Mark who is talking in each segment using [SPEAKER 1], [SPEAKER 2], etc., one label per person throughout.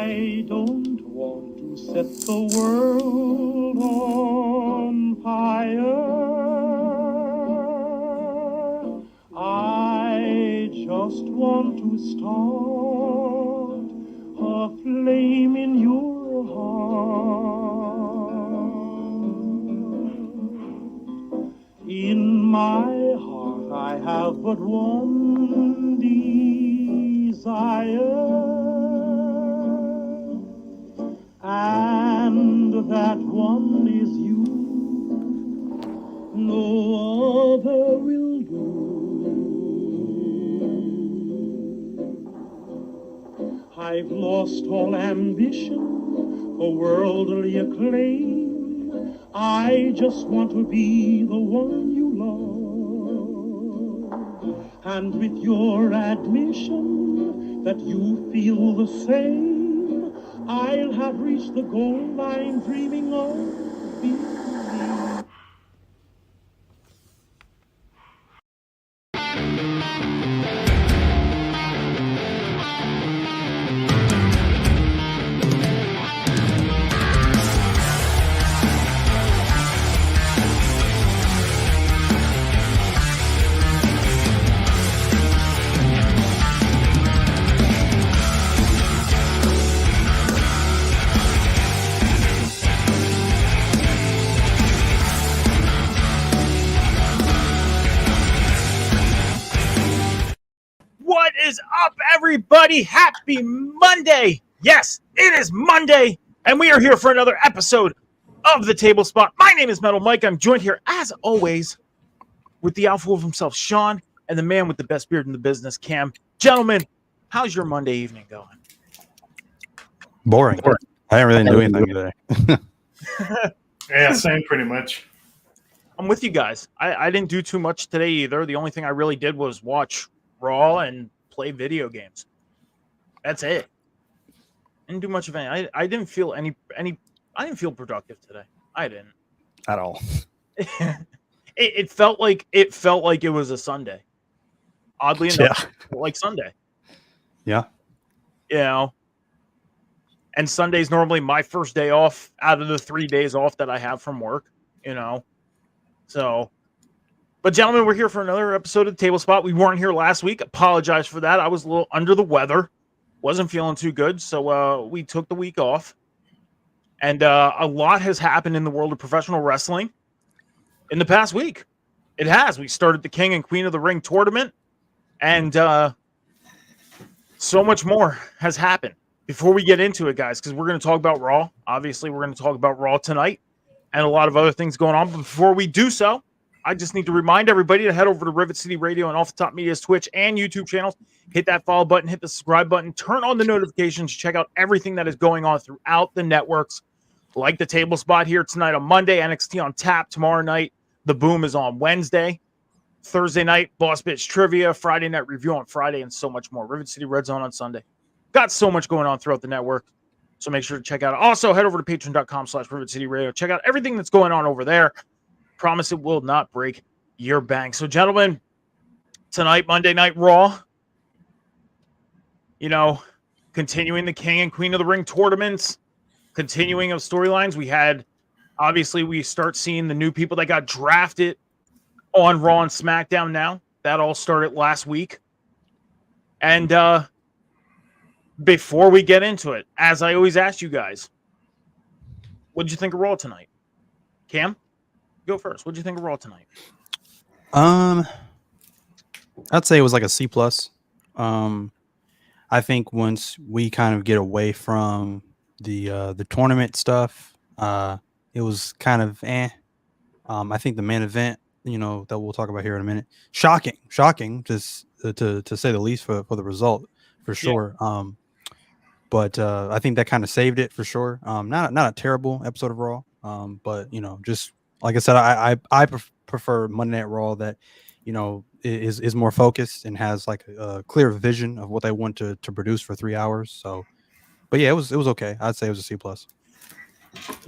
[SPEAKER 1] I don't want to set the world on fire. I just want to start a flame in your heart. In my heart I have but one desire, and that one is you. No other will do. I've lost all ambition for worldly acclaim. I just want to be the one you love. And with your admission that you feel the same, I'll have reached the goal I'm dreaming of. Believe.
[SPEAKER 2] What is up, everybody? Happy Monday. Yes, it is Monday, and we are here for another episode of The Table Spot. My name is Metal Mike. I'm joined here, as always, with the alpha wolf himself, Sean, and the man with the best beard in the business, Cam. Gentlemen, how's your Monday evening going?
[SPEAKER 3] Boring. I didn't really do anything today.
[SPEAKER 4] Yeah, same pretty much.
[SPEAKER 2] I'm with you guys. I didn't do too much today either. The only thing I really did was watch Raw and play video games. That's it. Didn't do much of any. I didn't feel any. I didn't feel productive today. I didn't
[SPEAKER 3] At all.
[SPEAKER 2] it felt like it was a Sunday. Oddly enough, like Sunday.
[SPEAKER 3] Yeah.
[SPEAKER 2] You know. And Sunday's normally my first day off out of the 3 days off that I have from work. You know. So. But, gentlemen, we're here for another episode of The Table Spot. We weren't here last week. Apologize for that. I was a little under the weather. Wasn't feeling too good. So we took the week off. And a lot has happened in the world of professional wrestling in the past week. It has. We started the King and Queen of the Ring tournament. And so much more has happened. Before we get into it, guys, because we're going to talk about Raw. Obviously, we're going to talk about Raw tonight. And a lot of other things going on. But before we do so, I just need to remind everybody to head over to Rivet City Radio and Off the Top Media's Twitch and YouTube channels. Hit that follow button, hit the subscribe button, turn on the notifications, check out everything that is going on throughout the networks. Like the Table Spot here tonight on Monday, NXT on tap tomorrow night. The Boom is on Wednesday. Thursday night, Boss Bitch Trivia. Friday night review on Friday, and so much more. Rivet City Red Zone on Sunday. Got so much going on throughout the network. So make sure to check out. Also, head over to patreon.com/Rivet City Radio. Check out everything that's going on over there. Promise it will not break your bank. So, gentlemen, tonight, Monday Night Raw, you know, continuing the King and Queen of the Ring tournaments, continuing of storylines. We had, obviously, we start seeing the new people that got drafted on Raw and SmackDown now. That all started last week. And before we get into it, as I always ask you guys, what did you think of Raw tonight? Cam? Go first. What do you think of Raw tonight?
[SPEAKER 3] I'd say it was like a C+. I think once we kind of get away from the tournament stuff, it was kind of I think the main event, that we'll talk about here in a minute, shocking, just to say the least for the result for sure. Yeah. But I think that kind of saved it for sure. Not a terrible episode of Raw, but just. Like I said, I prefer Monday Night Raw that, is more focused and has like a clear vision of what they want to produce for 3 hours. So, but yeah, it was okay. I'd say it was a C+.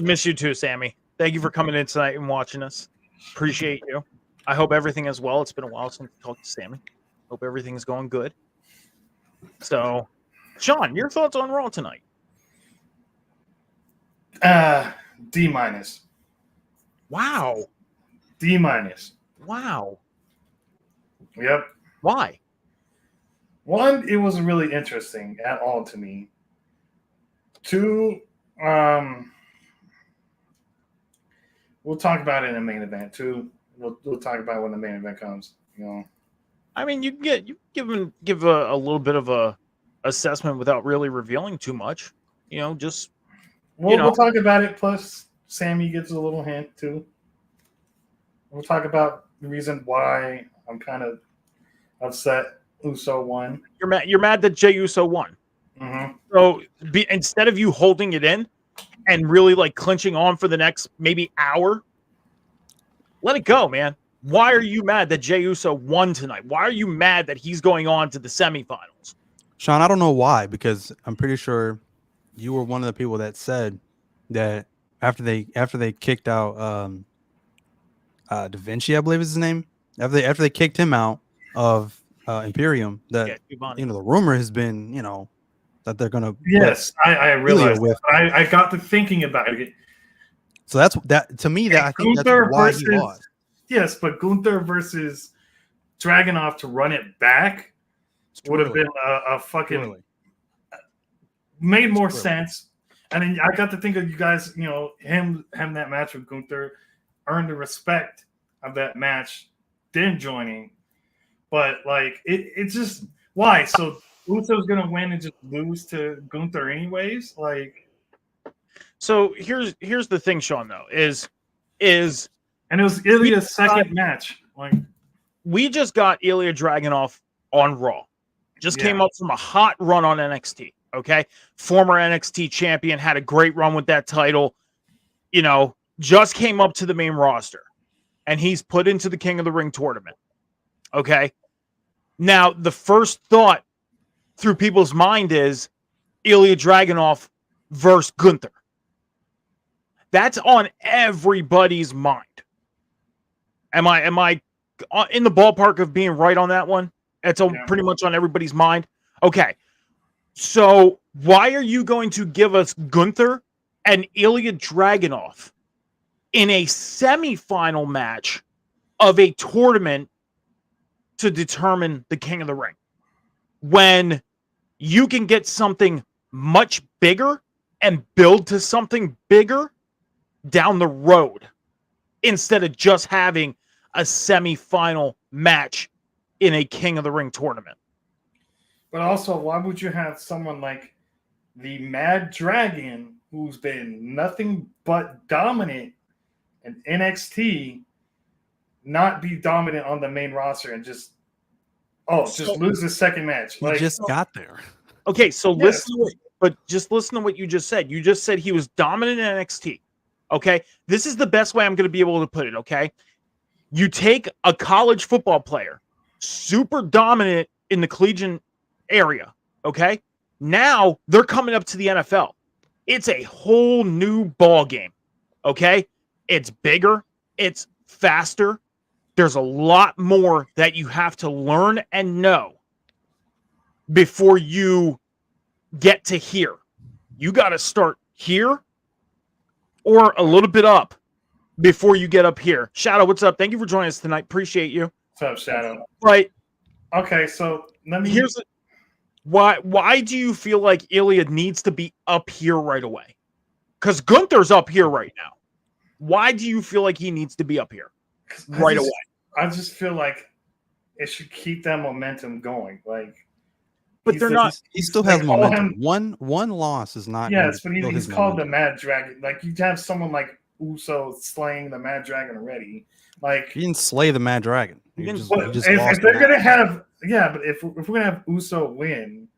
[SPEAKER 2] Miss you too, Sammy. Thank you for coming in tonight and watching us. Appreciate you. I hope everything is well. It's been a while since I talked to Sammy. Hope everything is going good. So, Sean, your thoughts on Raw tonight?
[SPEAKER 4] D minus.
[SPEAKER 2] Wow.
[SPEAKER 4] D minus.
[SPEAKER 2] Wow.
[SPEAKER 4] Yep.
[SPEAKER 2] Why?
[SPEAKER 4] One, it wasn't really interesting at all to me. Two, we'll talk about it in the main event. Two, we'll talk about it when the main event comes. You know.
[SPEAKER 2] I mean, you give a little bit of a assessment without really revealing too much. You know, just
[SPEAKER 4] We'll talk about it. Plus, Sammy gets a little hint too. We'll talk about the reason why I'm kind of upset Uso won.
[SPEAKER 2] You're mad that Jey Uso won.
[SPEAKER 4] Mm-hmm.
[SPEAKER 2] So instead of you holding it in and really like clinching on for the next maybe hour, let it go, man. Why are you mad that Jey Uso won tonight? Why are you mad that he's going on to the semifinals?
[SPEAKER 3] Sean, I don't know why, because I'm pretty sure you were one of the people that said that after they kicked out Da Vinci, I believe is his name. After they kicked him out of Imperium, that the rumor has been that they're gonna
[SPEAKER 4] I realized with. I got to thinking about it.
[SPEAKER 3] So that's that to me. That I think Gunther that's why he lost.
[SPEAKER 4] Yes, but Gunther versus Dragunov to run it back would have been a fucking made more sense. And then I got to think of you guys, him that match with Gunther earned the respect of that match, then joining. But like it's just why? So Uso's gonna win and just lose to Gunther anyways? Like
[SPEAKER 2] so here's the thing, Sean, though, is
[SPEAKER 4] and it was Ilya's second match. Like
[SPEAKER 2] we just got Ilya Dragunov on Raw. Just came up from a hot run on NXT. Okay. Former NXT champion, had a great run with that title, just came up to the main roster and he's put into the King of the Ring tournament. Okay. Now, the first thought through people's mind is Ilya Dragunov versus Gunther. That's on everybody's mind. Am I in the ballpark of being right on that one? It's pretty much on everybody's mind. Okay. So why are you going to give us Gunther and Ilya Dragunov in a semifinal match of a tournament to determine the King of the Ring when you can get something much bigger and build to something bigger down the road instead of just having a semifinal match in a King of the Ring tournament?
[SPEAKER 4] But also, why would you have someone like the Mad Dragon, who's been nothing but dominant in NXT, not be dominant on the main roster and just lose the second match?
[SPEAKER 3] He just got there.
[SPEAKER 2] Okay, so listen to what you just said. You just said he was dominant in NXT. Okay, this is the best way I'm going to be able to put it. Okay, you take a college football player, super dominant in the collegiate area. Okay, now they're coming up to the NFL. It's a whole new ball game. Okay, it's bigger, it's faster. There's a lot more that you have to learn and know before you get to here. You got to start here or a little bit up before you get up here. Shadow, what's up? Thank you for joining us tonight. Appreciate you.
[SPEAKER 4] What's up, Shadow?
[SPEAKER 2] Right.
[SPEAKER 4] Okay, so
[SPEAKER 2] why do you feel like Ilya needs to be up here right away? Because Gunther's up here right now. Why do you feel like he needs to be up here right away?
[SPEAKER 4] I just feel like it should keep that momentum going. Like,
[SPEAKER 2] but they're not.
[SPEAKER 3] He still has momentum. One loss is not.
[SPEAKER 4] Yes, but he's called the Mad Dragon. Like, you have someone like Uso slaying the Mad Dragon already. Like,
[SPEAKER 3] he didn't slay the Mad Dragon.
[SPEAKER 4] If they're gonna have, but if we're gonna have Uso win,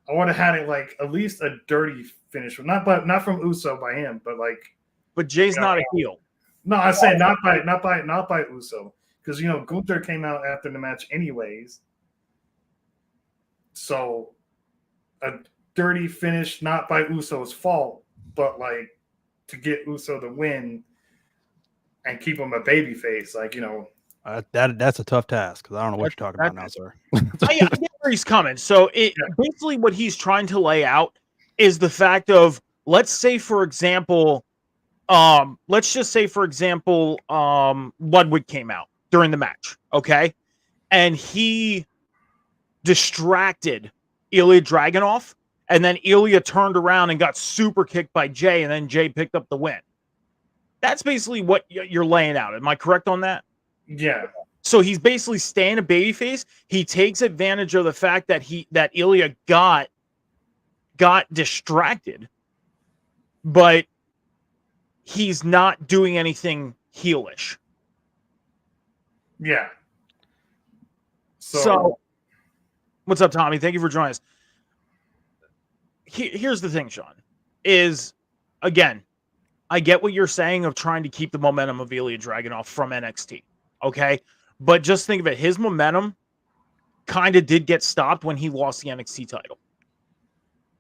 [SPEAKER 4] I would have had it like at least a dirty finish. Not from Uso by him, but like.
[SPEAKER 2] But Jay's not a heel.
[SPEAKER 4] No, I say not by Uso, because Gunther came out after the match anyways. So a dirty finish, not by Uso's fault, but like to get Uso to win and keep him a babyface,
[SPEAKER 3] that's a tough task because I don't know what you're talking about now, sir.
[SPEAKER 2] I get where he's coming. So basically what he's trying to lay out is the fact of, let's say, for example, let's just say, for example, Ludwig came out during the match, okay? And he distracted Ilya Dragunov, and then Ilya turned around and got super kicked by Jay, and then Jay picked up the win. That's basically what you're laying out. Am I correct on that?
[SPEAKER 4] Yeah.
[SPEAKER 2] So he's basically staying a babyface. He takes advantage of the fact that Ilya got distracted, but he's not doing anything heelish.
[SPEAKER 4] Yeah.
[SPEAKER 2] So what's up, Tommy? Thank you for joining us. Here's the thing, Sean, is, again, I get what you're saying of trying to keep the momentum of Ilya Dragunov from NXT, okay? But just think of it. His momentum kind of did get stopped when he lost the NXT title,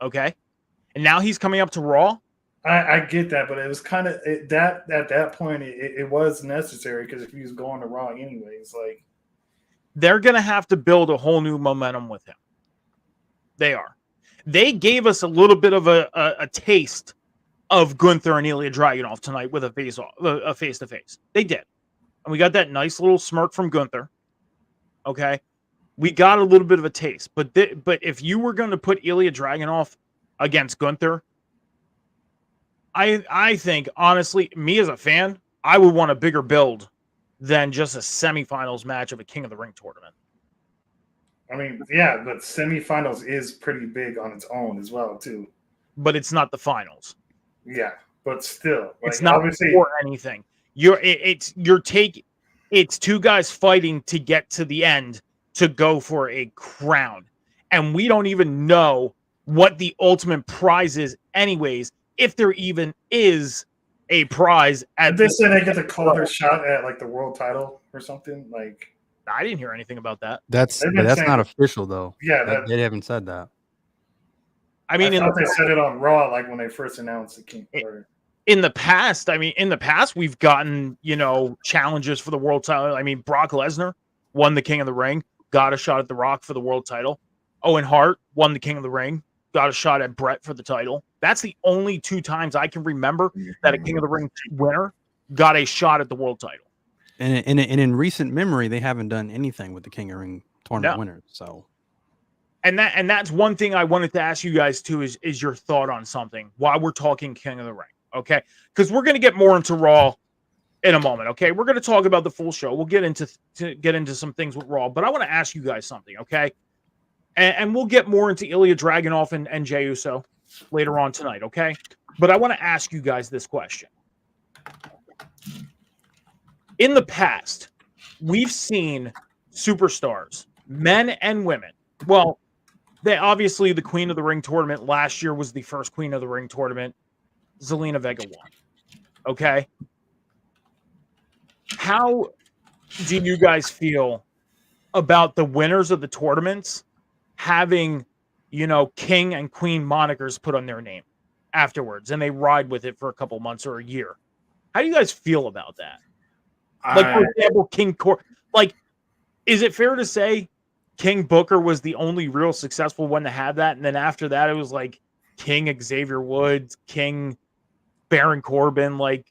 [SPEAKER 2] okay? And now he's coming up to Raw.
[SPEAKER 4] I get that, but it was kind of that at that point, it was necessary because if he was going to Raw anyways, like,
[SPEAKER 2] they're going to have to build a whole new momentum with him. They are. They gave us a little bit of a taste of Gunther and Ilya Dragunov tonight with a face-to-face. They did. And we got that nice little smirk from Gunther. Okay? We got a little bit of a taste. But if you were going to put Ilya Dragunov against Gunther, I think, honestly, me as a fan, I would want a bigger build than just a semifinals match of a King of the Ring tournament.
[SPEAKER 4] I mean, yeah, but semifinals is pretty big on its own as well, too.
[SPEAKER 2] But it's not the finals.
[SPEAKER 4] Yeah, but still, like,
[SPEAKER 2] it's not
[SPEAKER 4] obviously
[SPEAKER 2] for anything. It's two guys fighting to get to the end to go for a crown, and we don't even know what the ultimate prize is, anyways. If there even is a prize,
[SPEAKER 4] they said they get to call their shot at like the world title or something. Like,
[SPEAKER 2] I didn't hear anything about that.
[SPEAKER 3] That's not official though.
[SPEAKER 4] Yeah,
[SPEAKER 3] they haven't said that.
[SPEAKER 2] I mean,
[SPEAKER 4] I thought they said it on Raw, like when they first announced the King.
[SPEAKER 2] In the past, we've gotten, challenges for the world title. I mean, Brock Lesnar won the King of the Ring, got a shot at The Rock for the world title. Owen Hart won the King of the Ring, got a shot at Brett for the title. That's the only two times I can remember that a King of the Ring winner got a shot at the world title.
[SPEAKER 3] And in recent memory, they haven't done anything with the King of the Ring tournament winners. So,
[SPEAKER 2] and that's one thing I wanted to ask you guys too is your thought on something while we're talking King of the Ring, okay? Because we're going to get more into Raw in a moment, okay? We're going to talk about the full show. We'll get into some things with Raw, but I want to ask you guys something, okay? And we'll get more into Ilya Dragunov and Jey Uso later on tonight, okay? But I want to ask you guys this question. In the past, we've seen superstars, men and women. Well, obviously the Queen of the Ring tournament last year was the first Queen of the Ring tournament. Zelina Vega won. Okay? How do you guys feel about the winners of the tournaments having, King and Queen monikers put on their name afterwards, and they ride with it for a couple months or a year? How do you guys feel about that? Like, for example, King Corbin. Like, is it fair to say King Booker was the only real successful one to have that, and then after that, it was like King Xavier Woods, King Baron Corbin? Like,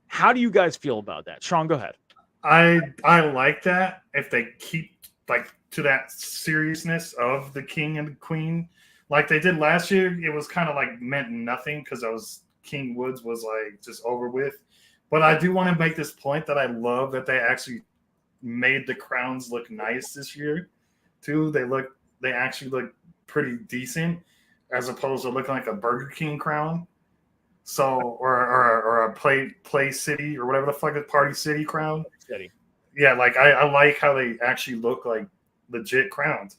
[SPEAKER 2] how do you guys feel about that? Sean, go ahead.
[SPEAKER 4] I like that if they keep like to that seriousness of the King and the Queen, like they did last year. It was kind of like meant nothing because I was King Woods was like just over with. But I do want to make this point that I love that they actually made the crowns look nice this year, too. They actually look pretty decent as opposed to looking like a Burger King crown. So or a Play City or whatever the fuck is Party City crown.
[SPEAKER 2] City.
[SPEAKER 4] Yeah, like I like how they actually look like legit crowns.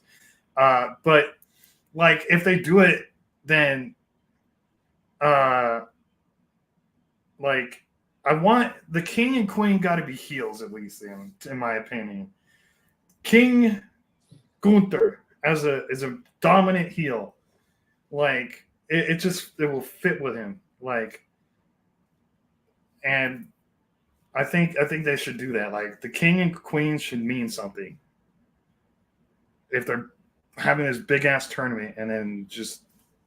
[SPEAKER 4] But like if they do it, then like I want the King and Queen got to be heels at least in my opinion. King Gunther as a dominant heel, like it will fit with him. Like, and I think they should do that. Like the King and Queen should mean something. If they're having this big ass tournament and then just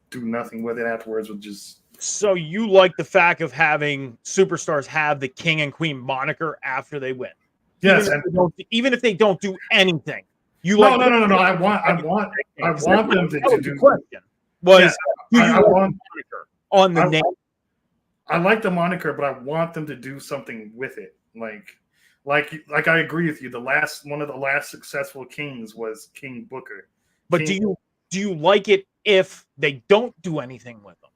[SPEAKER 4] do nothing with it afterwards, would just
[SPEAKER 2] So you like the fact of having superstars have the king and queen moniker after they win?
[SPEAKER 4] Yes,
[SPEAKER 2] even if they don't do anything. You
[SPEAKER 4] no,
[SPEAKER 2] like
[SPEAKER 4] no. I want them to
[SPEAKER 2] the
[SPEAKER 4] do.
[SPEAKER 2] Question was,
[SPEAKER 4] I want
[SPEAKER 2] moniker on the name?
[SPEAKER 4] I like the moniker, but I want them to do something with it. Like I agree with you. One of the last successful kings was King Booker.
[SPEAKER 2] But do you like it if they don't do anything with them?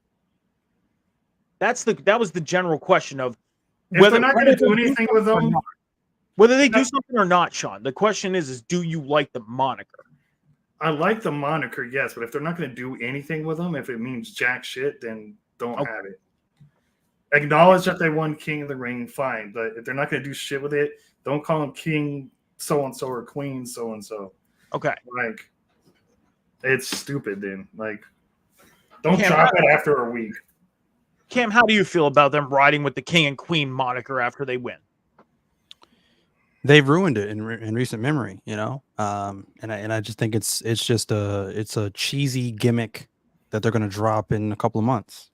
[SPEAKER 2] That was the general question of
[SPEAKER 4] whether they're not going to do anything with them.
[SPEAKER 2] Whether they do something or not, Sean. The question is do you like the moniker?
[SPEAKER 4] I like the moniker, yes, but if they're not going to do anything with them, if it means jack shit, then don't have it. Acknowledge that they won King of the Ring, fine. But if they're not going to do shit with it, don't call them King so-and-so or Queen so-and-so.
[SPEAKER 2] Okay.
[SPEAKER 4] Like, it's stupid then. Like, don't drop it after a week.
[SPEAKER 2] Cam, how do you feel about them riding with the King and Queen moniker after they win?
[SPEAKER 3] They've ruined it in recent memory, and I just think it's a cheesy gimmick that they're going to drop in a couple of months,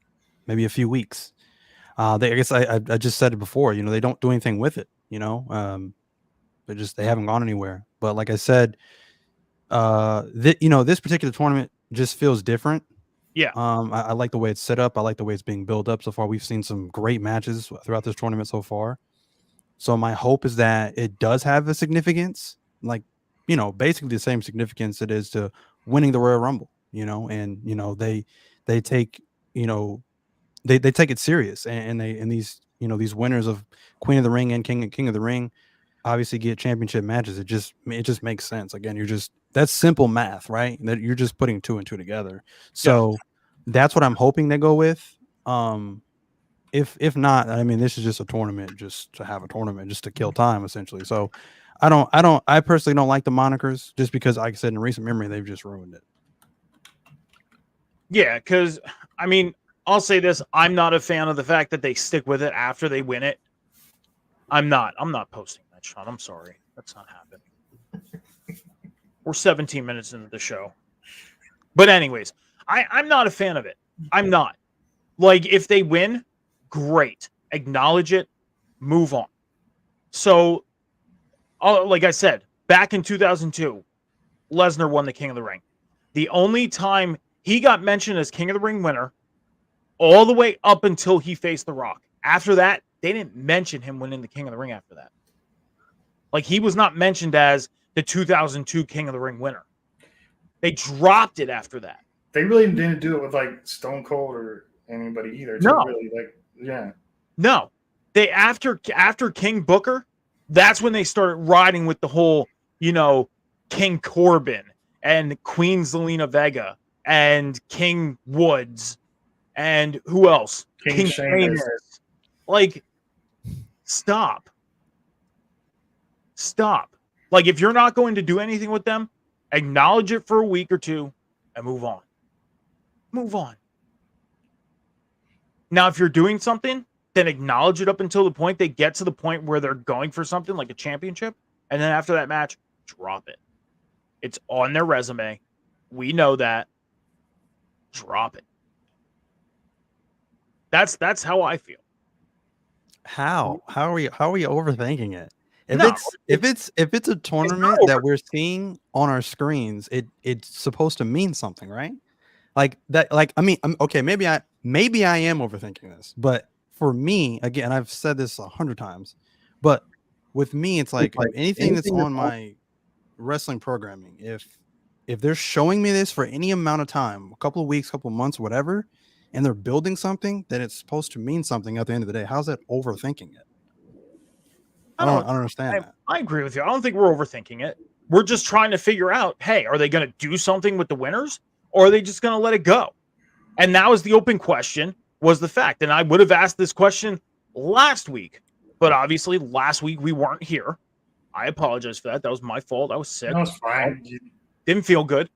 [SPEAKER 3] maybe a few weeks. I guess I just said it before, they don't do anything with it, they haven't gone anywhere. But like I said, this particular tournament just feels different.
[SPEAKER 2] Yeah.
[SPEAKER 3] I like the way it's set up. I like the way it's being built up so far. We've seen some great matches throughout this tournament so far. So my hope is that it does have a significance, basically the same significance it is to winning the Royal Rumble, and they take, they take it serious, and these winners of Queen of the Ring and King of the Ring obviously get championship matches. It just makes sense. Again, that's simple math, right? That you're just putting two and two together. So that's what I'm hoping they go with. If not, I mean, this is just a tournament, just to have a tournament, just to kill time, essentially. So I personally don't like the monikers, just because, like I said, in recent memory, they've just ruined it.
[SPEAKER 2] Yeah, because I mean, I'll say this: I'm not a fan of the fact that they stick with it after they win it. I'm not posting that, Sean. I'm sorry, that's not happening. We're 17 minutes into the show, but anyways, I'm not a fan of it. I'm not. Like, if they win, great. Acknowledge it. Move on. So, like I said, back in 2002, Lesnar won the King of the Ring. The only time he got mentioned as King of the Ring winner, all the way up until he faced The Rock. After that, they didn't mention him winning the King of the Ring after that. Like, he was not mentioned as the 2002 King of the Ring winner. They dropped it after that.
[SPEAKER 4] They really didn't do it with, like, Stone Cold or anybody either.
[SPEAKER 2] No.
[SPEAKER 4] Really,
[SPEAKER 2] No. They after King Booker, that's when they started riding with the whole, King Corbin and Queen Zelina Vega and King Woods and who else?
[SPEAKER 4] King Sheamus.
[SPEAKER 2] Like, stop. Like, if you're not going to do anything with them, acknowledge it for a week or two and move on. Now, if you're doing something, then acknowledge it up until the point they get to the point where they're going for something like a championship. And then after that match, drop it. It's on their resume. We know that. Drop it. That's how I feel.
[SPEAKER 3] How are we overthinking it? If it's a tournament that we're seeing on our screens, it's supposed to mean something, right? Like that. Like, I mean, okay, maybe I am overthinking this, but for me, again, I've said this 100 times, but with me, it's like anything that's on my wrestling programming. If they're showing me this for any amount of time, a couple of weeks, couple of months, whatever, and they're building something, then it's supposed to mean something at the end of the day. How's that overthinking it? I don't understand that.
[SPEAKER 2] I agree with you. I don't think we're overthinking it. We're just trying to figure out, hey, are they going to do something with the winners, or are they just going to let it go? And now is the open question, was the fact. And I would have asked this question last week, but obviously last week we weren't here. I apologize for that. That was my fault. I was sick.
[SPEAKER 4] No, it's fine.
[SPEAKER 2] Didn't feel good.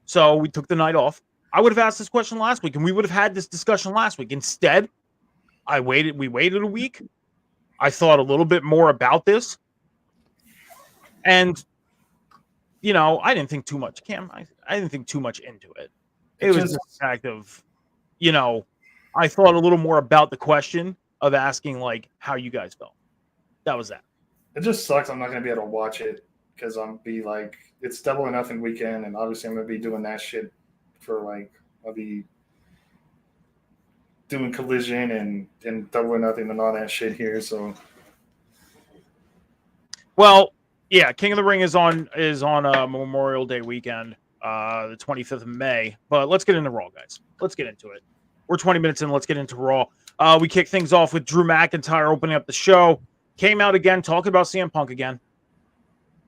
[SPEAKER 2] So we took the night off. I would have asked this question last week, and we would have had this discussion last week. Instead, we waited a week. I thought a little bit more about this. And, I didn't think too much, Cam. I didn't think too much into it. It was just the fact of, I thought a little more about the question of asking like how you guys felt. That was that.
[SPEAKER 4] It just sucks. I'm not gonna be able to watch it because I'm be like it's Double or Nothing weekend, and obviously I'm gonna be doing that shit for like I'll be doing Collision and Double or Nothing and all that shit here. So,
[SPEAKER 2] well, yeah, King of the Ring is on Memorial Day weekend, the 25th of May. But let's get into Raw, guys. Let's get into it. We're 20 minutes in. Let's get into Raw. We kick things off with Drew McIntyre opening up the show. Came out again, talking about CM Punk again.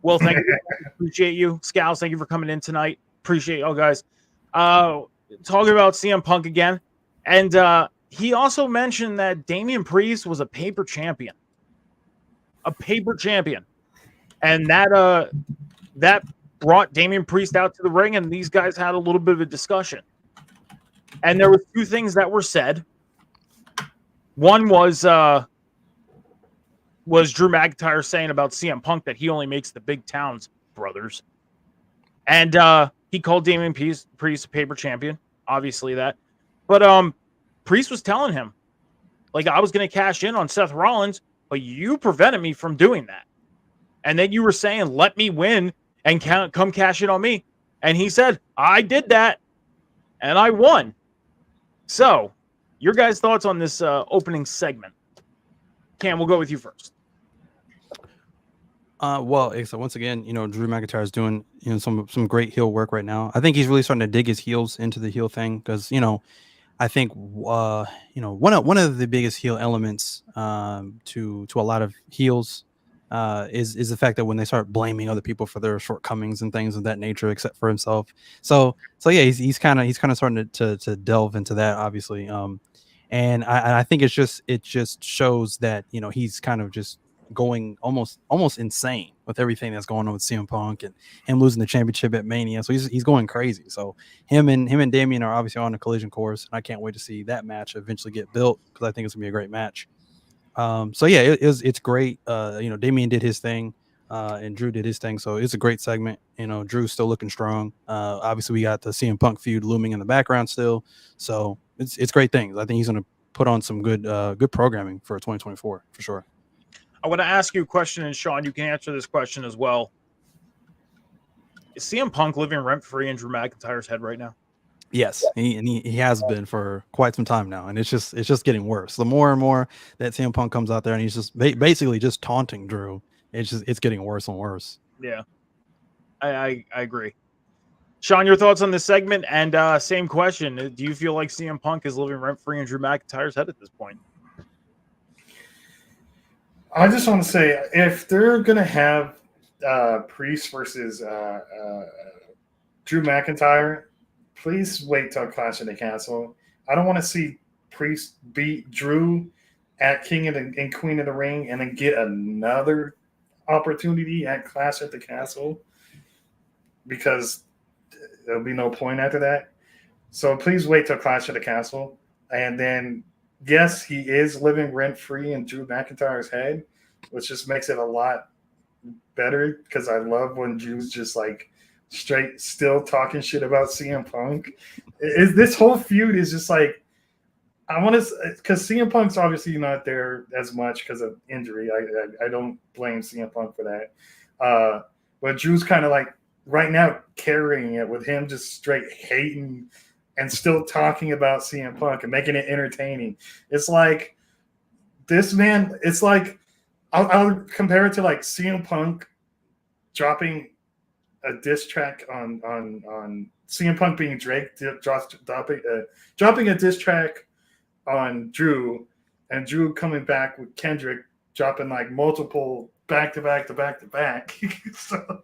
[SPEAKER 2] Well, thank you. Appreciate you. Scals, thank you for coming in tonight. Appreciate y'all, guys. Talking about CM Punk again. And he also mentioned that Damian Priest was a paper champion. A paper champion. And that brought Damian Priest out to the ring, and these guys had a little bit of a discussion. And there were two things that were said. One was Drew McIntyre saying about CM Punk that he only makes the big towns brothers. And he called Damian Priest a paper champion. Obviously that. But Priest was telling him, like, I was going to cash in on Seth Rollins, but you prevented me from doing that. And then you were saying, let me win and come cash in on me. And he said, I did that, and I won. So, your guys' thoughts on this opening segment? Cam, we'll go with you first.
[SPEAKER 3] Well, so once again, Drew McIntyre is doing, some great heel work right now. I think he's really starting to dig his heels into the heel thing because, I think, one of the biggest heel elements to a lot of heels is the fact that when they start blaming other people for their shortcomings and things of that nature, except for himself. So yeah, he's kind of starting to delve into that, obviously. And I think it just shows that he's kind of just going almost insane with everything that's going on with CM Punk and him losing the championship at Mania. So he's going crazy. So him and Damian are obviously on a collision course, and I can't wait to see that match eventually get built because I think it's gonna be a great match. So yeah, it's great. Damian did his thing, and Drew did his thing. So it's a great segment. Drew's still looking strong. Obviously we got the CM Punk feud looming in the background still. So it's great things. I think he's gonna put on some good programming for 2024 for sure.
[SPEAKER 2] I want to ask you a question, and Sean, you can answer this question as well. Is CM Punk living rent-free in Drew McIntyre's head right now?
[SPEAKER 3] Yes, he has been for quite some time now, and it's just getting worse. The more and more that CM Punk comes out there and he's just basically just taunting Drew, it's getting worse and worse.
[SPEAKER 2] Yeah, I agree. Sean, your thoughts on this segment? And same question: do you feel like CM Punk is living rent-free in Drew McIntyre's head at this point?
[SPEAKER 4] I just want to say, if they're gonna have Priest versus Drew McIntyre, please wait till Clash of the Castle. I don't want to see Priest beat Drew at King and Queen of the Ring and then get another opportunity at Clash at the Castle because there'll be no point after that. So please wait till Clash of the Castle. And then, yes, he is living rent-free in Drew McIntyre's head, which just makes it a lot better because I love when Drew's just like straight still talking shit about CM Punk. This whole feud is just like, I want to, because CM Punk's obviously not there as much because of injury. I don't blame CM Punk for that. But Drew's kind of like right now carrying it with him just straight hating and still talking about CM Punk and making it entertaining. It's like this man, it's like, I'll compare it to like CM Punk dropping a diss track on CM Punk being Drake, dropping a diss track on Drew, and Drew coming back with Kendrick dropping like multiple back to back. So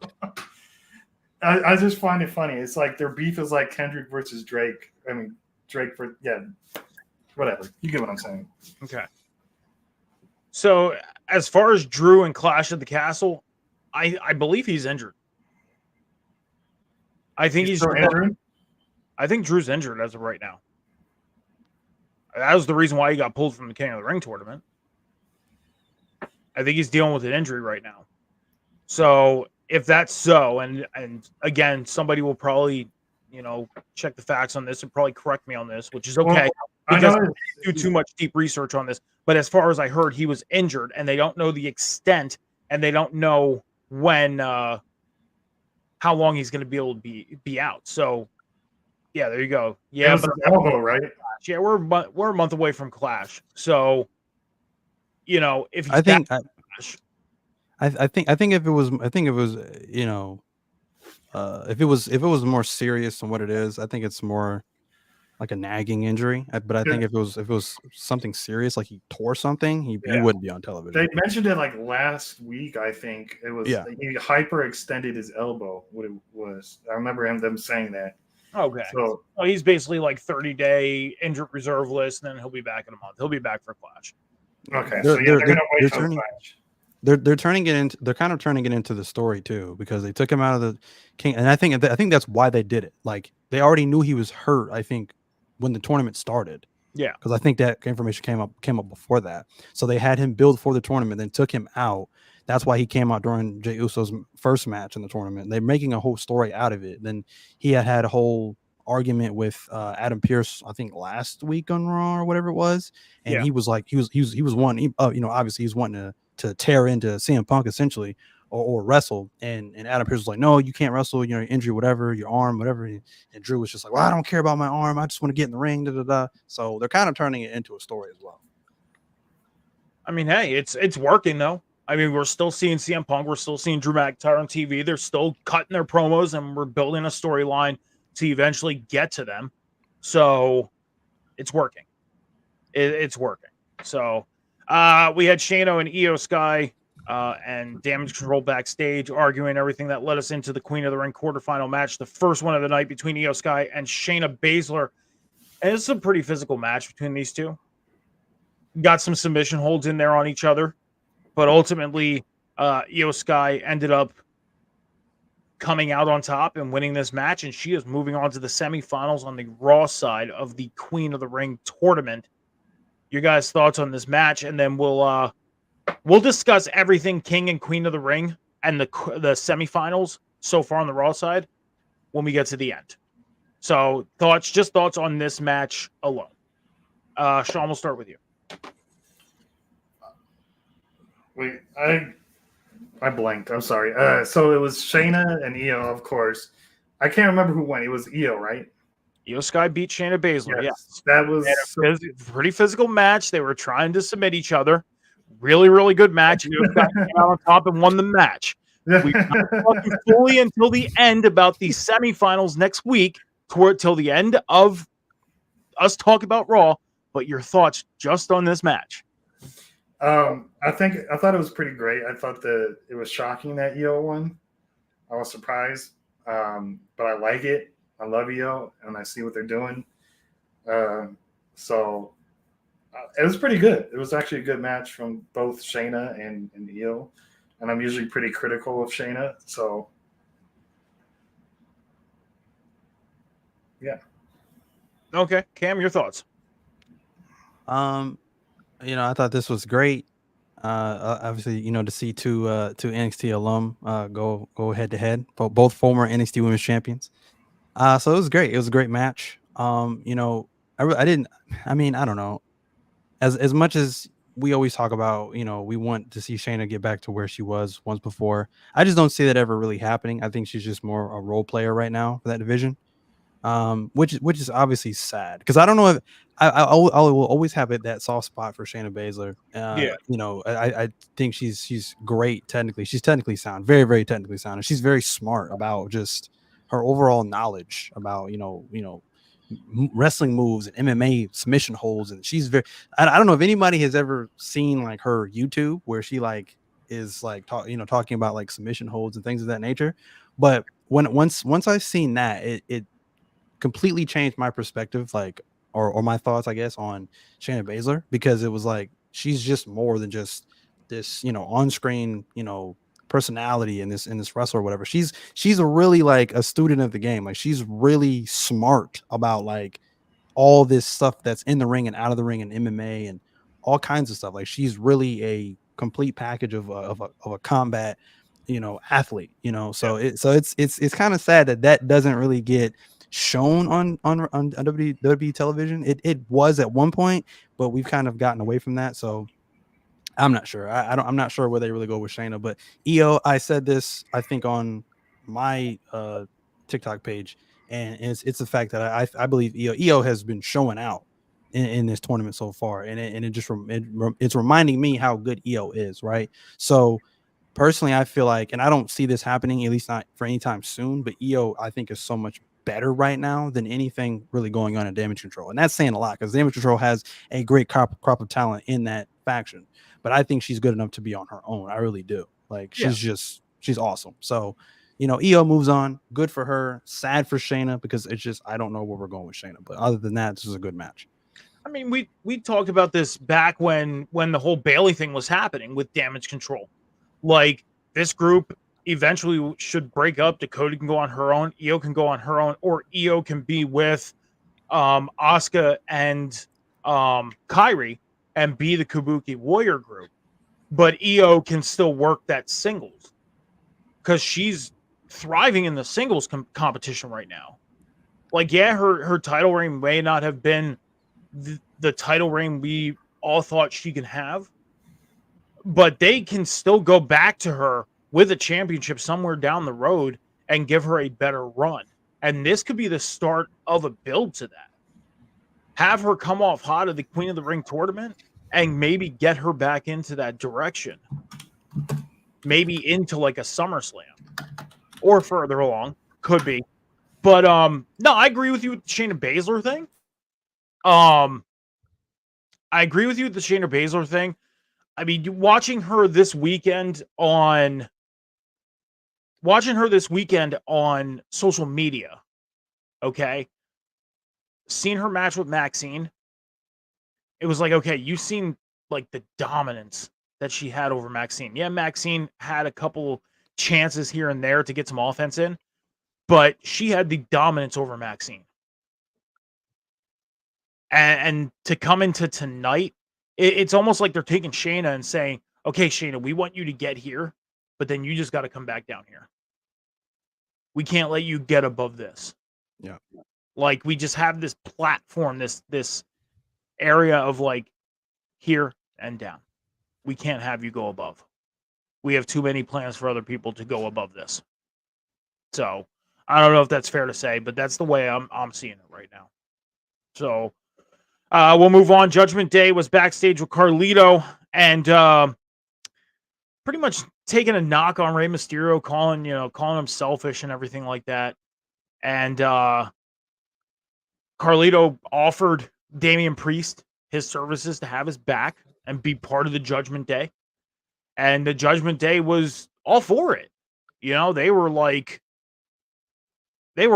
[SPEAKER 4] I just find it funny. It's like their beef is like Kendrick versus Drake. I mean, Drake for whatever. You get what I'm saying.
[SPEAKER 2] Okay. So as far as Drew and Clash at the Castle, I believe he's injured. I think he's
[SPEAKER 4] injured.
[SPEAKER 2] I think Drew's injured as of right now. That was the reason why he got pulled from the King of the Ring tournament. I think he's dealing with an injury right now. So if that's so, and again, somebody will probably, check the facts on this and probably correct me on this, which is okay.
[SPEAKER 4] I
[SPEAKER 2] because
[SPEAKER 4] know.
[SPEAKER 2] I didn't do too much deep research on this. But as far as I heard, he was injured, and they don't know the extent, and they don't know when, how long he's going to be able to be out. So, yeah, there you go.
[SPEAKER 4] It
[SPEAKER 2] Yeah,
[SPEAKER 4] was
[SPEAKER 2] but
[SPEAKER 4] an elbow, right?
[SPEAKER 2] yeah, we're a month away from Clash. So, if he's
[SPEAKER 3] I think
[SPEAKER 2] Clash,
[SPEAKER 3] I think if it was if it was more serious than what it is, I think it's more like a nagging injury. But I think if it was something serious, like he tore something, he wouldn't be on television.
[SPEAKER 4] They mentioned it like last week. I think it was.
[SPEAKER 3] Yeah.
[SPEAKER 4] He hyperextended his elbow. What it was. I remember them saying that.
[SPEAKER 2] okay.
[SPEAKER 4] So
[SPEAKER 2] He's basically like 30-day injured reserve list, and then he'll be back in a month. He'll be back for Clash.
[SPEAKER 4] okay,
[SPEAKER 3] They're-
[SPEAKER 4] so yeah, they're
[SPEAKER 3] they're-
[SPEAKER 4] gonna wait
[SPEAKER 3] they're
[SPEAKER 4] till
[SPEAKER 3] turning-
[SPEAKER 4] Clash.
[SPEAKER 3] They're turning it into they're kind of turning it into the story too, because they took him out of the King, and I think that's why they did it. Like they already knew he was hurt, I think, when the tournament started.
[SPEAKER 2] Yeah.
[SPEAKER 3] Because I think that information came up before that. So they had him build for the tournament, then took him out. That's why he came out during Jey Uso's first match in the tournament. They're making a whole story out of it. Then he had a whole argument with Adam Pearce, I think last week on Raw or whatever it was, and
[SPEAKER 2] Yeah.
[SPEAKER 3] he was like, he was wanting, obviously he's wanting to tear into CM Punk essentially, or wrestle, and Adam Pearce was like, no, you can't wrestle, injury, whatever, your arm, whatever, and Drew was just like, well, I don't care about my arm, I just want to get in the ring, da da da. So they're kind of turning it into a story as well.
[SPEAKER 2] I mean, hey, it's working though. I mean, we're still seeing CM Punk, we're still seeing Drew McIntyre on TV. They're still cutting their promos, and we're building a storyline to eventually get to them. So it's working. It's working. So we had Shayna and Io Sky and Damage Control backstage arguing everything that led us into the Queen of the Ring quarterfinal match, the first one of the night between Io Sky and Shayna Baszler. And it's a pretty physical match between these two. Got some submission holds in there on each other, but ultimately Io Sky ended up coming out on top and winning this match, and she is moving on to the semifinals on the Raw side of the Queen of the Ring tournament. Your guys' thoughts on this match, and then we'll discuss everything King and Queen of the Ring and the semifinals so far on the Raw side when we get to the end. So thoughts on this match alone. Sean, we'll start with you.
[SPEAKER 4] Wait, I blanked. I'm sorry. So it was Shayna and Io, of course. I can't remember who won. It was Io, right?
[SPEAKER 2] Io Sky beat Shayna Baszler. Yes.
[SPEAKER 4] That was
[SPEAKER 2] a pretty physical match. They were trying to submit each other. Really, really good match. Io Sky came out on top and won the match. We're not talking fully until the end about the semifinals next week, till the end of us talking about Raw. But your thoughts just on this match?
[SPEAKER 4] I thought it was pretty great. I thought that it was shocking that Io won. I was surprised, but I like it. I love Io, and I see what they're doing. So it was pretty good. It was actually a good match from both Shayna and Io, and I'm usually pretty critical of Shayna. So yeah.
[SPEAKER 2] Okay, Cam, your thoughts?
[SPEAKER 3] I thought this was great. Obviously, to see two NXT alum go head to head, both former NXT Women's Champions. So it was great. It was a great match. I don't know. As much as we always talk about, we want to see Shayna get back to where she was once before. I just don't see that ever really happening. I think she's just more a role player right now for that division. Which is obviously sad, because I don't know if I will always have that soft spot for Shayna Baszler. I think she's great technically. She's technically sound, very, very technically sound, and she's very smart about just her overall knowledge about wrestling moves and MMA submission holds. And she's very. I don't know if anybody has ever seen like her YouTube where she like is like talking about like submission holds and things of that nature. But once I've seen that, it completely changed my perspective, like or my thoughts, I guess, on Shayna Baszler, because it was like she's just more than just this, on-screen, personality in this wrestler or whatever. She's a really like a student of the game. Like she's really smart about like all this stuff that's in the ring and out of the ring and MMA and all kinds of stuff. Like she's really a complete package of a combat, athlete. So it's kind of sad that doesn't really get shown on WWE television. It was at one point, but we've kind of gotten away from that. So I'm not sure. I'm not sure where they really go with Shayna. But Io, I said this I think on my TikTok page, and it's the fact that I believe Io has been showing out in this tournament so far, and it's reminding me how good Io is, right? So personally, I feel like, and I don't see this happening, at least not for any time soon, but Io I think is so much better right now than anything really going on in Damage Control, and that's saying a lot because Damage Control has a great crop of talent in that faction, but I think she's good enough to be on her own. I really do. Like she's awesome. So Io moves on. Good for her. Sad for Shayna because it's just I don't know where we're going with Shayna. But other than that, this is a good match.
[SPEAKER 2] I mean, we talked about this back when the whole Bayley thing was happening with Damage Control. Like this group eventually should break up. Dakota can go on her own. Io can go on her own, or Io can be with Asuka and Kairi and be the Kabuki Warrior group. But Io can still work that singles because she's thriving in the singles competition right now. Like, yeah, her title reign may not have been the title reign we all thought she could have, but they can still go back to her with a championship somewhere down the road and give her a better run. And this could be the start of a build to that. Have her come off hot at the Queen of the Ring tournament and maybe get her back into that direction. Maybe into like a SummerSlam or further along. Could be. But no, I agree with you with the Shayna Baszler thing. I agree with you with the Shayna Baszler thing. I mean, watching her this weekend on social media, okay? Seen her match with Maxine. It was like, okay, you've seen like the dominance that she had over Maxine. Yeah, Maxine had a couple chances here and there to get some offense in, but she had the dominance over Maxine. And to come into tonight, it's almost like they're taking Shayna and saying, okay, Shayna, we want you to get here, but then you just got to come back down here. We can't let you get above this.
[SPEAKER 3] Yeah.
[SPEAKER 2] Like we just have this platform, this area of like here and down. We can't have you go above. We have too many plans for other people to go above this. So I don't know if that's fair to say, but that's the way I'm seeing it right now. So we'll move on. Judgment Day was backstage with Carlito and pretty much taking a knock on Rey Mysterio, calling him selfish and everything like that. And Carlito offered Damian Priest his services to have his back and be part of the Judgment Day. And the Judgment Day was all for it. They were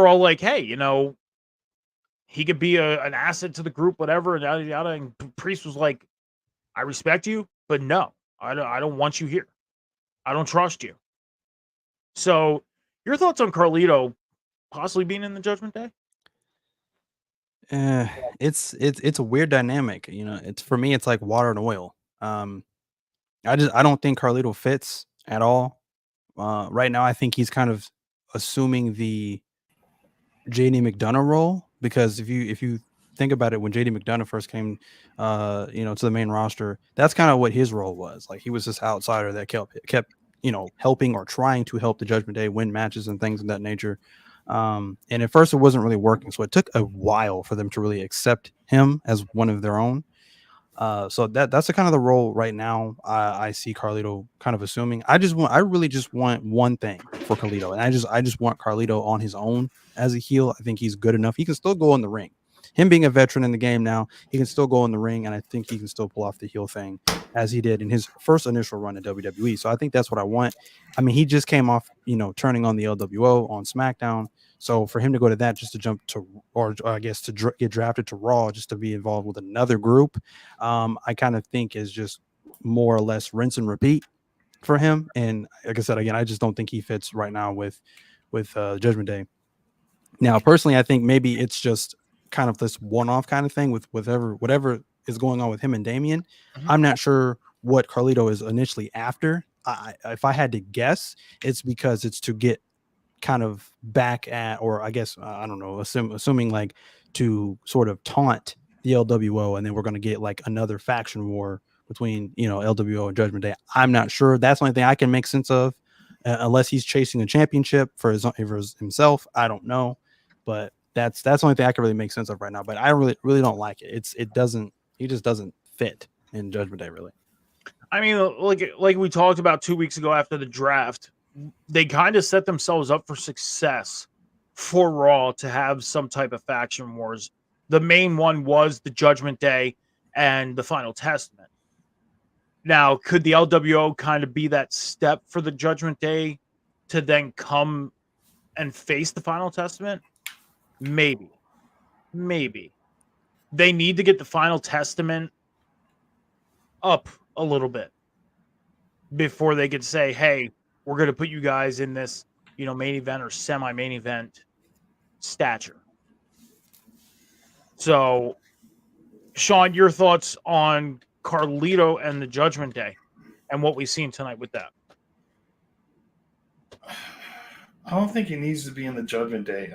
[SPEAKER 2] all like, hey, he could be an asset to the group, whatever, and yada, yada. And Priest was like, I respect you, but no, I don't want you here. I don't trust you. So your thoughts on Carlito possibly being in the Judgment Day?
[SPEAKER 3] It's a weird dynamic. It's for me, it's like water and oil. I don't think Carlito fits at all. Right now, I think he's kind of assuming the JD McDonough role, because if you think about it, when JD McDonough first came to the main roster, that's kind of what his role was. Like he was this outsider that kept helping or trying to help the Judgment Day win matches and things of that nature. And at first it wasn't really working, so it took a while for them to really accept him as one of their own. So that's the kind of the role right now I see Carlito kind of assuming. I really just want one thing for Carlito, and I just want Carlito on his own as a heel. I think he's good enough. He can still go in the ring. Him being a veteran in the game now, he can still go in the ring, and I think he can still pull off the heel thing as he did in his first initial run at WWE. So I think that's what I want. I mean, he just came off, turning on the LWO on SmackDown. So for him to go to that just to jump to, or I guess to get drafted to Raw just to be involved with another group, I kind of think is just more or less rinse and repeat for him. And like I said, again, I just don't think he fits right now with Judgment Day. Now, personally, I think maybe it's just kind of this one-off kind of thing with whatever is going on with him and Damian. Mm-hmm. I'm not sure what Carlito is initially after. If I had to guess, it's because it's to get kind of back at, or I guess I don't know, assuming like to sort of taunt the LWO, and then we're going to get like another faction war between, you know, LWO and Judgment Day. I'm not sure. That's the only thing I can make sense of, unless he's chasing a championship for himself. I don't know, but that's the only thing I can really make sense of right now. But I really don't like it. He just doesn't fit in Judgment Day, really.
[SPEAKER 2] I mean, like we talked about 2 weeks ago after the draft, they kind of set themselves up for success for Raw to have some type of faction wars. The main one was the Judgment Day and the Final Testament. Now, could the LWO kind of be that step for the Judgment Day to then come and face the Final Testament? Maybe. They need to get the Final Testament up a little bit before they could say, hey, we're going to put you guys in this, you know, main event or semi-main event stature. So, Sean, your thoughts on Carlito and the Judgment Day and what we've seen tonight with that?
[SPEAKER 4] I don't think he needs to be in the Judgment Day.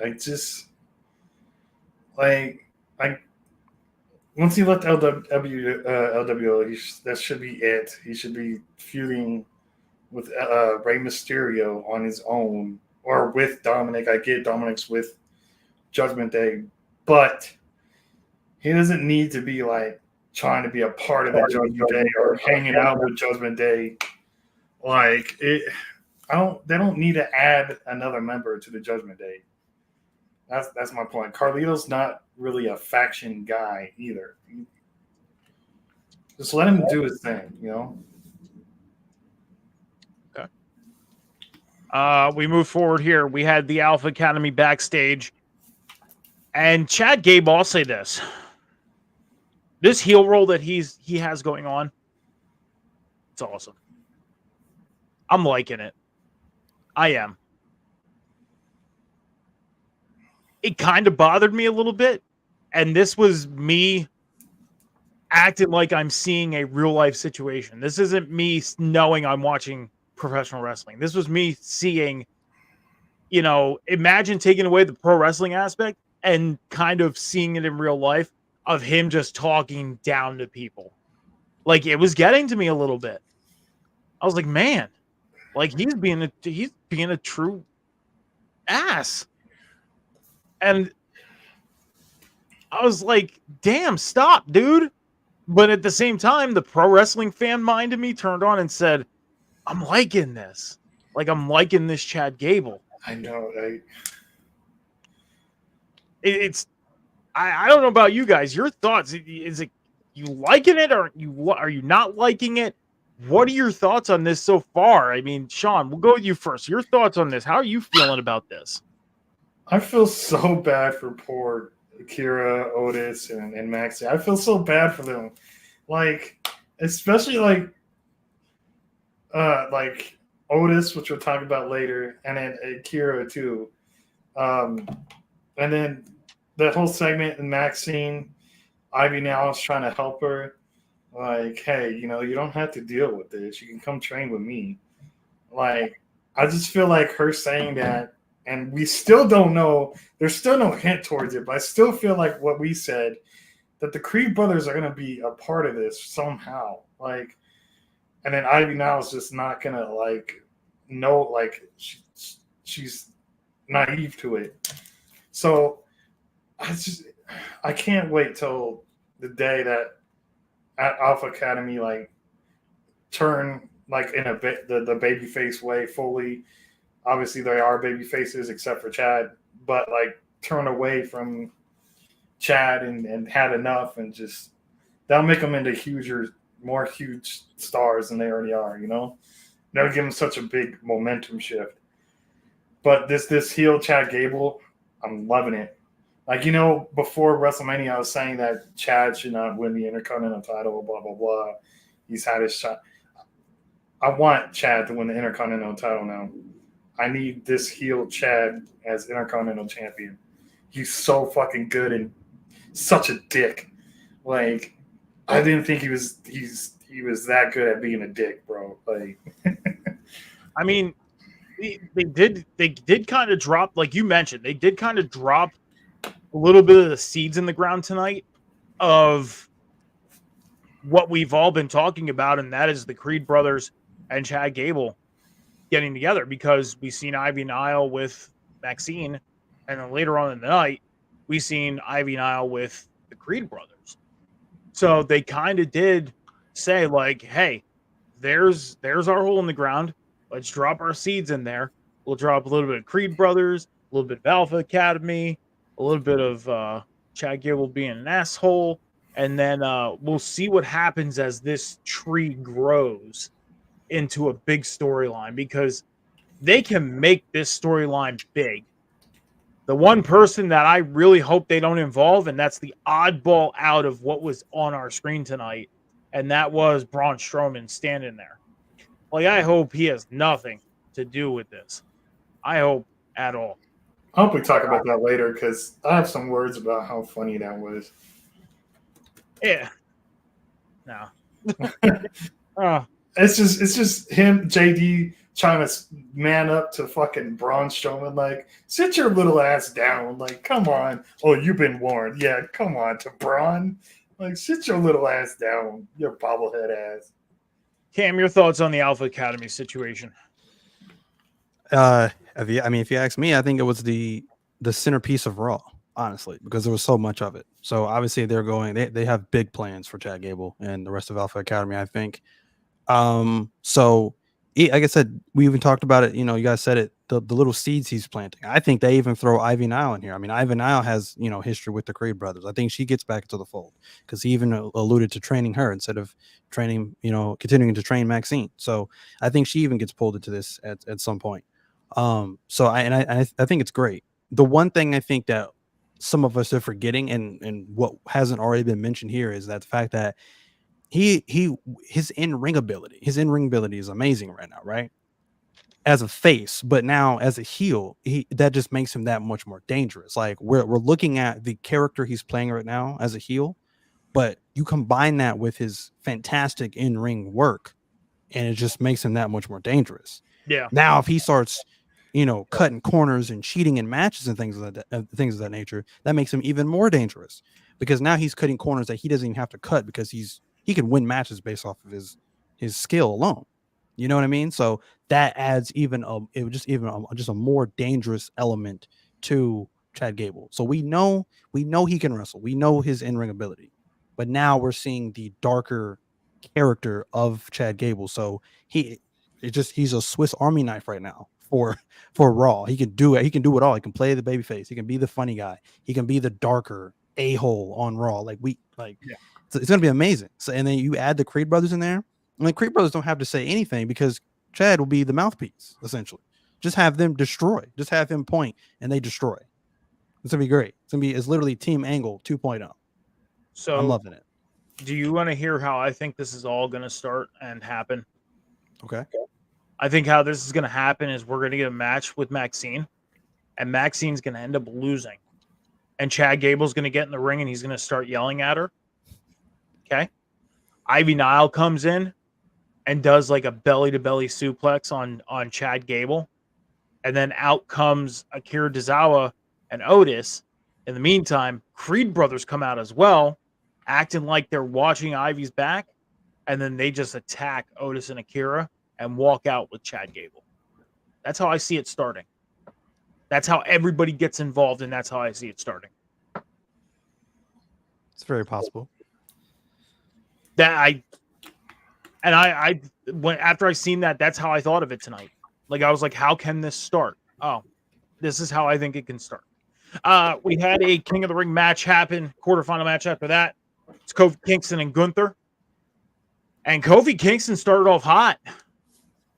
[SPEAKER 4] Once he left LWO, that should be it. He should be feuding with Rey Mysterio on his own, or with Dominic. I get Dominic's with Judgment Day, but he doesn't need to be like trying to be a part of the Judgment Day or hanging out with Judgment Day. Like it, they don't need to add another member to the Judgment Day. That's my point. Carlito's not really a faction guy either. Just let him do his thing, you know?
[SPEAKER 2] Okay. We move forward here. We had the Alpha Academy backstage. And Chad Gable, I'll say this. This heel role that he has going on, it's awesome. I'm liking it. I am. It kind of bothered me a little bit. And this was me acting like I'm seeing a real life situation. This isn't me knowing I'm watching professional wrestling. This was me seeing, you know, imagine taking away the pro wrestling aspect and kind of seeing it in real life of him just talking down to people. Like, it was getting to me a little bit. I was like, man, like he's being a true ass. And I was like, damn, stop, dude. But at the same time, the pro wrestling fan mind of me turned on and said, I'm liking this. Like, I'm liking this Chad Gable.
[SPEAKER 4] I know.
[SPEAKER 2] I don't know about you guys. Your thoughts? Is it you liking it, or are you not liking it? What are your thoughts on this so far? I mean, Sean, we'll go with you first. Your thoughts on this? How are you feeling about this?
[SPEAKER 4] I feel so bad for poor Akira, Otis, and Maxie. I feel so bad for them. Like, especially like Otis, which we'll talk about later, and then Akira too. And then that whole segment in Maxine, Ivy now is trying to help her. Like, hey, you know, you don't have to deal with this. You can come train with me. Like, I just feel like her saying that, and we still don't know. There's still no hint towards it, but I still feel like what we said, that the Creed brothers are going to be a part of this somehow. Like, and then Ivy now is just not going to, like, know, like, she's naive to it. So I can't wait till the day that at Alpha Academy, like, turn, like, in the babyface way fully. Obviously, they are baby faces except for Chad, but like turn away from Chad and had enough, and just that'll make them into more huge stars than they already are. You know, that'll give them such a big momentum shift. But this heel Chad Gable, I'm loving it. Like, you know, before WrestleMania, I was saying that Chad should not win the Intercontinental title, blah blah blah. He's had his shot. I want Chad to win the Intercontinental title now. I need this heel Chad as Intercontinental Champion. He's so fucking good and such a dick. Like, I didn't think he was that good at being a dick, bro. Like,
[SPEAKER 2] I mean, They did kind of drop, like you mentioned, they did kind of drop a little bit of the seeds in the ground tonight of what we've all been talking about, and that is the Creed brothers and Chad Gable getting together, because we've seen Ivy Nile with Maxine, and then later on in the night, we've seen Ivy Nile with the Creed brothers. So they kind of did say, like, hey, there's our hole in the ground. Let's drop our seeds in there. We'll drop a little bit of Creed brothers, a little bit of Alpha Academy, a little bit of Chad Gable being an asshole, and then we'll see what happens as this tree grows into a big storyline, because they can make this storyline big. The one person that I really hope they don't involve, and that's the oddball out of what was on our screen tonight, and that was Braun Strowman standing there. Like, I hope he has nothing to do with this. I hope at all.
[SPEAKER 4] I hope we talk about that later, because I have some words about how funny that was.
[SPEAKER 2] Yeah. No.
[SPEAKER 4] It's just him, JD, trying to man up to fucking Braun Strowman. Like, sit your little ass down. Like, come on. Oh, you've been warned. Yeah, come on to Braun. Like, sit your little ass down, your bobblehead ass.
[SPEAKER 2] Cam, your thoughts on the Alpha Academy situation?
[SPEAKER 3] If you ask me, I think it was the centerpiece of Raw, honestly, because there was so much of it. So obviously they have big plans for Chad Gable and the rest of Alpha Academy, I think. Like I said, we even talked about it. You know, you guys said it, the little seeds he's planting. I think they even throw Ivy Nile in here. I mean, Ivy Nile has, history with the Creed brothers. I think she gets back into the fold, because he even alluded to training her instead of training, continuing to train Maxine. So I think she even gets pulled into this at some point. I think it's great. The one thing I think that some of us are forgetting, and what hasn't already been mentioned here, is that the fact that his in-ring ability is amazing right now, right? As a face, but now as a heel, that just makes him that much more dangerous. Like, we're looking at the character he's playing right now as a heel, but you combine that with his fantastic in-ring work, and it just makes him that much more dangerous.
[SPEAKER 2] Yeah.
[SPEAKER 3] Now, if he starts, cutting corners and cheating in matches and things of that nature, that makes him even more dangerous, because now he's cutting corners that he doesn't even have to cut, because he can win matches based off of his skill alone. You know what I mean? So that adds just a more dangerous element to Chad Gable. So we know he can wrestle. We know his in-ring ability, but now we're seeing the darker character of Chad Gable. So he's a Swiss Army knife right now for Raw. He can do it. He can do it all. He can play the babyface. He can be the funny guy. He can be the darker a-hole on Raw. It's going to be amazing. So, and then you add the Creed brothers in there. And the Creed brothers don't have to say anything, because Chad will be the mouthpiece, essentially. Just have them destroy. Just have him point, and they destroy. It's going to be great. It's literally Team Angle 2.0.
[SPEAKER 2] So
[SPEAKER 3] I'm loving it.
[SPEAKER 2] Do you want to hear how I think this is all going to start and happen?
[SPEAKER 3] Okay.
[SPEAKER 2] I think how this is going to happen is we're going to get a match with Maxine, and Maxine's going to end up losing. And Chad Gable's going to get in the ring, and he's going to start yelling at her. Okay. Ivy Nile comes in and does like a belly-to-belly suplex on Chad Gable. And then out comes Akira Tozawa and Otis. In the meantime, Creed brothers come out as well, acting like they're watching Ivy's back. And then they just attack Otis and Akira and walk out with Chad Gable. That's how I see it starting. That's how everybody gets involved, and that's how I see it starting.
[SPEAKER 3] It's very possible.
[SPEAKER 2] After I seen that, that's how I thought of it tonight. Like, I was like, how can this start? Oh, this is how I think it can start. We had a King of the Ring match happen, quarterfinal match after that. It's Kofi Kingston and Gunther. And Kofi Kingston started off hot.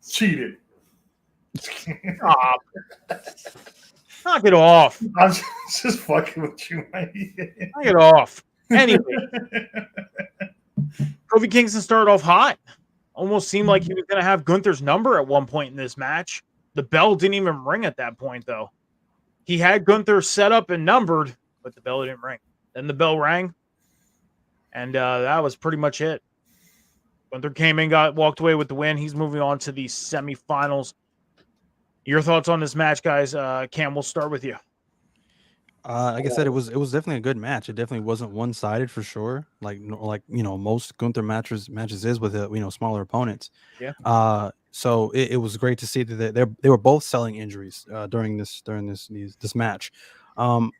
[SPEAKER 4] Cheated.
[SPEAKER 2] Stop. Knock it off.
[SPEAKER 4] I'm just fucking with you.
[SPEAKER 2] Knock it off. Anyway. Kofi Kingston started off hot. Almost seemed like he was going to have Gunther's number at one point in this match. The bell didn't even ring at that point, though. He had Gunther set up and numbered, but the bell didn't ring. Then the bell rang, and that was pretty much it. Gunther came in, walked away with the win. He's moving on to the semifinals. Your thoughts on this match, guys? Cam, we'll start with you.
[SPEAKER 3] Like I said, it was definitely a good match. It definitely wasn't one sided for sure. Like most Gunther matches is with smaller opponents.
[SPEAKER 2] Yeah.
[SPEAKER 3] So it was great to see that they were both selling injuries during this match. I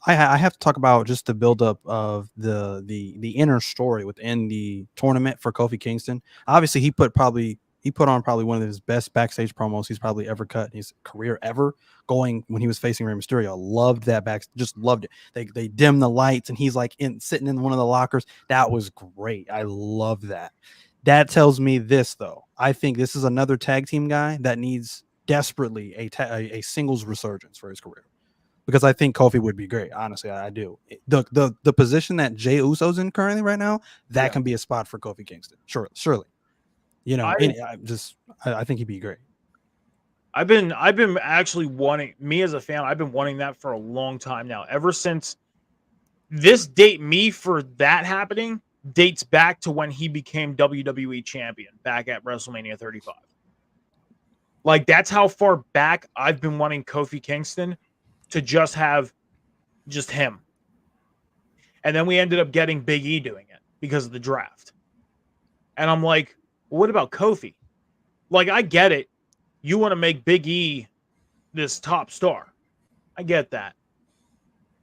[SPEAKER 3] have to talk about just the buildup of the inner story within the tournament for Kofi Kingston. Obviously, he put on probably one of his best backstage promos he's probably ever cut in his career ever. Going when he was facing Rey Mysterio, loved that just loved it. They dim the lights and he's like sitting in one of the lockers. That was great. I love that. That tells me this though. I think this is another tag team guy that needs desperately a singles resurgence for his career. Because I think Kofi would be great. Honestly, I do. The position that Jey Uso's in currently right now, that can be a spot for Kofi Kingston. Surely. I think he'd be great.
[SPEAKER 2] I've been actually wanting, me as a fan, I've been wanting that for a long time now. Ever since this date, me for that happening dates back to when he became WWE champion back at WrestleMania 35. Like, that's how far back I've been wanting Kofi Kingston to just have just him. And then we ended up getting Big E doing it because of the draft. And I'm like, well, what about Kofi? Like, I get it. You want to make Big E this top star. I get that.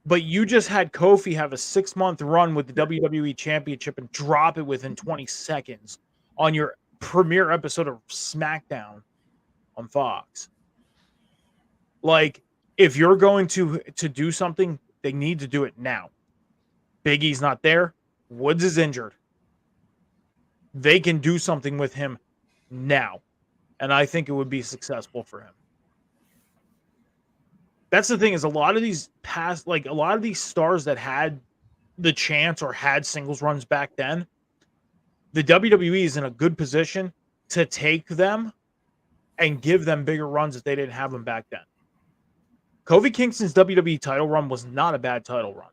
[SPEAKER 2] But you just had Kofi have a 6-month run with the WWE Championship and drop it within 20 seconds on your premiere episode of SmackDown on Fox. Like, if you're going to do something, they need to do it now. Big E's not there. Woods is injured. They can do something with him now. And I think it would be successful for him. That's the thing, is a lot of these stars that had the chance or had singles runs back then, the WWE is in a good position to take them and give them bigger runs if they didn't have them back then. Kofi Kingston's WWE title run was not a bad title run.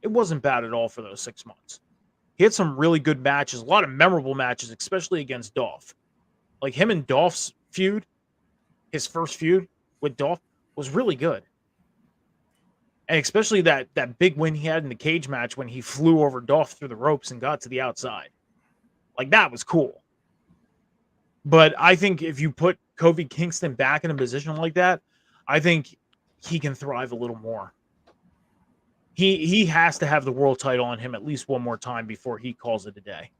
[SPEAKER 2] It wasn't bad at all for those 6 months. He had some really good matches, a lot of memorable matches, especially against Dolph. Like, him and Dolph's feud, his first feud with Dolph, was really good. And especially that big win he had in the cage match when he flew over Dolph through the ropes and got to the outside. Like, that was cool. But I think if you put Kofi Kingston back in a position like that, I think he can thrive a little more. He has to have the world title on him at least one more time before he calls it a day.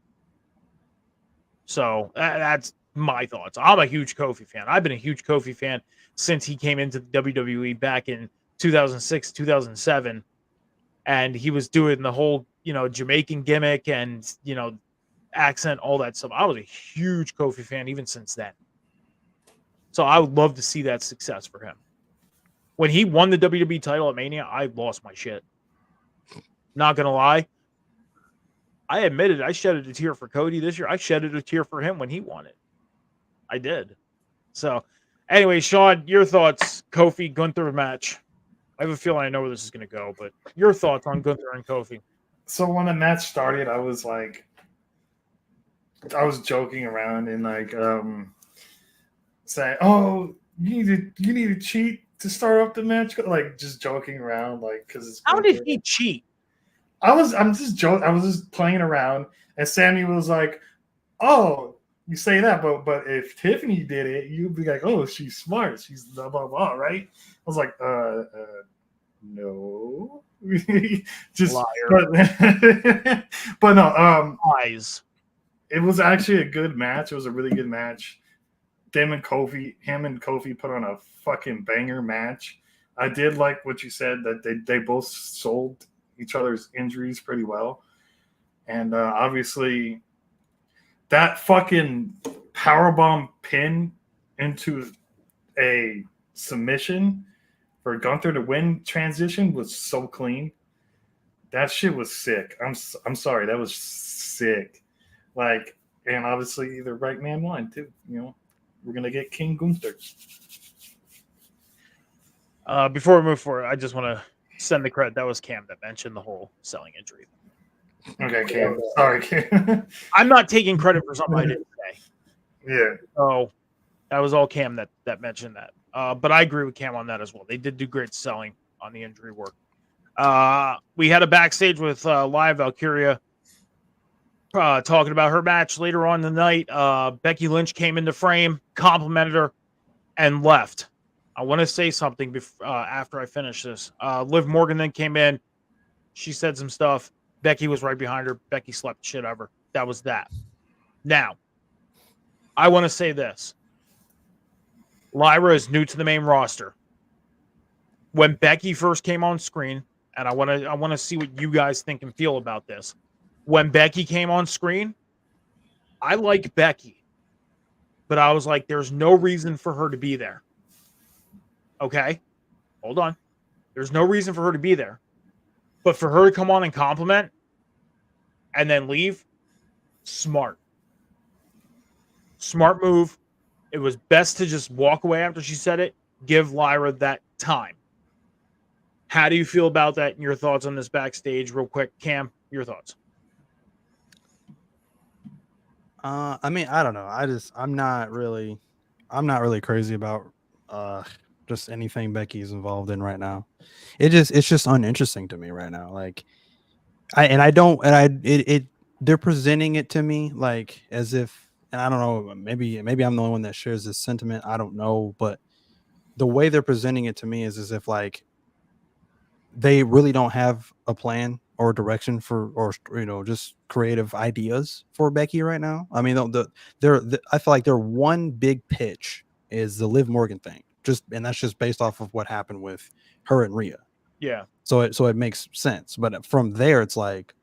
[SPEAKER 2] So that's my thoughts. I'm a huge Kofi fan. I've been a huge Kofi fan since he came into the WWE back in 2006, 2007. And he was doing the whole, Jamaican gimmick and, accent, all that stuff. I was a huge Kofi fan even since then. So I would love to see that success for him. When he won the WWE title at Mania, I lost my shit. Not going to lie. I admitted I shedded a tear for Cody this year. I shedded a tear for him when he won it. I did. So, anyway, Sean, your thoughts, Kofi Gunther match. I have a feeling I know where this is going to go, but your thoughts on Gunther and Kofi.
[SPEAKER 4] So when the match started, I was joking around and saying, "Oh, you need to cheat to start up the match," like just joking around, like because
[SPEAKER 2] how did he cheat?
[SPEAKER 4] I'm just joking. I was just playing around, and Sammy was like, "Oh, you say that, but if Tiffany did it, you'd be like, oh, she's smart. She's blah blah blah, right?" I was like, no, just
[SPEAKER 2] liar.
[SPEAKER 4] But no,
[SPEAKER 2] lies.
[SPEAKER 4] It was actually a good match. It was a really good match. Him and Kofi put on a fucking banger match. I did like what you said, that they both sold each other's injuries pretty well. And obviously that fucking powerbomb pin into a submission for Gunther to win transition was so clean. That shit was sick. I'm sorry, that was sick. Like, and obviously the right man won too. We're gonna get King Gunther.
[SPEAKER 2] Before we move forward, I just want to send the credit. That was Cam that mentioned the whole selling injury.
[SPEAKER 4] Okay, Cam. Sorry, Cam.
[SPEAKER 2] I'm not taking credit for something I didn't say.
[SPEAKER 4] Yeah.
[SPEAKER 2] So That was all Cam that mentioned that. But I agree with Cam on that as well. They did do great selling on the injury work. We had a backstage with Live Valkyria talking about her match later on in the night. Becky Lynch came into frame, complimented her, and left. I want to say something after I finish this. Liv Morgan then came in. She said some stuff. Becky was right behind her. Becky slapped shit out of her. That was that. Now, I want to say this. Lyra is new to the main roster. When Becky first came on screen, and I want to see what you guys think and feel about this. When Becky came on screen, I like Becky, but I was like, there's no reason for her to be there. Okay, hold on. There's no reason for her to be there, but for her to come on and compliment and then leave, smart move. It was best to just walk away after she said it. Give Lyra that time. How do you feel about that and your thoughts on this backstage real quick? Cam, your thoughts?
[SPEAKER 3] I mean, I don't know. I'm not really crazy about just anything Becky's involved in right now. It's just uninteresting to me right now. Like they're presenting it to me like as if, and I don't know, maybe I'm the only one that shares this sentiment. I don't know, but the way they're presenting it to me is as if like they really don't have a plan or direction for, or just creative ideas for Becky right now. I mean, I feel like their one big pitch is the Liv Morgan thing, and that's just based off of what happened with her and Rhea.
[SPEAKER 2] Yeah.
[SPEAKER 3] So it makes sense, but from there, it's like,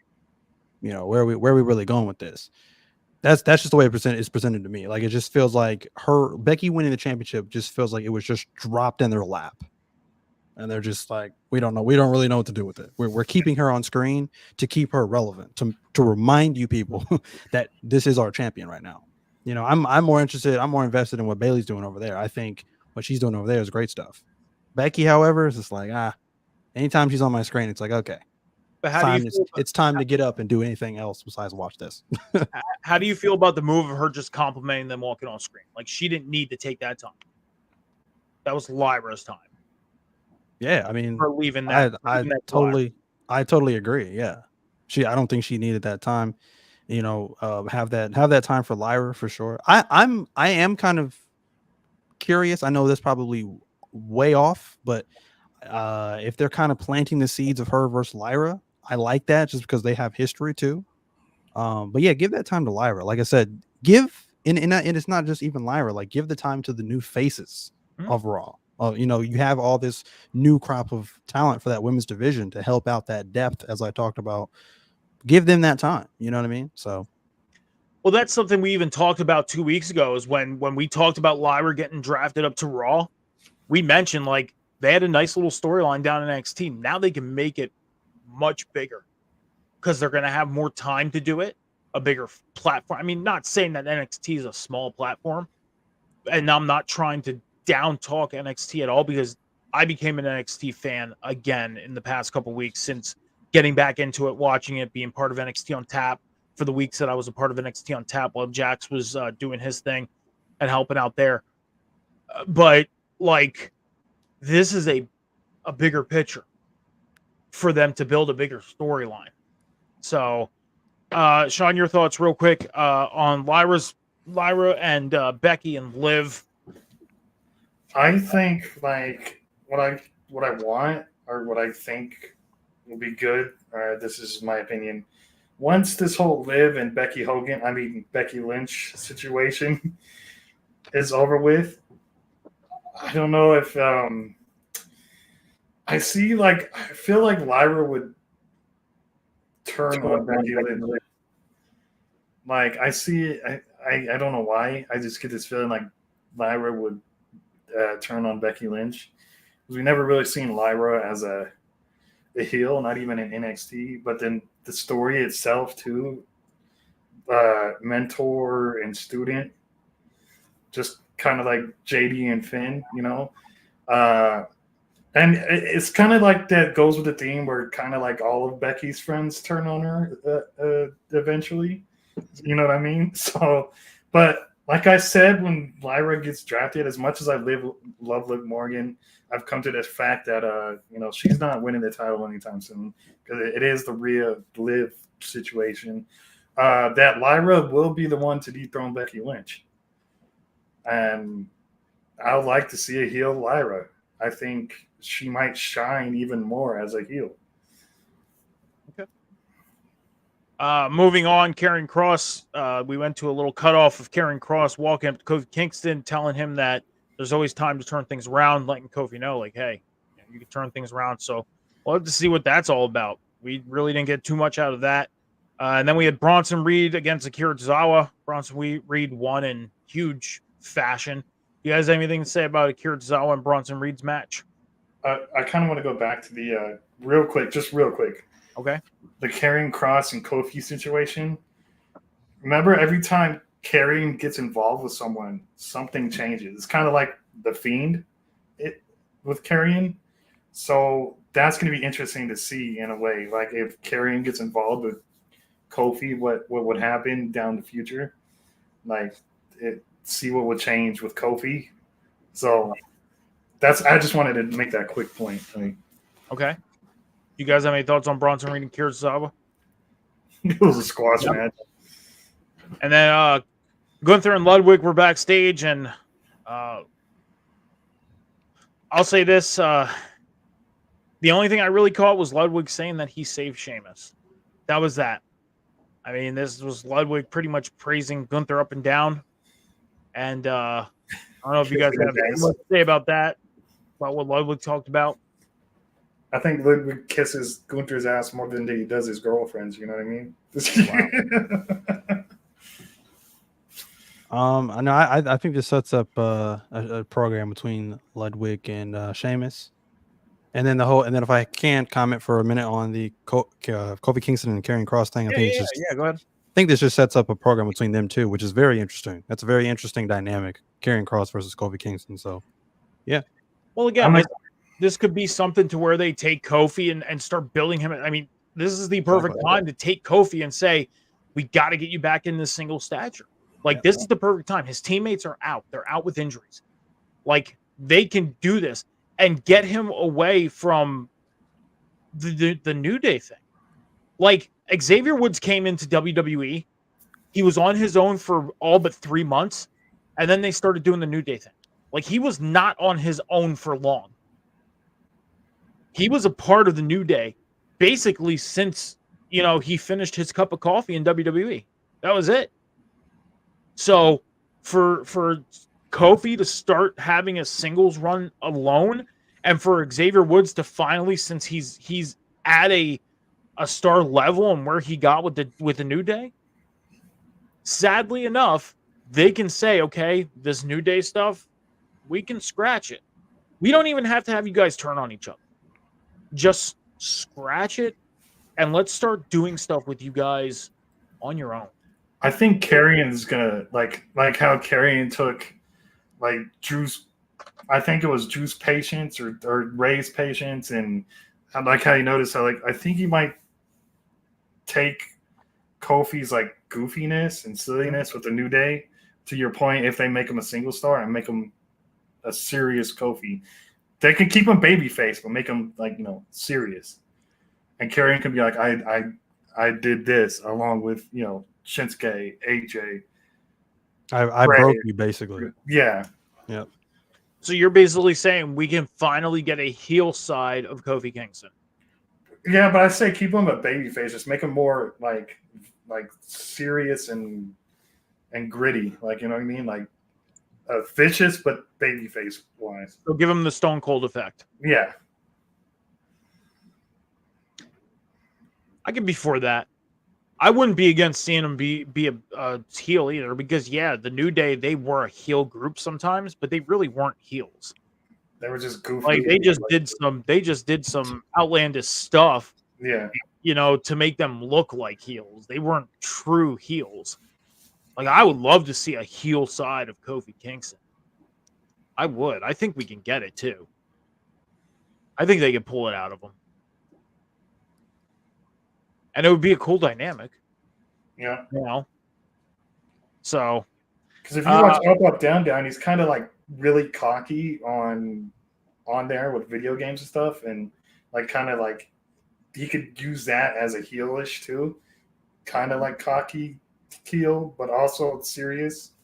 [SPEAKER 3] where are we really going with this? That's just the way it's presented to me. Like, it just feels like Becky winning the championship just feels like it was just dropped in their lap. And they're just like, we don't really know what to do with it. We're keeping her on screen to keep her relevant, to remind you people that this is our champion right now. I'm more invested in what Bayley's doing over there. I think what she's doing over there is great stuff. Becky, however, is just like, anytime she's on my screen, it's like, okay, but it's time to get up and do anything else besides watch this.
[SPEAKER 2] How do you feel about the move of her just complimenting them walking on screen? Like, she didn't need to take that time. That was Lyra's time.
[SPEAKER 3] Yeah, I mean,
[SPEAKER 2] her leaving that.
[SPEAKER 3] I totally agree. Yeah, I don't think she needed that time. Have that time for Lyra for sure. I am kind of curious. I know that's probably way off, but if they're kind of planting the seeds of her versus Lyra, I like that just because they have history too. But yeah, give that time to Lyra. Like I said, and it's not just even Lyra. Like, give the time to the new faces of Raw. You have all this new crop of talent for that women's division to help out that depth, as I talked about. Give them that time. You know what I mean? So,
[SPEAKER 2] well, that's something we even talked about 2 weeks ago. Is when we talked about Lyra getting drafted up to Raw, we mentioned like they had a nice little storyline down in NXT. Now they can make it much bigger because they're going to have more time to do it. A bigger platform. I mean, not saying that NXT is a small platform, and I'm not trying to down talk NXT at all, because I became an NXT fan again in the past couple weeks since getting back into it, watching it, being part of NXT on Tap for the weeks that I was a part of NXT on Tap while Jax was doing his thing and helping out there. But like, this is a bigger picture for them to build a bigger storyline. So, Sean, your thoughts real quick on Lyra and Becky and Liv.
[SPEAKER 4] I think like what I want, or what I think will be good. This is my opinion. Once this whole Liv and Becky Lynch situation is over with, I don't know if I feel like Lyra would turn on Becky Lynch. Like, I see it. I don't know why. I just get this feeling like Lyra would turn on Becky Lynch, because we never really seen Lyra as a heel, not even in NXT. But then the story itself too, mentor and student, just kind of like JD and Finn, and it's kind of like that goes with the theme where kind of like all of Becky's friends turn on her eventually. You know what I mean? So, but like I said, when Lyra gets drafted, as much as I love Liv Morgan, I've come to this fact that she's not winning the title anytime soon because it is the Rhea Liv situation. That Lyra will be the one to dethrone Becky Lynch, and I would like to see a heel Lyra. I think she might shine even more as a heel.
[SPEAKER 2] Moving on, Karrion Kross. We went to a little cutoff of Karrion Kross walking up to Kofi Kingston, telling him that there's always time to turn things around, letting Kofi know, like, hey, you can turn things around. So we'll have to see what that's all about. We really didn't get too much out of that. And then we had Bronson Reed against Akira Tozawa. Bronson Reed won in huge fashion. You guys have anything to say about Akira Tozawa and Bronson Reed's match?
[SPEAKER 4] I kind of want to go back to the real quick.
[SPEAKER 2] Okay.
[SPEAKER 4] The Karrion Kross and Kofi situation. Remember, every time Karrion gets involved with someone, something changes. It's kind of like the Fiend with Karrion. So that's going to be interesting to see in a way. Like if Karrion gets involved with Kofi, what would happen down the future? Like see what would change with Kofi. So I just wanted to make that quick point.
[SPEAKER 2] Okay. You guys have any thoughts on Bronson Reed and Akira Tozawa?
[SPEAKER 4] It was a squash match.
[SPEAKER 2] And then Gunther and Ludwig were backstage, and I'll say this. The only thing I really caught was Ludwig saying that he saved Sheamus. That was that. I mean, this was Ludwig pretty much praising Gunther up and down. And I don't know if you guys have anything to say about that, about what Ludwig talked about.
[SPEAKER 4] I think Ludwig kisses Gunther's ass more than he does his girlfriends. You know what I mean?
[SPEAKER 3] Wow. No, I think this sets up a program between Ludwig and Sheamus, and then if I can comment for a minute on the Kofi Kingston and Karrion Kross thing,
[SPEAKER 2] Go ahead.
[SPEAKER 3] I think this just sets up a program between them two, which is very interesting. That's a very interesting dynamic, Karrion Kross versus Kofi Kingston. So, yeah.
[SPEAKER 2] Well, again, this could be something to where they take Kofi and start building him. I mean, this is the perfect time to take Kofi and say, we got to get you back in this single stature. Like, this is the perfect time. His teammates are out. They're out with injuries. Like, they can do this and get him away from the New Day thing. Like, Xavier Woods came into WWE. He was on his own for all but 3 months, and then they started doing the New Day thing. Like, he was not on his own for long. He was a part of the New Day basically since, he finished his cup of coffee in WWE. That was it. So for Kofi to start having a singles run alone, and for Xavier Woods to finally, since he's at a star level and where he got with the New Day, sadly enough, they can say, okay, this New Day stuff, we can scratch it. We don't even have to have you guys turn on each other. Just scratch it, and let's start doing stuff with you guys on your own.
[SPEAKER 4] I think Karrion's gonna like how Karrion took like Drew's. I think it was Drew's patience or Ray's patience, and I like how you noticed how I think he might take Kofi's like goofiness and silliness with the New Day. To your point, if they make him a single star and make him a serious Kofi, they can keep him babyface, but make him serious. And Karrion can be like, I did this along with Shinsuke, AJ.
[SPEAKER 3] I broke you basically.
[SPEAKER 4] Yeah.
[SPEAKER 3] Yep.
[SPEAKER 2] So you're basically saying we can finally get a heel side of Kofi Kingston.
[SPEAKER 4] Yeah, but I say keep him a babyface. Just make him more like serious and gritty. Like, you know what I mean? Like vicious, but babyface wise.
[SPEAKER 2] So give him the Stone Cold effect.
[SPEAKER 4] Yeah.
[SPEAKER 2] I could be for that. I wouldn't be against seeing him be a heel either, because the New Day, they were a heel group sometimes, but they really weren't heels.
[SPEAKER 4] They were just goofy.
[SPEAKER 2] Like they just did some outlandish stuff.
[SPEAKER 4] Yeah.
[SPEAKER 2] To make them look like heels. They weren't true heels. Like, I would love to see a heel side of Kofi Kingston. I would. I think we can get it too. I think they can pull it out of him. And it would be a cool dynamic.
[SPEAKER 4] Yeah.
[SPEAKER 2] So
[SPEAKER 4] Because if you watch Up, Down, Down, he's kind of like really cocky on there with video games and stuff, and like kind of like he could use that as a heelish too, kind of like cocky heel, but also serious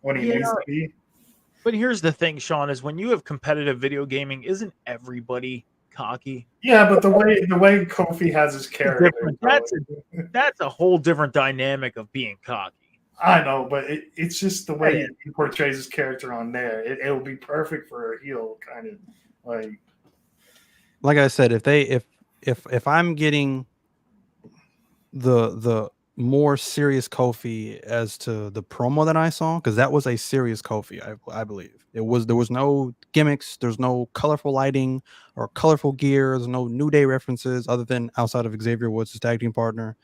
[SPEAKER 4] when he needs to be.
[SPEAKER 2] But here's the thing, Sean, is when you have competitive video gaming, isn't everybody cocky?
[SPEAKER 4] Yeah, but the way Kofi has his character,
[SPEAKER 2] that's a whole different dynamic of being cocky.
[SPEAKER 4] I know, but it's just the way he portrays his character on there. It will be perfect for a heel, kind of
[SPEAKER 3] like I said. If I'm getting the more serious Kofi as to the promo that I saw, because that was a serious Kofi, I believe there was no gimmicks, there's no colorful lighting or colorful gear, there's no New Day references other than outside of Xavier Woods, his tag team partner.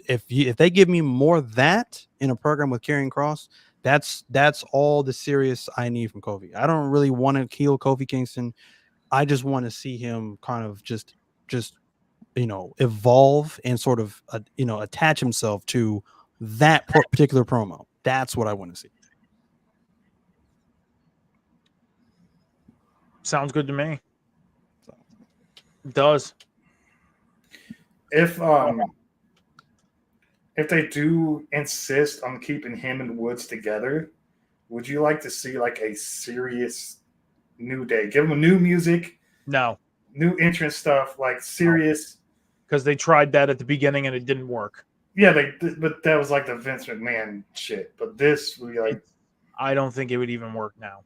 [SPEAKER 3] If they give me more of that in a program with Karrion Kross, that's all the serious I need from Kofi. I don't really want to kill Kofi Kingston. I just want to see him kind of just evolve and sort of attach himself to that particular promo. That's what I want to see.
[SPEAKER 2] Sounds good to me. It does.
[SPEAKER 4] If they do insist on keeping him and Woods together, would you like to see like a serious New Day? Give them new music.
[SPEAKER 2] No.
[SPEAKER 4] New entrance stuff, like serious.
[SPEAKER 2] Because they tried that at the beginning and it didn't work.
[SPEAKER 4] Yeah, but that was like the Vince McMahon shit. But this would be like,
[SPEAKER 2] I don't think it would even work now.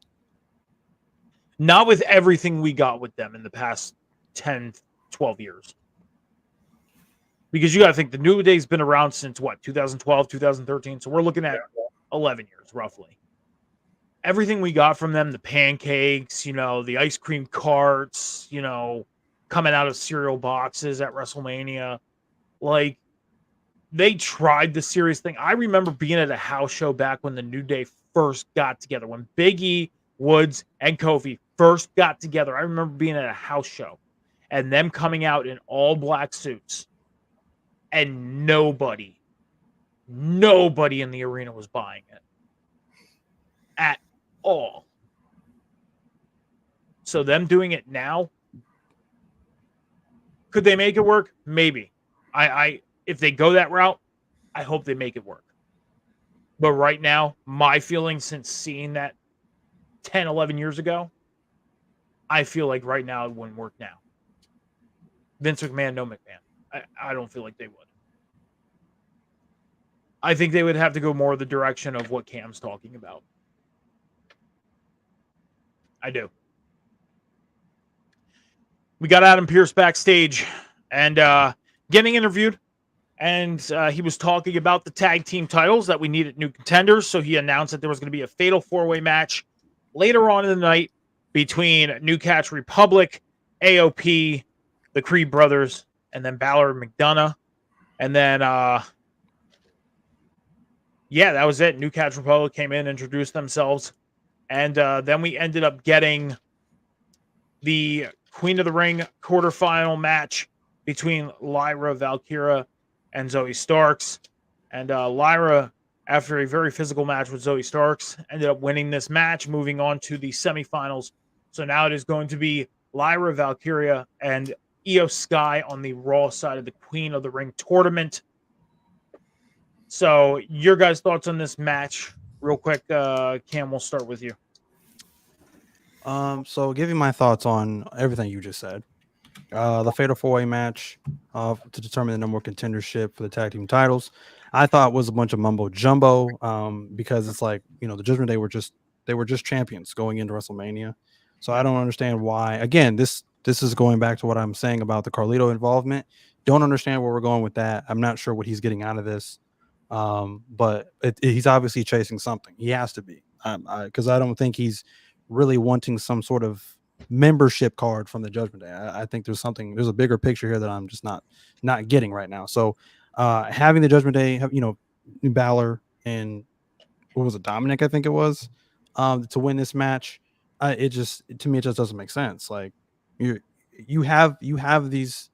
[SPEAKER 2] Not with everything we got with them in the past 10, 12 years. Because you got to think the New Day's been around since what, 2012, 2013. So we're looking at 11 years roughly. Everything we got from them, the pancakes, the ice cream carts, coming out of cereal boxes at WrestleMania. Like, they tried the serious thing. I remember being at a house show back when the New Day first got together. When Big E, Woods, and Kofi first got together. I remember being at a house show and them coming out in all black suits. And nobody in the arena was buying it. At all. So them doing it now, could they make it work? Maybe. If they go that route, I hope they make it work. But right now, my feeling since seeing that 10, 11 years ago, I feel like right now it wouldn't work now. Vince McMahon, no McMahon. I don't feel like they would. I think they would have to go more the direction of what Cam's talking about. I do. We got Adam Pearce backstage and getting interviewed. And he was talking about the tag team titles that we needed new contenders. So he announced that there was going to be a fatal four-way match later on in the night between New Catch Republic, AOP, the Creed brothers, and then Balor and McDonough. And then, that was it. New Catch Republic came in, introduced themselves. And then we ended up getting the Queen of the Ring quarterfinal match between Lyra Valkyria and Zoe Starks. And Lyra, after a very physical match with Zoe Starks, ended up winning this match, moving on to the semifinals. So now it is going to be Lyra Valkyria and Io Sky on the Raw side of the Queen of the Ring tournament. So your guys' thoughts on this match? Real quick, Cam, we'll start with you.
[SPEAKER 3] So giving my thoughts on everything you just said. The Fatal 4-Way match to determine the number one contendership for the tag team titles, I thought was a bunch of mumbo jumbo because it's like, the Judgment Day were just champions going into WrestleMania. So I don't understand why. Again, this is going back to what I'm saying about the Carlito involvement. Don't understand where we're going with that. I'm not sure what he's getting out of this. But he's obviously chasing something. He has to be, because I don't think he's really wanting some sort of membership card from the Judgment Day. I think there's a bigger picture here that I'm just not getting right now. So having the Judgment Day, Balor and what was it, Dominic, I think it was, to win this match, to me it just doesn't make sense. Like you have this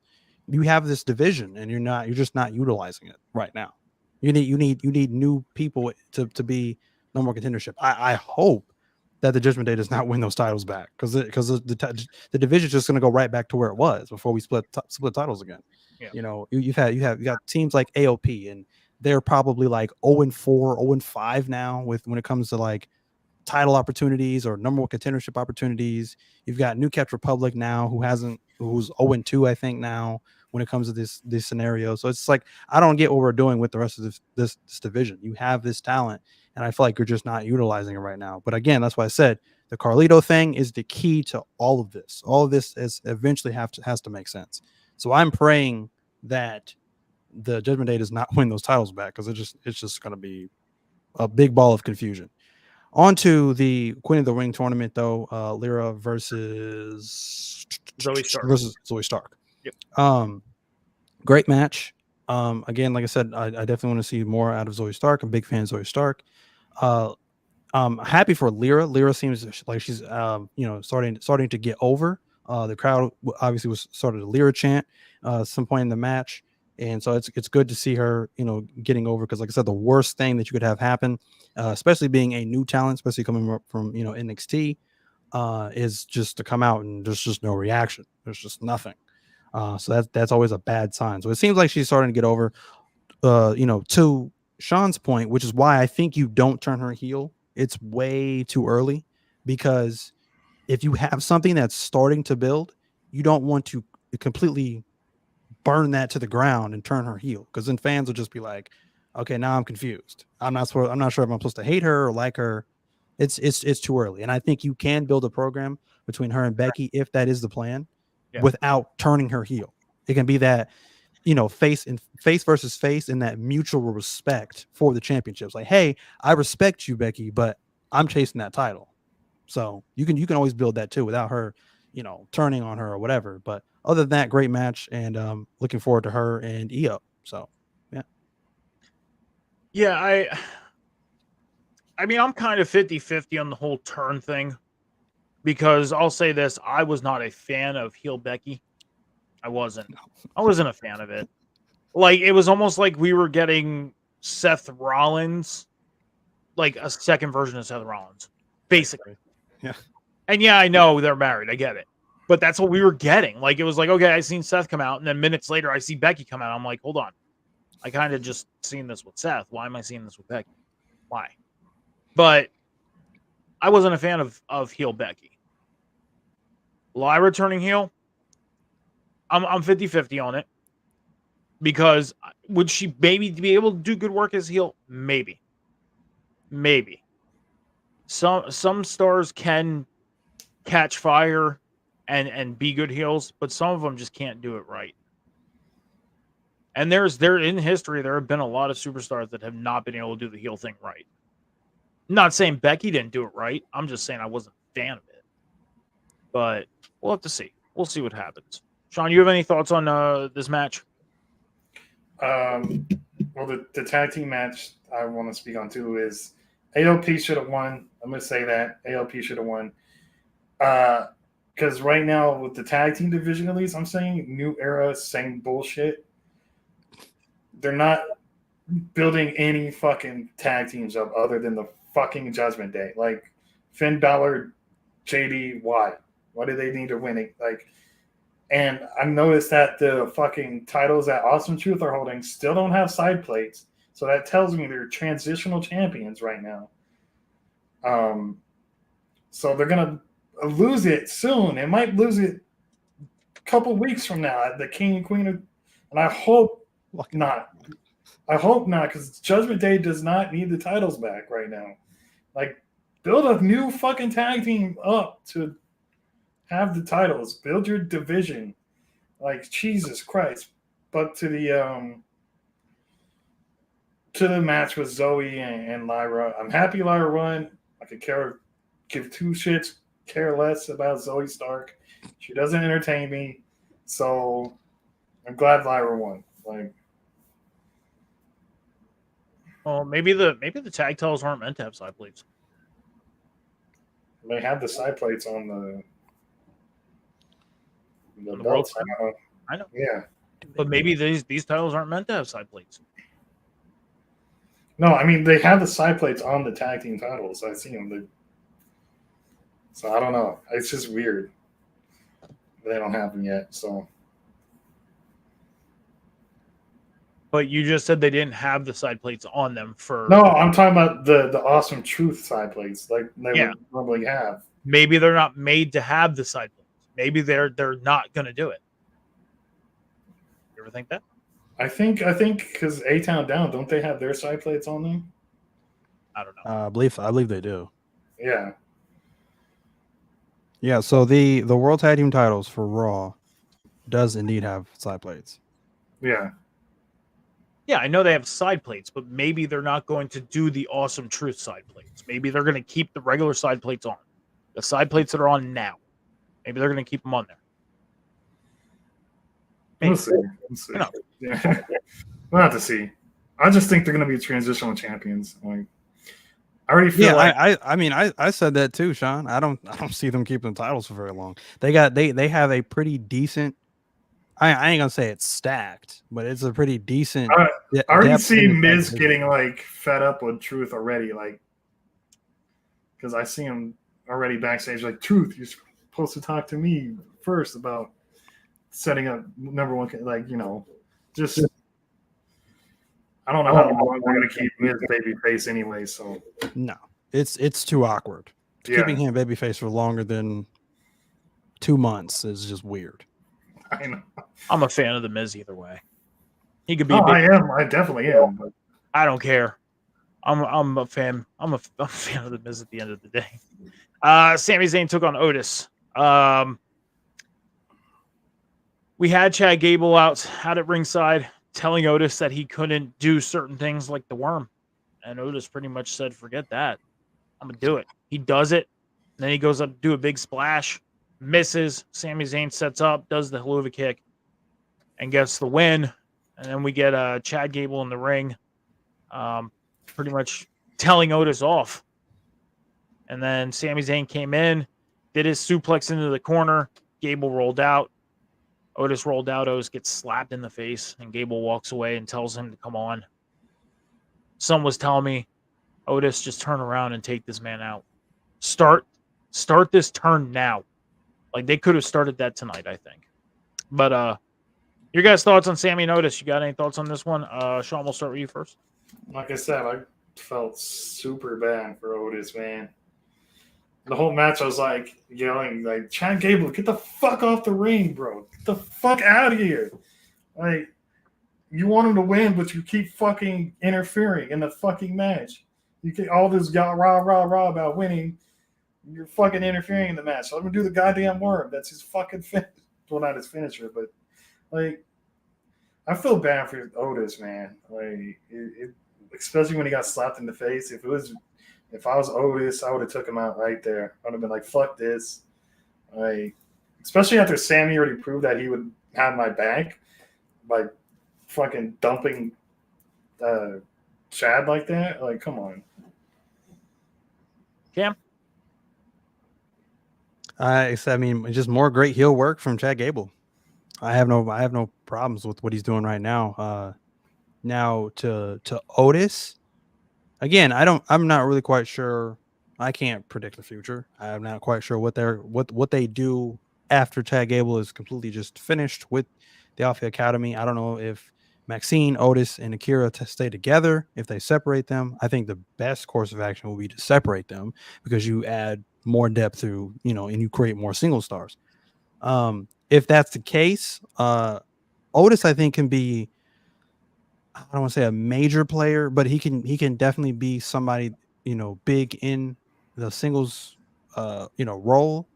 [SPEAKER 3] division and you're just not utilizing it right now. You need new people to be number one contendership. I hope that the Judgment Day does not win those titles back because the division is just going to go right back to where it was before we split titles again.
[SPEAKER 2] Yeah.
[SPEAKER 3] You know, you got teams like AOP, and they're probably like 0-4, 0-5 now when it comes to like title opportunities or number one contendership opportunities. You've got New Caped Republic now who's 0-2, I think, now when it comes to this scenario. So it's like, I don't get what we're doing with the rest of this division. You have this talent, and I feel like you're just not utilizing it right now. But again, that's why I said the Carlito thing is the key to all of this. All of this is eventually has to make sense. So I'm praying that the Judgment Day does not win those titles back, because it's just going to be a big ball of confusion. On to the Queen of the Ring tournament, though. Lyra versus
[SPEAKER 2] Zoe
[SPEAKER 3] Stark.
[SPEAKER 2] Yep.
[SPEAKER 3] Great match. Again, like I said, I definitely want to see more out of Zoe Stark. I'm a big fan of Zoe Stark. Happy for Lyra. Lyra seems like she's starting to get over. The crowd obviously was started a Lyra chant some point in the match, and so it's good to see her getting over, because like I said, the worst thing that you could have happen, especially being a new talent, especially coming up from NXT, is just to come out and there's just no reaction. There's just nothing. So that's always a bad sign. So it seems like she's starting to get over. To Sean's point, which is why I think you don't turn her heel. It's way too early, because if you have something that's starting to build, you don't want to completely burn that to the ground and turn her heel, because then fans will just be like, okay, now I'm confused. I'm not sure if I'm supposed to hate her or like her. It's too early. And I think you can build a program between her and Becky, if that is the plan, without turning her heel. It can be that, face versus face, and that mutual respect for the championships. Like, hey, I respect you, Becky, but I'm chasing that title. So you can always build that too, without her, turning on her or whatever. But other than that, great match, and looking forward to her and Io. So
[SPEAKER 2] yeah, I mean, I'm kind of 50-50 on the whole turn thing, because I'll say this: I was not a fan of heel Becky. I wasn't a fan of it. Like, it was almost like we were getting Seth Rollins, like a second version of Seth Rollins, basically.
[SPEAKER 3] Yeah.
[SPEAKER 2] And yeah, I know they're married. I get it. But that's what we were getting. Like, it was like, okay, I seen Seth come out, and then minutes later I see Becky come out. I'm like, hold on. I kind of just seen this with Seth. Why am I seeing this with Becky? Why? But I wasn't a fan of heel Becky. Lyra turning heel, I'm 50-50 on it, because would she maybe be able to do good work as heel? Maybe. Some stars can catch fire and be good heels, but some of them just can't do it right. And there in history, there have been a lot of superstars that have not been able to do the heel thing right. I'm not saying Becky didn't do it right. I'm just saying I wasn't a fan of it. But we'll have to see. We'll see what happens. Sean, you have any thoughts on this match?
[SPEAKER 4] Well, the tag team match I want to speak on too is AOP should have won. I'm going to say that AOP should have won. Because right now with the tag team division, at least, I'm saying New Era, same bullshit. They're not building any fucking tag teams up other than the fucking Judgment Day. Like Finn Balor, JD, why? Why do they need to win it? Like, and I've noticed that the fucking titles that Awesome Truth are holding still don't have side plates. So that tells me they're transitional champions right now. So they're going to lose it soon. They might lose it a couple weeks from now at the King and Queen of, and I hope not. I hope not, because Judgment Day does not need the titles back right now. Like, build a new fucking tag team up to have the titles. Build your division. Like, Jesus Christ. But to the match with Zoe and Lyra, I'm happy Lyra won. I could give two shits, care less about Zoe Stark. She doesn't entertain me. So I'm glad Lyra won. Like,
[SPEAKER 2] well, maybe the tag titles aren't meant to have side plates.
[SPEAKER 4] They have the side plates on the
[SPEAKER 2] world
[SPEAKER 4] belts.
[SPEAKER 2] I know.
[SPEAKER 4] Yeah.
[SPEAKER 2] But maybe these titles aren't meant to have side plates.
[SPEAKER 4] No, I mean they have the side plates on the tag team titles. I see them. So I don't know. It's just weird. They don't have them yet. So
[SPEAKER 2] But you just said they didn't have the side plates on them for.
[SPEAKER 4] no, I'm talking about the Awesome Truth side plates, like they
[SPEAKER 2] Yeah.
[SPEAKER 4] would normally have.
[SPEAKER 2] Maybe they're not made to have the side plates. Maybe they're not going to do it. You ever think that?
[SPEAKER 4] I think because A-Town Down, don't they have their side plates on them?
[SPEAKER 2] I don't know.
[SPEAKER 3] I believe they do.
[SPEAKER 4] Yeah.
[SPEAKER 3] Yeah, so the World Tag Team titles for Raw does indeed have side plates.
[SPEAKER 4] Yeah.
[SPEAKER 2] Yeah, I know they have side plates, but maybe they're not going to do the Awesome Truth side plates. Maybe they're going to keep the regular side plates on. The side plates that are on now. Maybe they're going to keep them on there. Maybe.
[SPEAKER 4] We'll see. We'll see.
[SPEAKER 2] No.
[SPEAKER 4] Yeah. We'll have to see. I just think they're going to be transitional champions. Like, I already feel like
[SPEAKER 3] I mean I said that too, Sean. I don't see them keeping the titles for very long. They have a pretty decent. I ain't gonna say it's stacked, but it's a pretty decent.
[SPEAKER 4] I already
[SPEAKER 3] depth
[SPEAKER 4] see
[SPEAKER 3] in the
[SPEAKER 4] Miz
[SPEAKER 3] tag
[SPEAKER 4] getting like fed up with Truth already, like because I see him already backstage like, Truth, you're supposed to talk to me first about setting up number one, like, you know, just I don't know how long we're gonna keep Miz babyface anyway. So
[SPEAKER 3] No, it's too awkward.
[SPEAKER 4] Yeah.
[SPEAKER 3] Keeping him babyface for longer than 2 months is just weird.
[SPEAKER 4] I know.
[SPEAKER 2] I'm a fan of the Miz either way. He could be.
[SPEAKER 4] Oh,
[SPEAKER 2] a big,
[SPEAKER 4] I am. I definitely am. But
[SPEAKER 2] I don't care. I'm a fan. I'm a fan of the Miz at the end of the day. Sami Zayn took on Otis. We had Chad Gable out at ringside telling Otis that he couldn't do certain things like the worm. And Otis pretty much said, forget that. I'm going to do it. He does it. Then he goes up to do a big splash, misses. Sami Zayn sets up, does the Helluva Kick, and gets the win. And then we get Chad Gable in the ring, pretty much telling Otis off. And then Sami Zayn came in, did his suplex into the corner. Gable rolled out. Otis rolled out. Otis gets slapped in the face, and Gable walks away and tells him to come on. Someone was telling me, Otis, just turn around and take this man out. Start this turn now. Like, they could have started that tonight, I think. But your guys' thoughts on Sami and Otis? You got any thoughts on this one? Sean, we'll start with you first.
[SPEAKER 4] like I said, I felt super bad for Otis, man. The whole match, I was like yelling, like, Chad Gable, get the fuck off the ring, bro. Get the fuck out of here. Like, you want him to win, but you keep fucking interfering in the fucking match. You get all this rah about winning. You're fucking interfering in the match. Let him do the goddamn worm. That's his fucking finish. Well, not his finisher, but like, I feel bad for Otis, man. Like, especially when he got slapped in the face. If I was Otis, I would have took him out right there. I would have been like, fuck this. Like, especially after Sammy already proved that he would have my back by fucking dumping Chad like that. Like, come on.
[SPEAKER 2] Cam?
[SPEAKER 3] I mean, just more great heel work from Chad Gable. I have no problems with what he's doing right now. Now to Otis, again, I'm not really quite sure. I can't predict the future. I'm not quite sure what they do after Chad Gable is completely just finished with the Alpha Academy. I don't know if Maxine, Otis, and Akira stay together. If they separate them, I think the best course of action will be to separate them because you add more depth through, and you create more single stars. If that's the case, Otis, I think, can be, I don't want to say a major player, but he can definitely be somebody, big in the singles, role.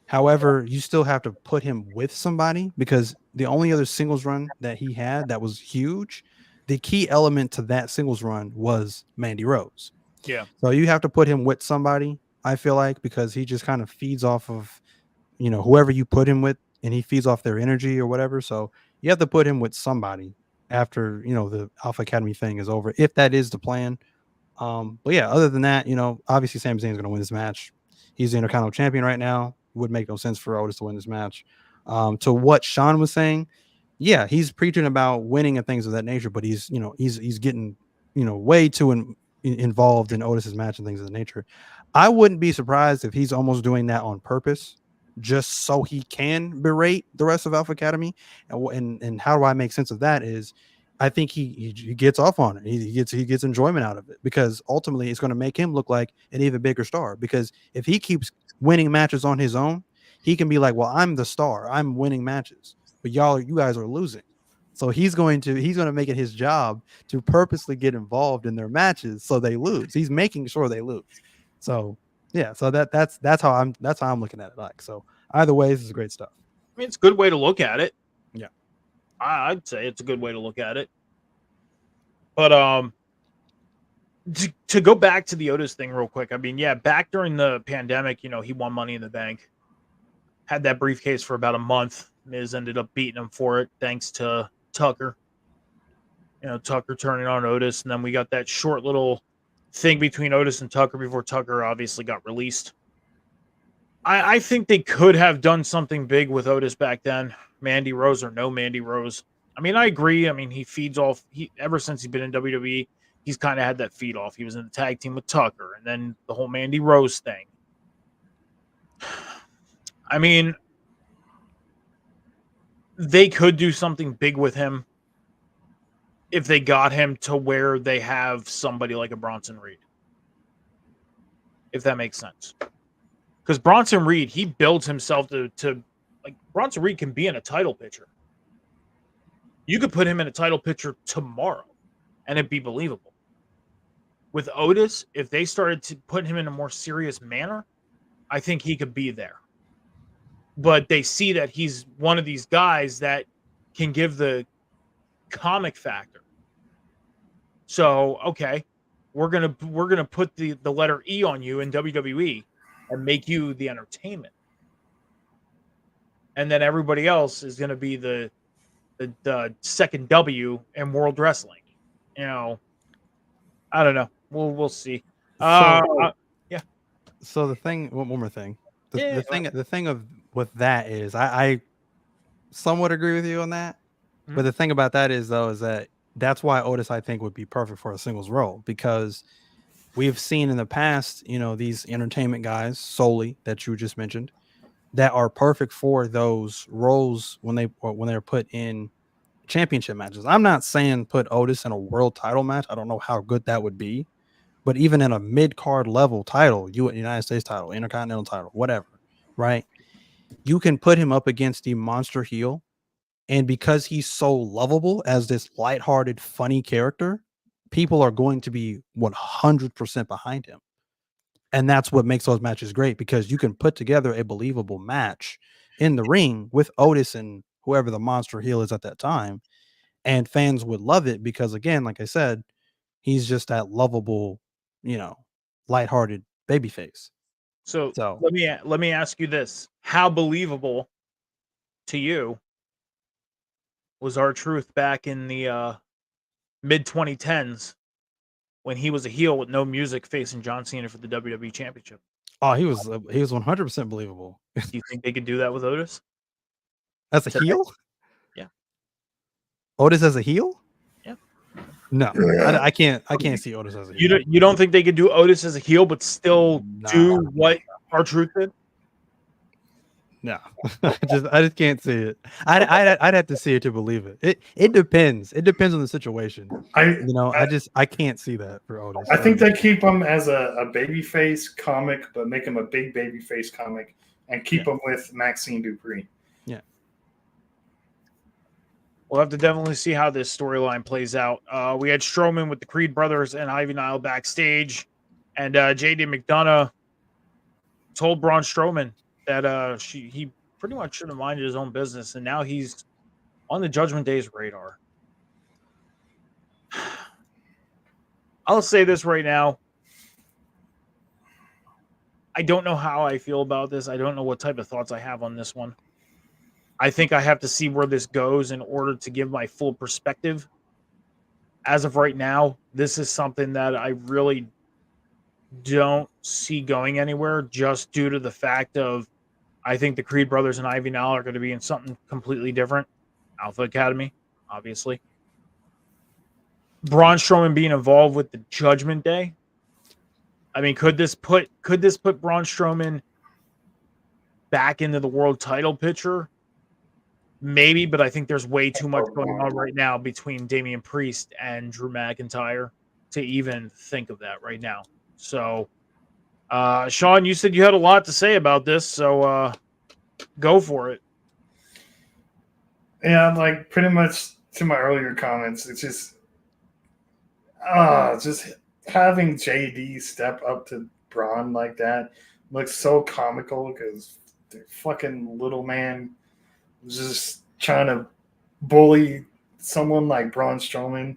[SPEAKER 3] However, you still have to put him with somebody because the only other singles run that he had that was huge, the key element to that singles run was Mandy Rose.
[SPEAKER 2] Yeah.
[SPEAKER 3] So you have to put him with somebody, I feel like, because he just kind of feeds off of, whoever you put him with, and he feeds off their energy or whatever. So you have to put him with somebody after, the Alpha Academy thing is over, if that is the plan. But yeah, other than that, obviously Sami Zayn is going to win this match. He's the Intercontinental Champion right now. Would make no sense for Otis to win this match. To what Sean was saying, yeah, he's preaching about winning and things of that nature, but he's getting way too involved in Otis's match and things of the nature. I wouldn't be surprised if he's almost doing that on purpose, just so he can berate the rest of Alpha Academy. And how do I make sense of that? Is I think he gets off on it. He gets enjoyment out of it, because ultimately it's going to make him look like an even bigger star. Because if he keeps winning matches on his own, he can be like, well, I'm the star, I'm winning matches, but you guys are losing. So he's going to make it his job to purposely get involved in their matches so they lose. He's making sure they lose. So yeah, so that's how I'm looking at it. Like, so either way, this is great stuff.
[SPEAKER 2] I mean, it's a good way to look at it.
[SPEAKER 3] Yeah,
[SPEAKER 2] I'd say it's a good way to look at it. But to go back to the Otis thing real quick. I mean, yeah, back during the pandemic, he won Money in the Bank, had that briefcase for about a month. Miz ended up beating him for it, thanks to Tucker. Tucker turning on Otis, and then we got that short little thing between Otis and Tucker before Tucker obviously got released. I think they could have done something big with Otis back then. Mandy Rose or no Mandy Rose. I mean, I agree. I mean, he feeds off. Ever since he's been in WWE, he's kind of had that feed off. He was in the tag team with Tucker, and then the whole Mandy Rose thing. I mean, they could do something big with him if they got him to where they have somebody like a Bronson Reed. If that makes sense. Because Bronson Reed, he builds himself to like, Bronson Reed can be in a title picture. You could put him in a title picture tomorrow and it'd be believable. With Otis, if they started to put him in a more serious manner, I think he could be there. But they see that he's one of these guys that can give the comic factor. So, okay, we're gonna put the letter E on you in WWE and make you the entertainment. And then everybody else is gonna be the second W in World Wrestling. I don't know. We'll see. Yeah.
[SPEAKER 3] So the thing, one more thing.
[SPEAKER 2] Yeah,
[SPEAKER 3] The thing with that is I somewhat agree with you on that.
[SPEAKER 2] Mhm.
[SPEAKER 3] But the thing about that is that's why Otis, I think, would be perfect for a singles role, because we've seen in the past, these entertainment guys solely that you just mentioned that are perfect for those roles when they're put in championship matches. I'm not saying put Otis in a world title match. I don't know how good that would be, but even in a mid-card level title, United States title, Intercontinental title, whatever, right? You can put him up against the monster heel, and because he's so lovable as this lighthearted, funny character, people are going to be 100% behind him. And that's what makes those matches great, because you can put together a believable match in the ring with Otis and whoever the monster heel is at that time. And fans would love it because, again, like I said, he's just that lovable, lighthearted babyface.
[SPEAKER 2] So
[SPEAKER 3] So
[SPEAKER 2] let me ask you this: how believable to you was R-Truth back in the mid 2010s when he was a heel with no music facing John Cena for the WWE Championship?
[SPEAKER 3] he was 100% believable.
[SPEAKER 2] Do you think they could do that with Otis?
[SPEAKER 3] As a heel?
[SPEAKER 2] Yeah.
[SPEAKER 3] Otis as a heel?
[SPEAKER 2] Yeah.
[SPEAKER 3] No, I can't see Otis as a heel.
[SPEAKER 2] You don't think they could do Otis as a heel but still do what R-Truth did?
[SPEAKER 3] No, I just can't see it. I'd have to see it to believe it. It depends. It depends on the situation. I can't see that for Otis.
[SPEAKER 4] I think they keep him as a babyface comic, but make him a big babyface comic and keep him with Maxine Dupree.
[SPEAKER 3] Yeah.
[SPEAKER 2] We'll have to definitely see how this storyline plays out. We had Strowman with the Creed brothers and Ivy Nile backstage, and JD McDonough told Braun Strowman that he pretty much should have minded his own business, and now he's on the Judgment Day's radar. I'll say this right now. I don't know how I feel about this. I don't know what type of thoughts I have on this one. I think I have to see where this goes in order to give my full perspective. As of right now, this is something that I really don't see going anywhere, just due to the fact of I think the Creed brothers and Ivy Nile are going to be in something completely different. Alpha Academy, obviously. Braun Strowman being involved with the Judgment Day. I mean, could this put Braun Strowman back into the world title picture? Maybe, but I think there's way too much going on right now between Damian Priest and Drew McIntyre to even think of that right now. So, Sean, you said you had a lot to say about this, so go for it.
[SPEAKER 4] Yeah, like pretty much to my earlier comments, it's just having JD step up to Braun like that looks so comical because the fucking little man was just trying to bully someone like Braun Strowman.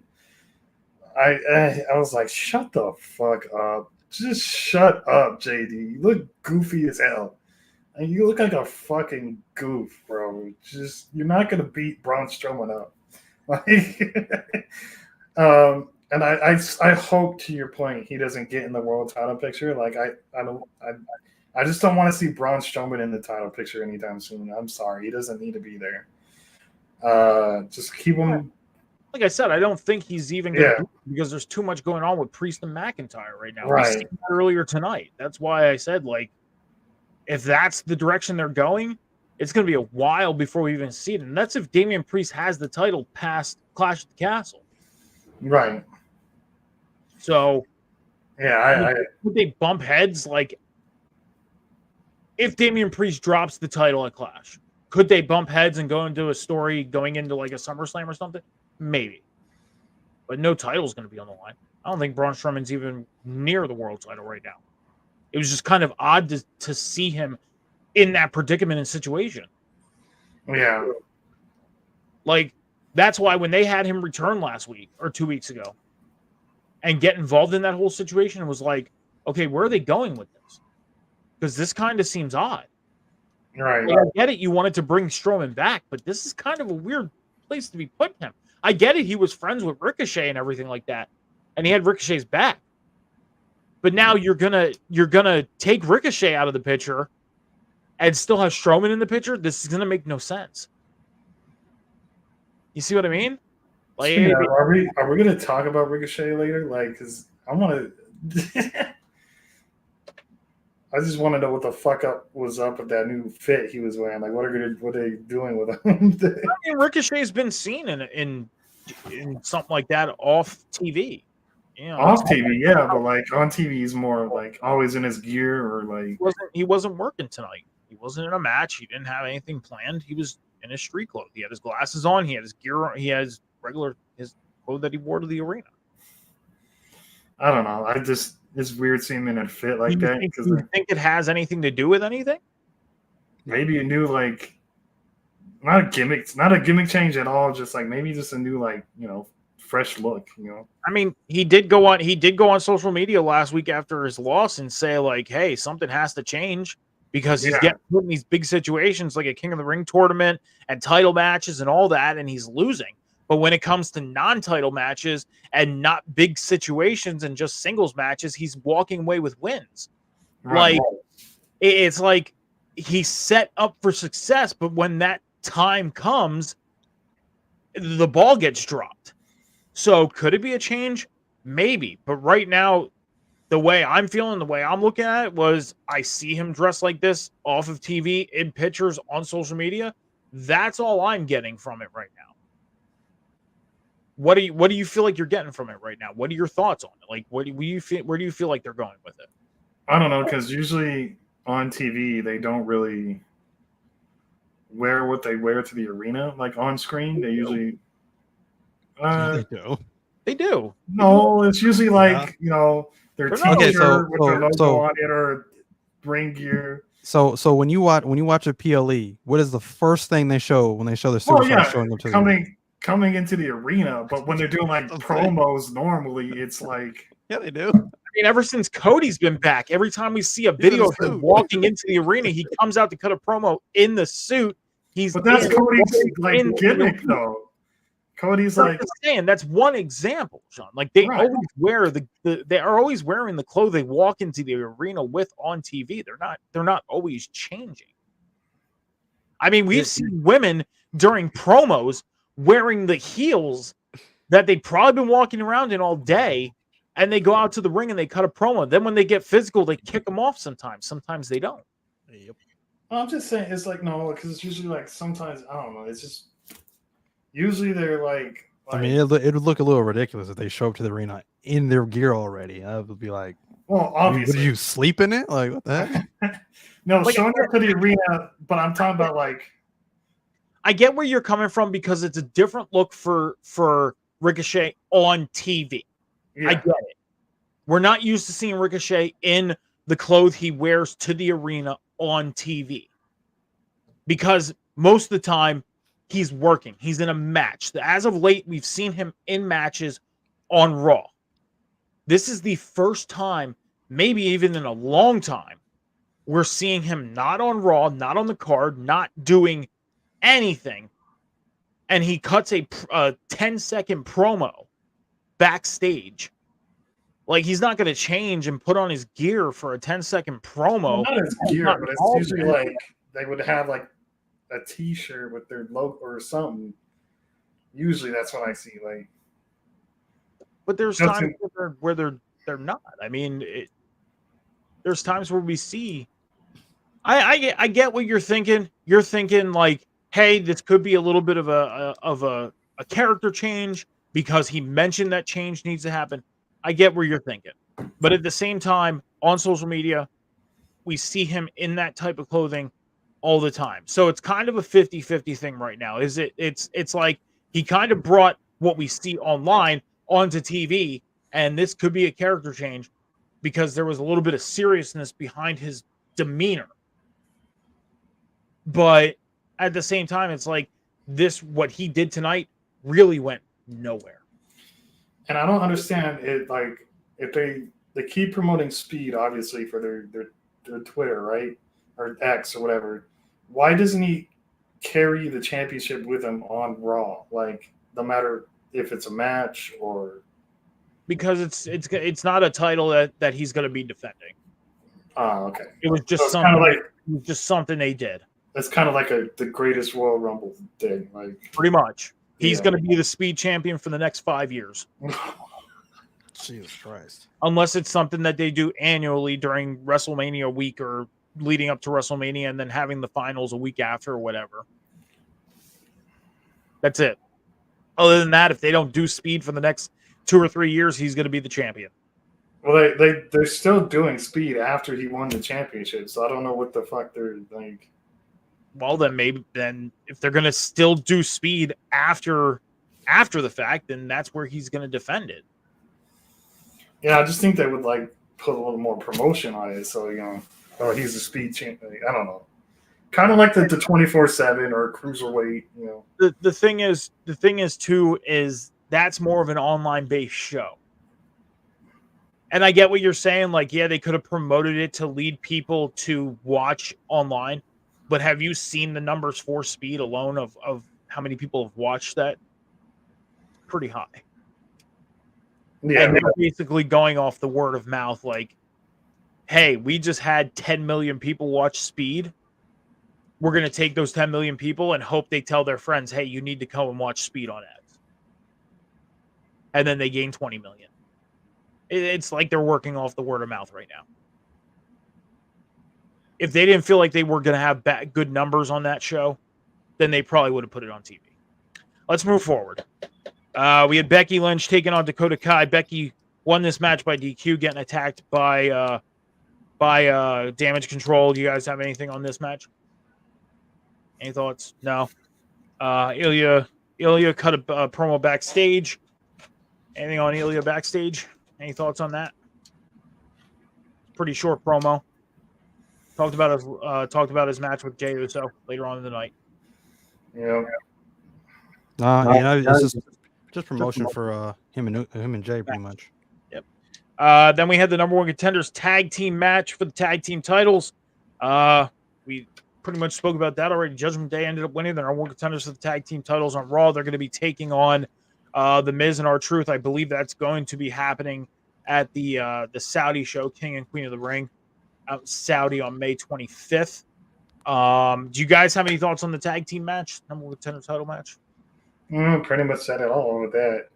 [SPEAKER 4] I was like, shut the fuck up. Just shut up, JD. You look goofy as hell. And you look like a fucking goof, bro. Just you're not gonna beat Braun Strowman up. Like, and I hope, to your point, he doesn't get in the world title picture. Like I just don't want to see Braun Strowman in the title picture anytime soon. I'm sorry, he doesn't need to be there. Just keep him.
[SPEAKER 2] Like I said, I don't think he's even going to do it because there's too much going on with Priest and McIntyre right now.
[SPEAKER 4] Right.
[SPEAKER 2] We seen that earlier tonight. That's why I said, like, if that's the direction they're going, it's going to be a while before we even see it. And that's if Damian Priest has the title past Clash at the Castle.
[SPEAKER 4] Right.
[SPEAKER 2] So,
[SPEAKER 4] yeah,
[SPEAKER 2] would they bump heads? Like, if Damian Priest drops the title at Clash, could they bump heads and go into a story going into like a SummerSlam or something? Maybe. But no title's going to be on the line. I don't think Braun Strowman's even near the world title right now. It was just kind of odd to see him in that predicament and situation.
[SPEAKER 4] Yeah.
[SPEAKER 2] Like, that's why when they had him return last week or 2 weeks ago and get involved in that whole situation, it was like, okay, where are they going with this? Because this kind of seems odd.
[SPEAKER 4] Right.
[SPEAKER 2] Like, I get it. You wanted to bring Strowman back, but this is kind of a weird place to be putting him. I get it. He was friends with Ricochet and everything like that, and he had Ricochet's back. But now you're gonna take Ricochet out of the picture and still have Strowman in the picture. This is gonna make no sense. You see what I mean? Like,
[SPEAKER 4] yeah, are we gonna talk about Ricochet later? Like, because I want to. I just want to know what the fuck was up with that new fit he was wearing. Like, what are they doing with him?
[SPEAKER 2] I mean, Ricochet's been seen in something like that off TV. You know,
[SPEAKER 4] off TV, yeah, but like on TV, he's more like always in his gear or like.
[SPEAKER 2] He wasn't working tonight. He wasn't in a match. He didn't have anything planned. He was in his street clothes. He had his glasses on. He had his gear on. He has his clothes that he wore to the arena.
[SPEAKER 4] I don't know. It's weird seeing him in a fit like that.
[SPEAKER 2] Do you think it has anything to do with anything?
[SPEAKER 4] Maybe a new, like, not a gimmick change at all. Just like maybe just a new, like, fresh look.
[SPEAKER 2] I mean, he did go on social media last week after his loss and say, like, hey, something has to change because he's getting put in these big situations like a King of the Ring tournament and title matches and all that, and he's losing. But when it comes to non-title matches and not big situations and just singles matches, he's walking away with wins.
[SPEAKER 4] Right.
[SPEAKER 2] Like, it's like he's set up for success, but when that time comes, the ball gets dropped. So could it be a change? Maybe. But right now, the way I'm feeling, the way I'm looking at it was I see him dressed like this off of TV, in pictures, on social media. That's all I'm getting from it right now. What do you feel like you're getting from it right now? What are your thoughts on it? Like, where do you feel like they're going with it?
[SPEAKER 4] I don't know, because usually on TV they don't really wear what they wear to the arena. Like on screen, they usually.
[SPEAKER 3] They do.
[SPEAKER 2] They do.
[SPEAKER 4] No, it's usually like their T-shirt with their logo on it or ring gear.
[SPEAKER 3] So when you watch a PLE, what is the first thing they show when they show their superstars showing up to
[SPEAKER 4] coming into the arena? But when they're doing like promos, normally it's like
[SPEAKER 3] they do.
[SPEAKER 2] I mean, ever since Cody's been back, every time we see a video of him walking into the arena, he comes out to cut a promo in the suit.
[SPEAKER 4] But that's Cody's like gimmick, though. Cody's like
[SPEAKER 2] saying that's one example, Sean. Like they always wear they are always wearing the clothes they walk into the arena with on TV. They're not always changing. I mean, we've seen women during promos wearing the heels that they've probably been walking around in all day, and they go out to the ring and they cut a promo. Then when they get physical, they kick them off sometimes. Sometimes they don't.
[SPEAKER 3] Yep.
[SPEAKER 4] I'm just saying, it's like, no, because it's usually like sometimes, I don't know, it's just usually they're like
[SPEAKER 3] I mean, it would look a little ridiculous if they show up to the arena in their gear already. I would be like,
[SPEAKER 4] well, obviously.
[SPEAKER 3] Would you sleep in it? Like, what the heck?
[SPEAKER 4] No,
[SPEAKER 2] Like,
[SPEAKER 4] showing up to the arena, but I'm talking about like.
[SPEAKER 2] I get where you're coming from because it's a different look for Ricochet on TV.
[SPEAKER 4] Yeah.
[SPEAKER 2] I get it. We're not used to seeing Ricochet in the clothes he wears to the arena on TV because most of the time he's working. He's in a match. As of late, we've seen him in matches on Raw. This is the first time, maybe even in a long time, we're seeing him not on Raw, not on the card, not doing anything. And he cuts a 10-second promo backstage. Like, he's not going to change and put on his gear for a 10-second promo.
[SPEAKER 4] Well, not his gear, but it's usually like they would have like a T-shirt with their logo or something. Usually, that's what I see. Like,
[SPEAKER 2] but there's times where they're not. I mean, there's times where we see. I get what you're thinking. You're thinking like, hey, this could be a little bit of a character change because he mentioned that change needs to happen. I get where you're thinking. But at the same time, on social media, we see him in that type of clothing all the time. So it's kind of a 50-50 thing right now. It's like he kind of brought what we see online onto TV, and this could be a character change because there was a little bit of seriousness behind his demeanor. But at the same time, it's like what he did tonight really went nowhere.
[SPEAKER 4] And I don't understand it. Like, if they keep promoting Speed, obviously for their Twitter, right, or X or whatever, why doesn't he carry the championship with him on Raw? Like, no matter if it's a match or
[SPEAKER 2] because it's not a title that he's going to be defending.
[SPEAKER 4] Oh, okay.
[SPEAKER 2] It was just something they did.
[SPEAKER 4] It's kind of like the greatest Royal Rumble thing, like
[SPEAKER 2] pretty much. He's going to be the Speed champion for the next 5 years.
[SPEAKER 3] Jesus Christ.
[SPEAKER 2] Unless it's something that they do annually during WrestleMania week or leading up to WrestleMania and then having the finals a week after or whatever. That's it. Other than that, if they don't do Speed for the next 2 or 3 years, he's going to be the champion.
[SPEAKER 4] Well, they're still doing Speed after he won the championship, so I don't know what the fuck they're like.
[SPEAKER 2] Well, then if they're going to still do Speed after the fact, then that's where he's going to defend it.
[SPEAKER 4] Yeah, I just think they would like put a little more promotion on it, so oh, he's a Speed champion. I don't know, kind of like the 24/7 or cruiserweight.
[SPEAKER 2] The thing is too is that's more of an online based show. And I get what you're saying. Like, yeah, they could have promoted it to lead people to watch online. But have you seen the numbers for Speed alone of how many people have watched that? Pretty high. Yeah. And they're basically going off the word of mouth like, hey, we just had 10 million people watch Speed. We're going to take those 10 million people and hope they tell their friends, hey, you need to come and watch Speed on X. And then they gain 20 million. It's like they're working off the word of mouth right now. If they didn't feel like they were going to have good numbers on that show, then they probably would have put it on TV. Let's move forward. We had Becky Lynch taking on Dakota Kai. Becky won this match by DQ, getting attacked by Damage Control. Do you guys have anything on this match? Any thoughts? No. Ilya cut a promo backstage. Anything on Ilya backstage? Any thoughts on that? Pretty short promo. Talked about his match with Jey Uso later on in the night.
[SPEAKER 4] Yeah.
[SPEAKER 3] It's just promotion for him and Jey pretty much.
[SPEAKER 2] Yep. Then we had the number one contenders tag team match for the tag team titles. We pretty much spoke about that already. Judgment Day ended up winning. The number one contenders for the tag team titles on Raw. They're going to be taking on the Miz and R-Truth. I believe that's going to be happening at the Saudi show, King and Queen of the Ring, out in Saudi on May 25th. Do you guys have any thoughts on the tag team match, number one contender title match?
[SPEAKER 4] Pretty much said it all with that.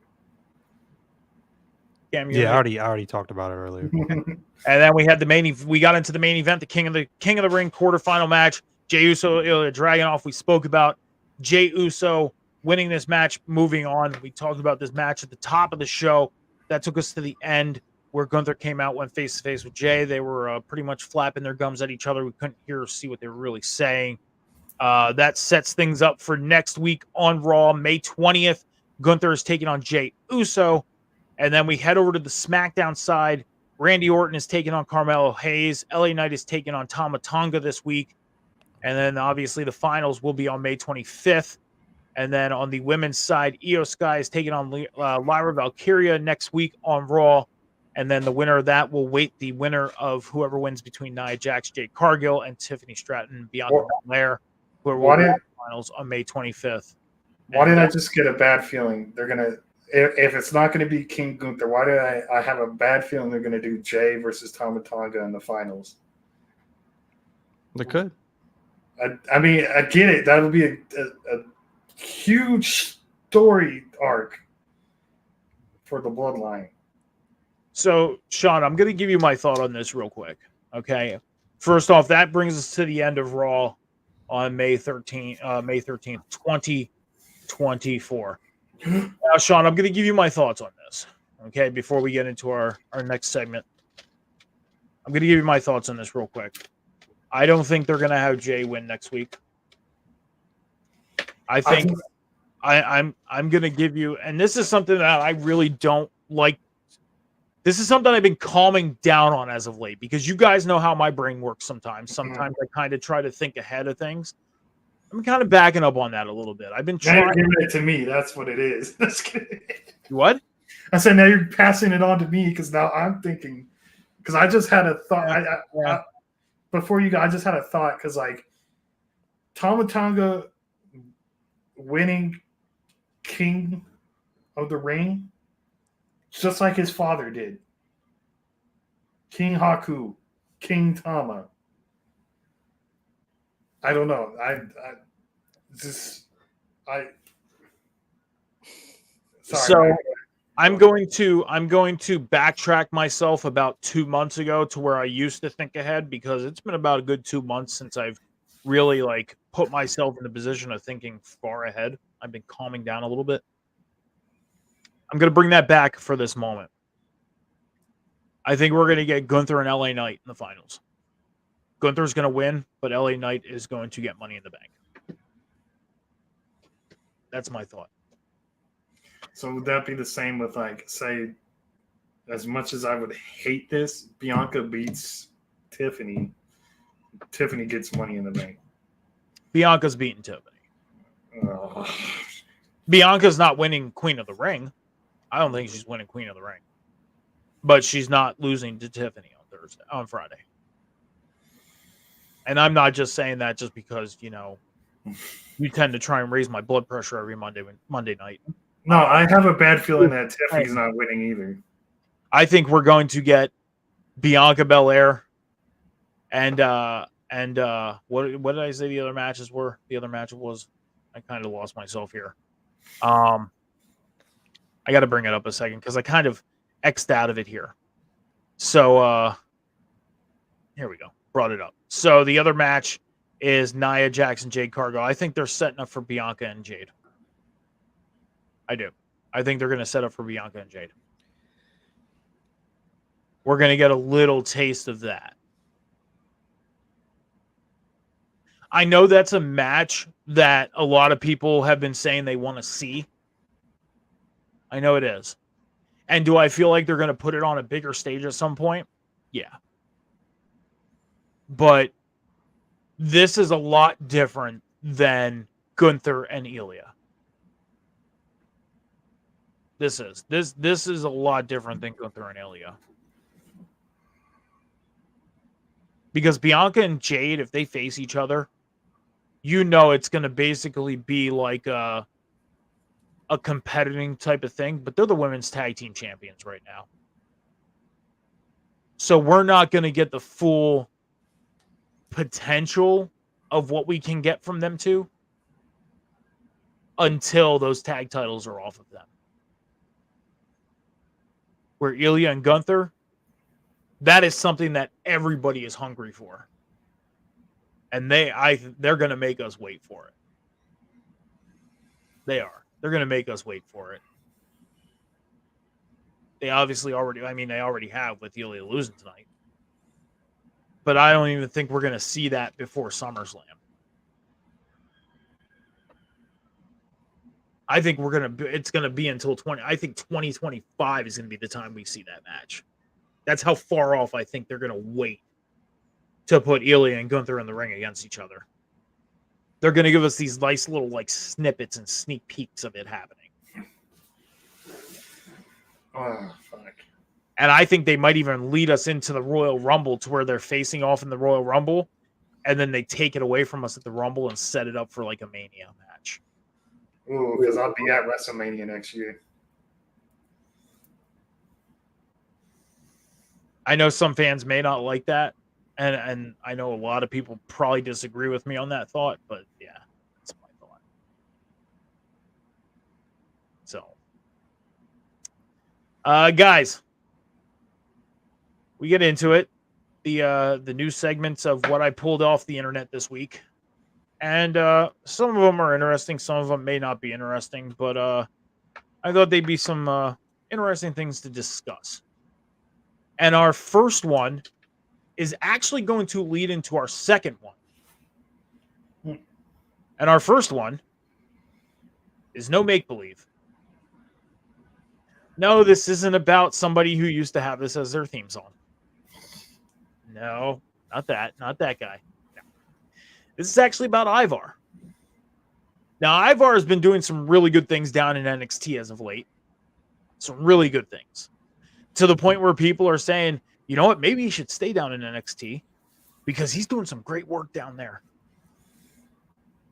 [SPEAKER 2] Cam, you
[SPEAKER 3] Yeah,
[SPEAKER 2] wanna-
[SPEAKER 3] I already talked about it earlier.
[SPEAKER 2] And then we had we got into the main event, the King of the Ring quarterfinal match. Jey Uso, Ilya Dragunov. We spoke about Jey Uso winning this match. Moving on, we talked about this match at the top of the show. That took us to the end where Gunther came out, went face to face with Jey. They were pretty much flapping their gums at each other. We couldn't hear or see what they were really saying. That sets things up for next week on Raw, May 20th. Gunther is taking on Jey Uso. And then we head over to the SmackDown side. Randy Orton is taking on Carmelo Hayes. LA Knight is taking on Tama Tonga this week. And then obviously the finals will be on May 25th. And then on the women's side, Io Sky is taking on Lyra Valkyria next week on Raw. And then the winner of that will wait the winner of whoever wins between Nia Jax, Jade Cargill, and Tiffany Stratton, Bianca Belair, who will win the finals on May 25th.
[SPEAKER 4] Why did I just get a bad feeling? They're going to, if it's not going to be King Gunther, why did I have a bad feeling they're going to do Jey versus Tama Tonga in the finals?
[SPEAKER 3] They could.
[SPEAKER 4] I mean, I get it. That would be a huge story arc for the bloodline.
[SPEAKER 2] So, Sean, I'm going to give you my thought on this real quick. Okay. First off, that brings us to the end of Raw on May 13th, 2024. Now, Sean, I'm going to give you my thoughts on this. Okay. Before we get into our next segment, I'm going to give you my thoughts on this real quick. I don't think they're going to have Jey win next week. I think I'm going to give you, and this is something that I really don't like. This is something I've been calming down on as of late because you guys know how my brain works sometimes. Sometimes I kind of try to think ahead of things. I'm kind of backing up on that a little bit. I've been trying.
[SPEAKER 4] Now you're giving it to me. That's what it is.
[SPEAKER 2] What?
[SPEAKER 4] I said now you're passing it on to me because now I'm thinking, because I just had a thought. Before you go, I just had a thought because like Tama Tonga winning King of the Ring, just like his father did. King Haku, King Tama. I don't know.
[SPEAKER 2] So I'm going to backtrack myself about 2 months ago to where I used to think ahead because it's been about a good 2 months since I've really like put myself in the position of thinking far ahead. I've been calming down a little bit. I'm going to bring that back for this moment. I think we're going to get Gunther and LA Knight in the finals. Gunther's going to win, but LA Knight is going to get Money in the Bank. That's my thought.
[SPEAKER 4] So would that be the same with like, say, as much as I would hate this, Bianca beats Tiffany. Tiffany gets Money in the Bank.
[SPEAKER 2] Bianca's beating Tiffany.
[SPEAKER 4] Oh.
[SPEAKER 2] Bianca's not winning Queen of the Ring. I don't think she's winning Queen of the Ring. But she's not losing to Tiffany on Friday. And I'm not just saying that just because, you know, you tend to try and raise my blood pressure every Monday night.
[SPEAKER 4] No, I have a bad feeling that Tiffany's not winning either.
[SPEAKER 2] I think we're going to get Bianca Belair and what did I say the other matches were? The other match was, I kind of lost myself here. I got to bring it up a second because I kind of X'd out of it here. So here we go. Brought it up. So the other match is Nia Jax and Jade Cargill. I think they're setting up for Bianca and Jade. I do. I think they're going to set up for Bianca and Jade. We're going to get a little taste of that. I know that's a match that a lot of people have been saying they want to see. I know it is. And do I feel like they're going to put it on a bigger stage at some point? Yeah. But this is a lot different than Gunther and Ilya. This is a lot different than Gunther and Ilya. Because Bianca and Jade, if they face each other, you know it's going to basically be like a competing type of thing, but they're the women's tag team champions right now. So we're not going to get the full potential of what we can get from them two until those tag titles are off of them. where Ilya and Gunther, that is something that everybody is hungry for. And they're going to make us wait for it. They are. They're going to make us wait for it. They obviously they already have with Ilya losing tonight. But I don't even think we're going to see that before SummerSlam. I think it's going to be until 2025 is going to be the time we see that match. That's how far off I think they're going to wait to put Ilya and Gunther in the ring against each other. They're going to give us these nice little like snippets and sneak peeks of it happening.
[SPEAKER 4] Oh, fuck.
[SPEAKER 2] And I think they might even lead us into the Royal Rumble to where they're facing off in the Royal Rumble, and then they take it away from us at the Rumble and set it up for like a Mania match.
[SPEAKER 4] Ooh, because I'll be at WrestleMania next year.
[SPEAKER 2] I know some fans may not like that, and I know a lot of people probably disagree with me on that thought, but yeah, that's my thought. So, guys, we get into it. The new segments of what I pulled off the internet this week. And some of them are interesting. Some of them may not be interesting. But I thought they'd be some interesting things to discuss. And our first one is actually going to lead into our second one. And our first one is no make-believe. No, this isn't about somebody who used to have this as their theme song. No, not that. Not that guy. No. This is actually about Ivar. Now, Ivar has been doing some really good things down in NXT as of late. Some really good things. To the point where people are saying, you know what, maybe he should stay down in NXT because he's doing some great work down there.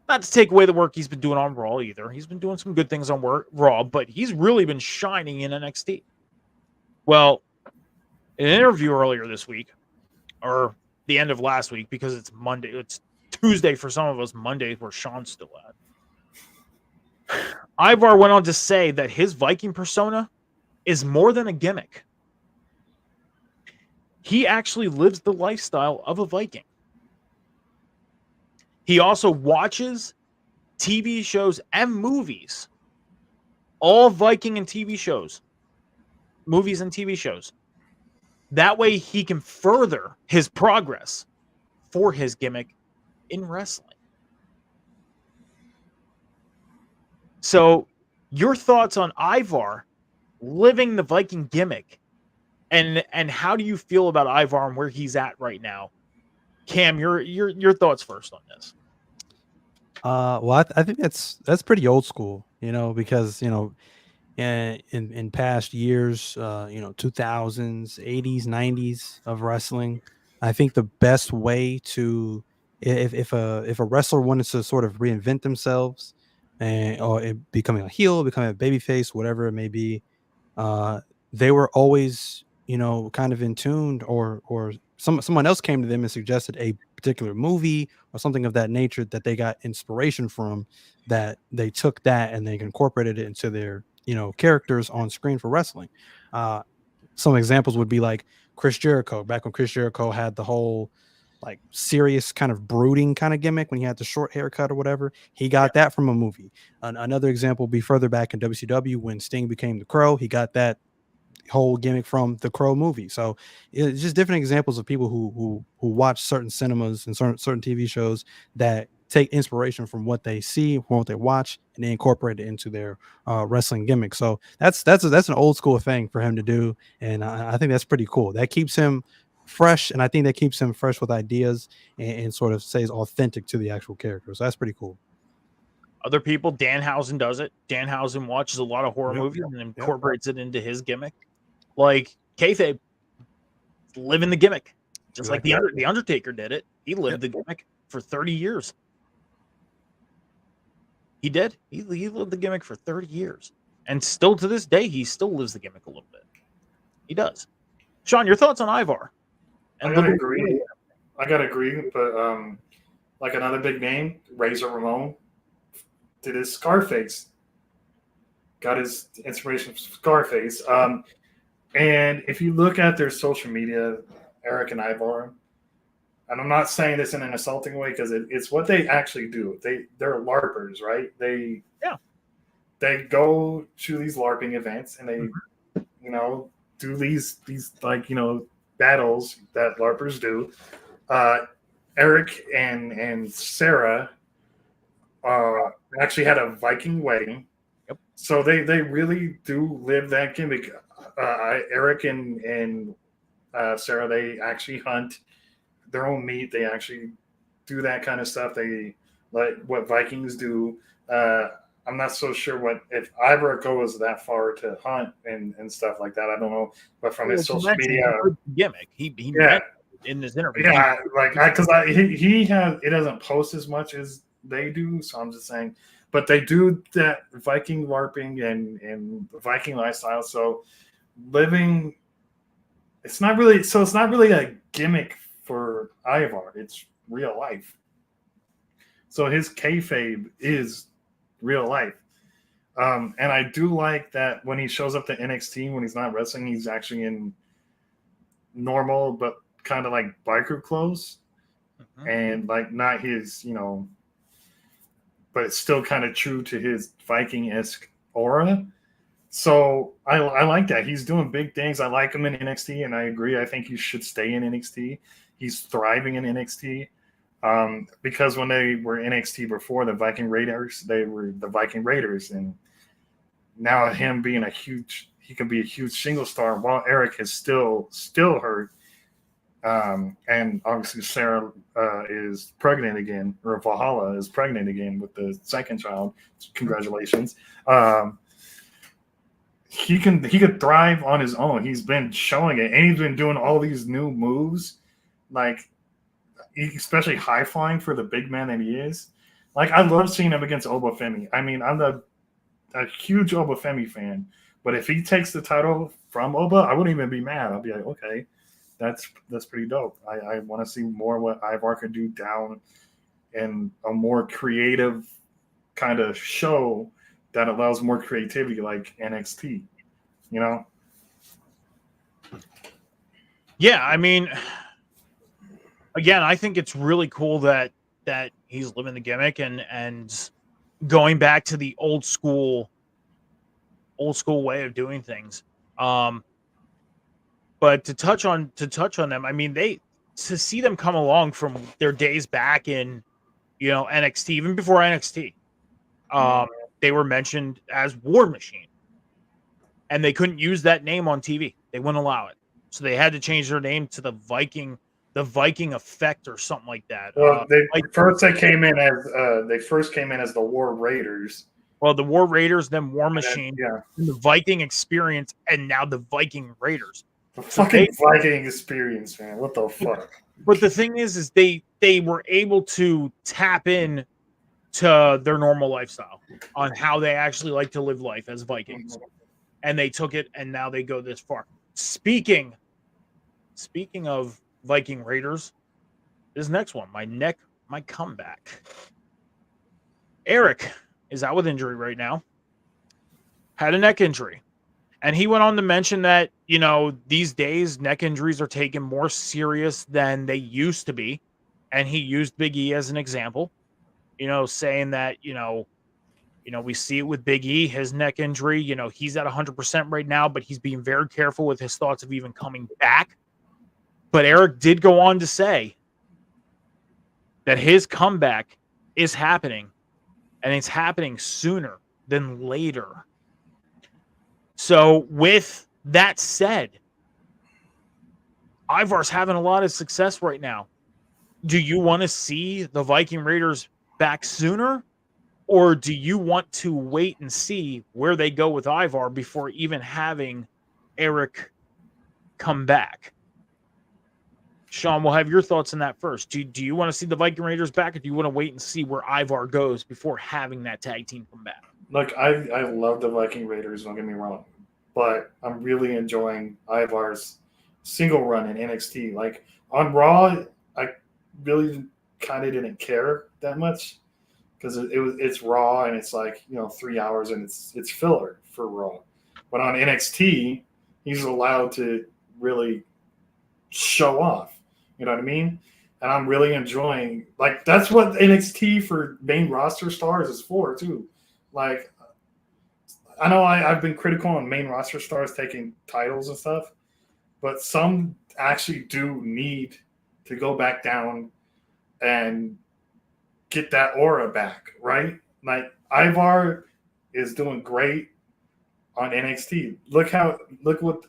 [SPEAKER 2] Not to take away the work he's been doing on Raw either. He's been doing some good things on Raw, but he's really been shining in NXT. Well, in an interview earlier this week, or the end of last week, because it's Monday, it's Tuesday for some of us, Monday where Sean's still at. Ivar went on to say that his Viking persona is more than a gimmick. He actually lives the lifestyle of a Viking. He also watches TV shows and movies. All Viking and TV shows. Movies and TV shows. That way he can further his progress for his gimmick in wrestling. So, your thoughts on Ivar living the Viking gimmick, and how do you feel about Ivar and where he's at right now? Cam, your thoughts first on this.
[SPEAKER 3] Well, I think that's pretty old school, because in past years, 2000s, 80s, 90s of wrestling, I think the best way to if a wrestler wanted to sort of reinvent themselves or becoming a heel, becoming a babyface, whatever it may be, they were always kind of in tune, or someone else came to them and suggested a particular movie or something of that nature that they got inspiration from, that they took that and they incorporated it into their characters on screen for wrestling. Some examples would be like Chris Jericho, back when Chris Jericho had the whole like serious kind of brooding kind of gimmick when he had the short haircut or whatever. He got that from a movie. Another example would be further back in WCW when Sting became the Crow. He got that whole gimmick from the Crow movie. So it's just different examples of people who watch certain cinemas and certain TV shows that take inspiration from what they see, from what they watch, and they incorporate it into their wrestling gimmick. So that's an old school thing for him to do, and I think that's pretty cool. That keeps him fresh, and I think that keeps him fresh with ideas and sort of stays authentic to the actual character. So that's pretty cool.
[SPEAKER 2] Other people, Danhausen does it. Danhausen watches a lot of horror movies and incorporates it into his gimmick. Like kayfabe, living the gimmick, just like the Undertaker did it. He lived the gimmick for 30 years. He did. He lived the gimmick for 30 years, and still to this day, he still lives the gimmick a little bit. He does. Sean, your thoughts on Ivar?
[SPEAKER 4] I gotta agree. But like another big name, Razor Ramon, did his Scarface. Got his inspiration from Scarface. And if you look at their social media, Eric and Ivar, and I'm not saying this in an insulting way because it's what they actually do. They're LARPers, right?
[SPEAKER 2] Yeah.
[SPEAKER 4] They go to these LARPing events and they, you know, do these like, you know, battles that LARPers do. Eric and Sarah actually had a Viking wedding.
[SPEAKER 2] Yep.
[SPEAKER 4] So they really do live that gimmick. Eric and Sarah, they actually hunt their own meat. They actually do that kind of stuff. They like what Vikings do. I'm not so sure if Ivar goes that far to hunt and stuff like that. I don't know, but from his social media
[SPEAKER 2] gimmick, he
[SPEAKER 4] yeah.
[SPEAKER 2] in this interview.
[SPEAKER 4] Yeah, like because he doesn't post as much as they do, so I'm just saying. But they do that Viking LARPing and Viking lifestyle. So living, it's not really a gimmick for Ivar. It's real life. So his kayfabe is real life. And I do like that when he shows up to NXT, when he's not wrestling, he's actually in normal but kind of like biker clothes, and like not his, you know, but it's still kind of true to his Viking-esque aura. So I like that. He's doing big things. I like him in NXT, and I agree. I think he should stay in NXT. He's thriving in NXT. Because when they were NXT before, the Viking Raiders, they were the Viking Raiders, and now him being he can be a huge single star while Eric is still hurt. And obviously Sarah is pregnant again, or Valhalla is pregnant again with the second child. Congratulations. He could thrive on his own. He's been showing it, and he's been doing all these new moves, like especially high flying for the big man that he is. Like, I love seeing him against Obafemi. I mean, I'm a huge Obafemi fan, but if he takes the title from Oba, I wouldn't even be mad. I'll be like, okay, that's pretty dope. I want to see more what Ivar can do down in a more creative kind of show that allows more creativity, like NXT, you know?
[SPEAKER 2] Yeah, I mean, again, I think it's really cool that he's living the gimmick and going back to the old school way of doing things. But to touch on them, I mean, to see them come along from their days back in, you know, NXT, even before NXT, they were mentioned as War Machine, and they couldn't use that name on TV. They wouldn't allow it, so they had to change their name to the Viking Effect or something like that.
[SPEAKER 4] Well, they first came in as the War Raiders.
[SPEAKER 2] Well, the War Raiders, then War Machine,
[SPEAKER 4] yeah,
[SPEAKER 2] and the Viking Experience, and now the Viking Raiders.
[SPEAKER 4] The fucking Viking Experience, man. What the fuck?
[SPEAKER 2] But the thing is they were able to tap in to their normal lifestyle on how they actually like to live life as Vikings. And they took it, and now they go this far. Speaking of Viking Raiders, this next one, my comeback. Eric is out with injury right now. Had a neck injury. And he went on to mention that, you know, these days neck injuries are taken more serious than they used to be. And he used Big E as an example, you know, saying that, you know, we see it with Big E, his neck injury, you know, he's at 100% right now, but he's being very careful with his thoughts of even coming back. But Eric did go on to say that his comeback is happening, and it's happening sooner than later. So with that said, Ivar's having a lot of success right now. Do you want to see the Viking Raiders back sooner? Or do you want to wait and see where they go with Ivar before even having Eric come back? Sean, we'll have your thoughts on that first. Do you want to see the Viking Raiders back, or do you want to wait and see where Ivar goes before having that tag team come back?
[SPEAKER 4] Look, I love the Viking Raiders, don't get me wrong. But I'm really enjoying Ivar's single run in NXT. Like, on Raw, I really kind of didn't care that much, because it's Raw, and it's like, you know, 3 hours, and it's filler for Raw. But on NXT, he's allowed to really show off. You know what I mean? And I'm really enjoying, like, that's what NXT for main roster stars is for too. Like, I know I've been critical on main roster stars taking titles and stuff, but some actually do need to go back down and get that aura back, right? Like, Ivar is doing great on NXT. Look what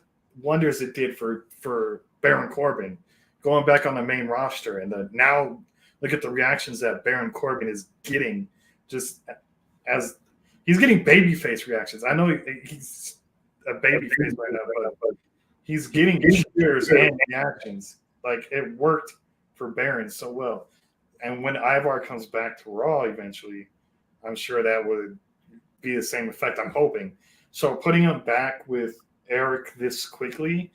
[SPEAKER 4] wonders it did for Baron Corbin going back on the main roster, and now look at the reactions that Baron Corbin is getting, just as he's getting babyface reactions. I know he's a babyface right now, but he's getting cheers and reactions. Like, it worked for Baron so well. And when Ivar comes back to Raw eventually, I'm sure that would be the same effect. I'm hoping. So putting him back with Eric this quickly,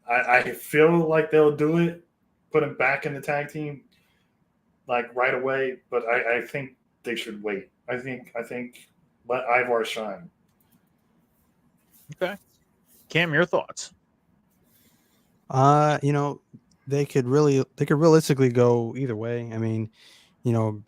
[SPEAKER 4] I feel like they'll do it. Put him back in the tag team like right away, but I think they should wait. I think let Ivar shine.
[SPEAKER 2] Okay. Cam, your thoughts?
[SPEAKER 3] You know, they could realistically go either way. I mean, you know,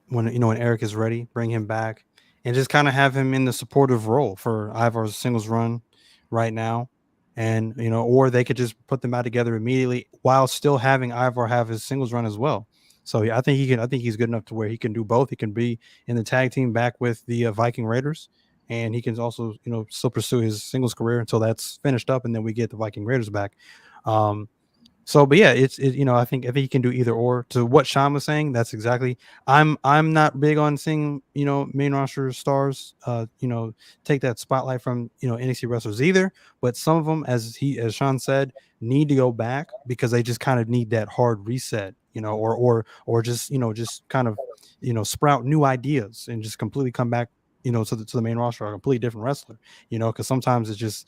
[SPEAKER 3] when Eric is ready, bring him back and just kind of have him in the supportive role for Ivar's singles run right now. And, you know, or they could just put them out together immediately while still having Ivar have his singles run as well. So I think he's good enough to where he can do both. He can be in the tag team back with the Viking Raiders, and he can also, you know, still pursue his singles career until that's finished up, and then we get the Viking Raiders back. But yeah, you know, I think he can do either or. To what Sean was saying, that's exactly. I'm not big on seeing, you know, main roster stars, you know, take that spotlight from, you know, NXT wrestlers either. But some of them, as Sean said, need to go back because they just kind of need that hard reset, you know, or just, you know, just kind of, you know, sprout new ideas and just completely come back, you know, to the main roster, a completely different wrestler, you know, because sometimes it just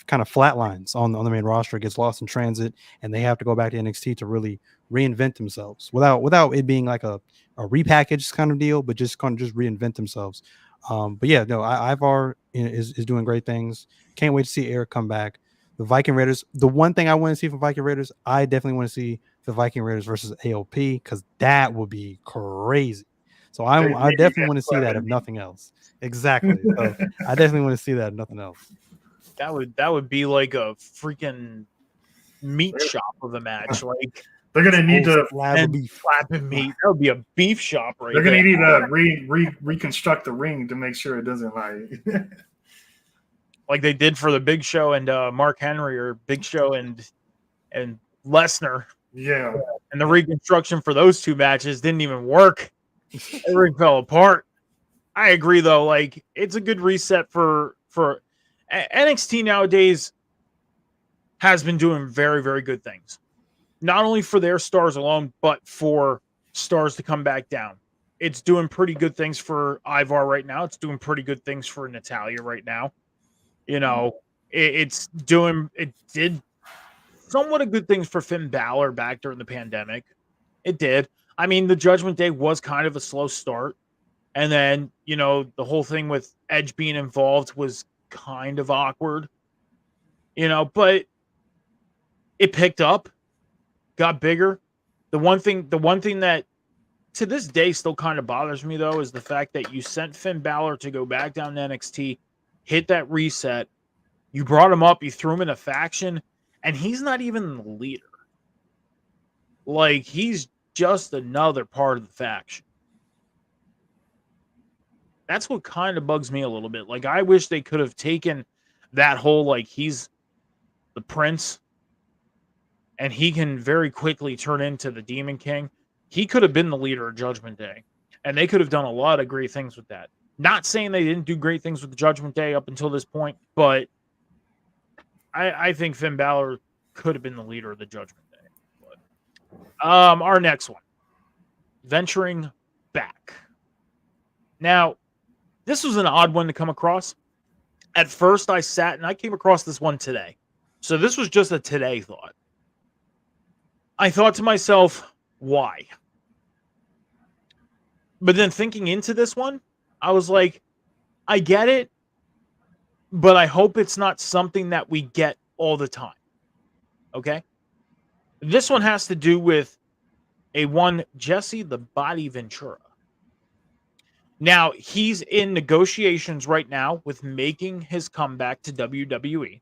[SPEAKER 3] kind of flatlines on the main roster, gets lost in transit, and they have to go back to NXT to really reinvent themselves without it being like a repackaged kind of deal, but just kind of just reinvent themselves. But yeah, no, Ivar is doing great things. Can't wait to see Eric come back. The Viking Raiders, the one thing I want to see from Viking Raiders, I definitely want to see the Viking Raiders versus AOP, because that would be crazy. So I definitely want to see that, if nothing else. Exactly. So I definitely want to see that, if nothing else.
[SPEAKER 2] That would be like a freaking meat shop of a match. Like,
[SPEAKER 4] they're gonna need to
[SPEAKER 2] flapping meat. That would be a beef shop, right?
[SPEAKER 4] They're gonna need to reconstruct the ring to make sure it doesn't
[SPEAKER 2] like they did for the Big Show and Mark Henry, or Big Show and Lesnar.
[SPEAKER 4] Yeah.
[SPEAKER 2] And the reconstruction for those two matches didn't even work. Everything fell apart. I agree, though. Like, it's a good reset for NXT nowadays. Has been doing very, very good things, not only for their stars alone, but for stars to come back down. It's doing pretty good things for Ivar right now. It's doing pretty good things for Natalya right now. You know, it did somewhat of good things for Finn Balor back during the pandemic. It did. I mean, the Judgment Day was kind of a slow start. And then, you know, the whole thing with Edge being involved was kind of awkward, you know, but it picked up, got bigger. The one thing that to this day still kind of bothers me, though, is the fact that you sent Finn Balor to go back down to NXT, hit that reset. You brought him up, you threw him in a faction, and he's not even the leader. Like, he's just another part of the faction. That's what kind of bugs me a little bit. Like, I wish they could have taken that whole, like, he's the prince and he can very quickly turn into the Demon King. He could have been the leader of Judgment Day, and they could have done a lot of great things with that. Not saying they didn't do great things with the Judgment Day up until this point, but I think Finn Balor could have been the leader of the Judgment Day. But, our next one, venturing back. Now, this was an odd one to come across. At first, I sat and I came across this one today. So this was just a today thought. I thought to myself, why? But then thinking into this one, I was like, I get it. but I hope it's not something that we get all the time. Okay? This one has to do with Jesse the Body Ventura. Now, he's in negotiations right now with making his comeback to WWE.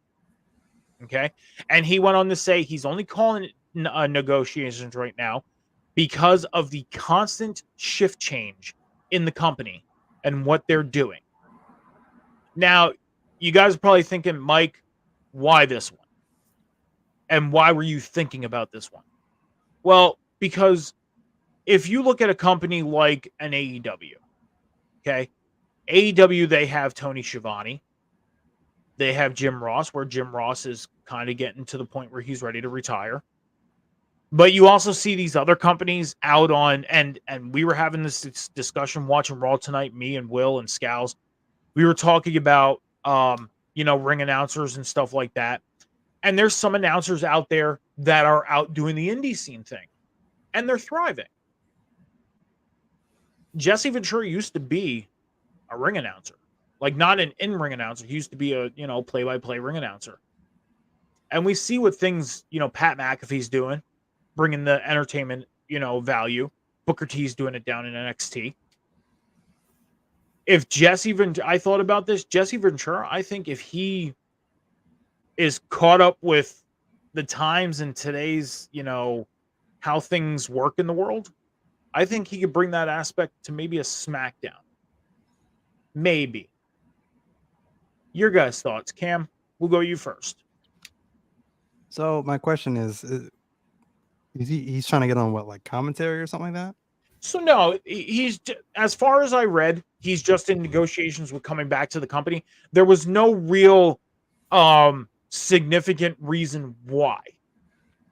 [SPEAKER 2] Okay? And he went on to say he's only calling it negotiations right now because of the constant shift change in the company and what they're doing. Now, you guys are probably thinking, Mike, why this one? And why were you thinking about this one? Well, because if you look at a company like an AEW, okay, AEW, they have Tony Schiavone. They have Jim Ross, where Jim Ross is kind of getting to the point where he's ready to retire. But you also see these other companies out on, and we were having this discussion watching Raw tonight, me and Will and Scowls. We were talking about, ring announcers and stuff like that. And there's some announcers out there that are out doing the indie scene thing, and they're thriving. Jesse Ventura used to be a ring announcer, like not an in-ring announcer. He used to be a, play-by-play ring announcer. And we see what things, Pat McAfee's doing, bringing the entertainment, value. Booker T's doing it down in NXT. If I thought about this, Jesse Ventura, I think if he is caught up with the times and today's, how things work in the world, I think he could bring that aspect to maybe a SmackDown. Maybe. Your guys' thoughts, Cam? We'll go you first.
[SPEAKER 3] So my question is he's trying to get on like commentary or something like that?
[SPEAKER 2] So no, he's, as far as I read, he's just in negotiations with coming back to the company. There was no real significant reason why.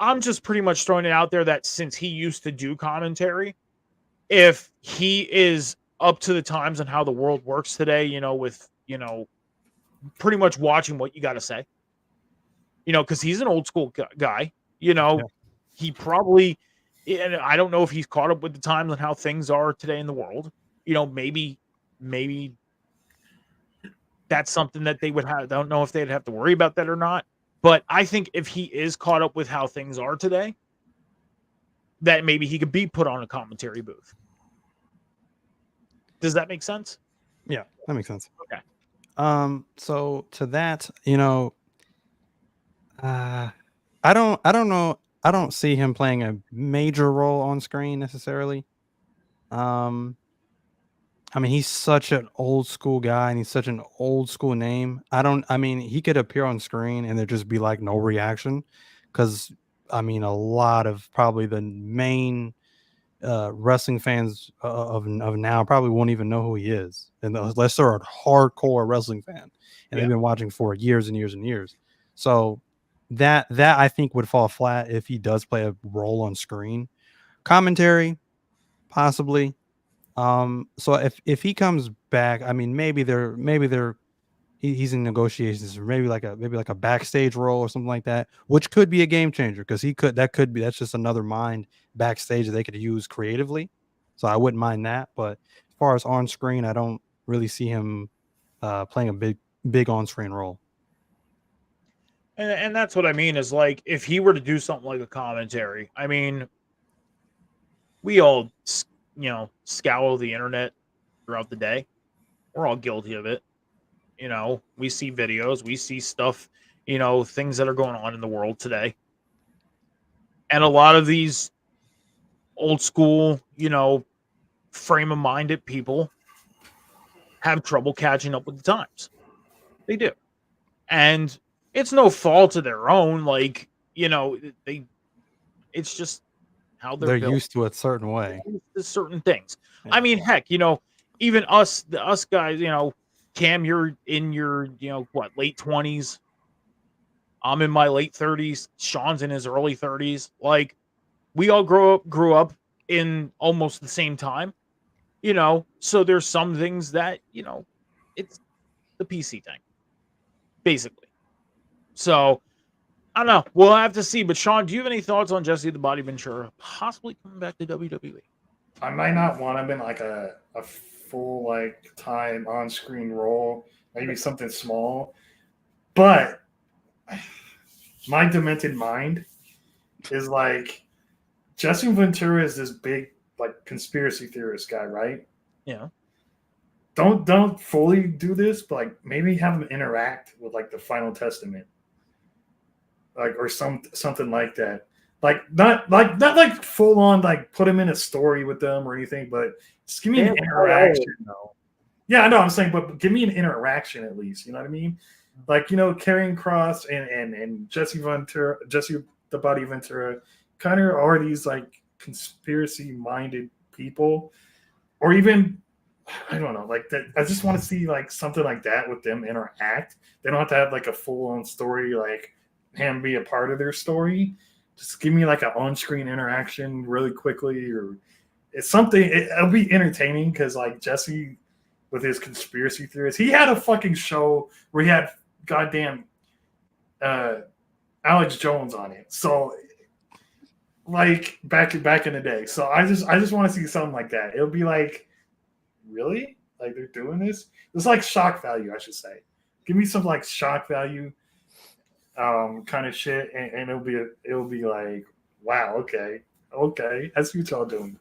[SPEAKER 2] I'm just pretty much throwing it out there that since he used to do commentary, if he is up to the times and how the world works today, with, pretty much watching what you got to say, because he's an old school guy, he probably, and I don't know if he's caught up with the times and how things are today in the world. Maybe that's something that they would have. I don't know if they'd have to worry about that or not. But I think if he is caught up with how things are today, that maybe he could be put on a commentary booth. Does that make sense?
[SPEAKER 3] Yeah, that makes sense.
[SPEAKER 2] Okay.
[SPEAKER 3] So to that, I don't know. I don't see him playing a major role on screen necessarily. I mean, he's such an old school guy and he's such an old school name. He could appear on screen and there just be like no reaction. Cause a lot of probably the main wrestling fans of now probably won't even know who he is. And unless they're a hardcore wrestling fan and they've been watching for years and years and years. So that I think would fall flat if he does play a role on screen. Commentary, possibly. So if he comes back, maybe he's in negotiations, or maybe like a backstage role or something like that, which could be a game changer because that's just another mind backstage that they could use creatively. So I wouldn't mind that. But as far as on screen, I don't really see him playing a big on screen role.
[SPEAKER 2] And that's what I mean is like if he were to do something like a commentary, we all scour the internet throughout the day. We're all guilty of it. We see videos, we see stuff, things that are going on in the world today. And a lot of these old school, frame of minded people have trouble catching up with the times. They do. And it's no fault of their own. Like, it's just how they're built.
[SPEAKER 3] Used to a certain way.
[SPEAKER 2] To certain things.
[SPEAKER 3] Yeah.
[SPEAKER 2] Heck, even us guys, Cam, you're in your, late 20s. I'm in my late 30s. Sean's in his early 30s. Like, we all grew up in almost the same time, so there's some things that, it's the PC thing, basically. So, I don't know. We'll have to see. But, Sean, do you have any thoughts on Jesse the Body Ventura possibly coming back to WWE?
[SPEAKER 4] I might not want him in like a full time on screen role, maybe something small. But my demented mind is like Jesse Ventura is this big like conspiracy theorist guy, right?
[SPEAKER 2] Yeah.
[SPEAKER 4] Don't fully do this, but like maybe have him interact with like the Final Testament, like or something like that. Like not like full on like put him in a story with them or anything, but just give me an interaction. Yeah, I know I'm saying, but give me an interaction at least. You know what I mean? Like Karrion Kross and Jesse the Body Ventura kind of are these like conspiracy minded people, or even. I don't know, like that. I just want to see like something like that with them interact. They don't have to have like a full-on story, like him be a part of their story. Just give me like an on-screen interaction really quickly, or it's something. It'll be entertaining because like Jesse with his conspiracy theories, he had a fucking show where he had goddamn Alex Jones on it. So like back in the day. So I just want to see something like that. It'll be like. Really? Like they're doing this? It's like shock value, I should say. Give me some like shock value kind of shit, and it'll be like, wow, okay, I see what y'all doing.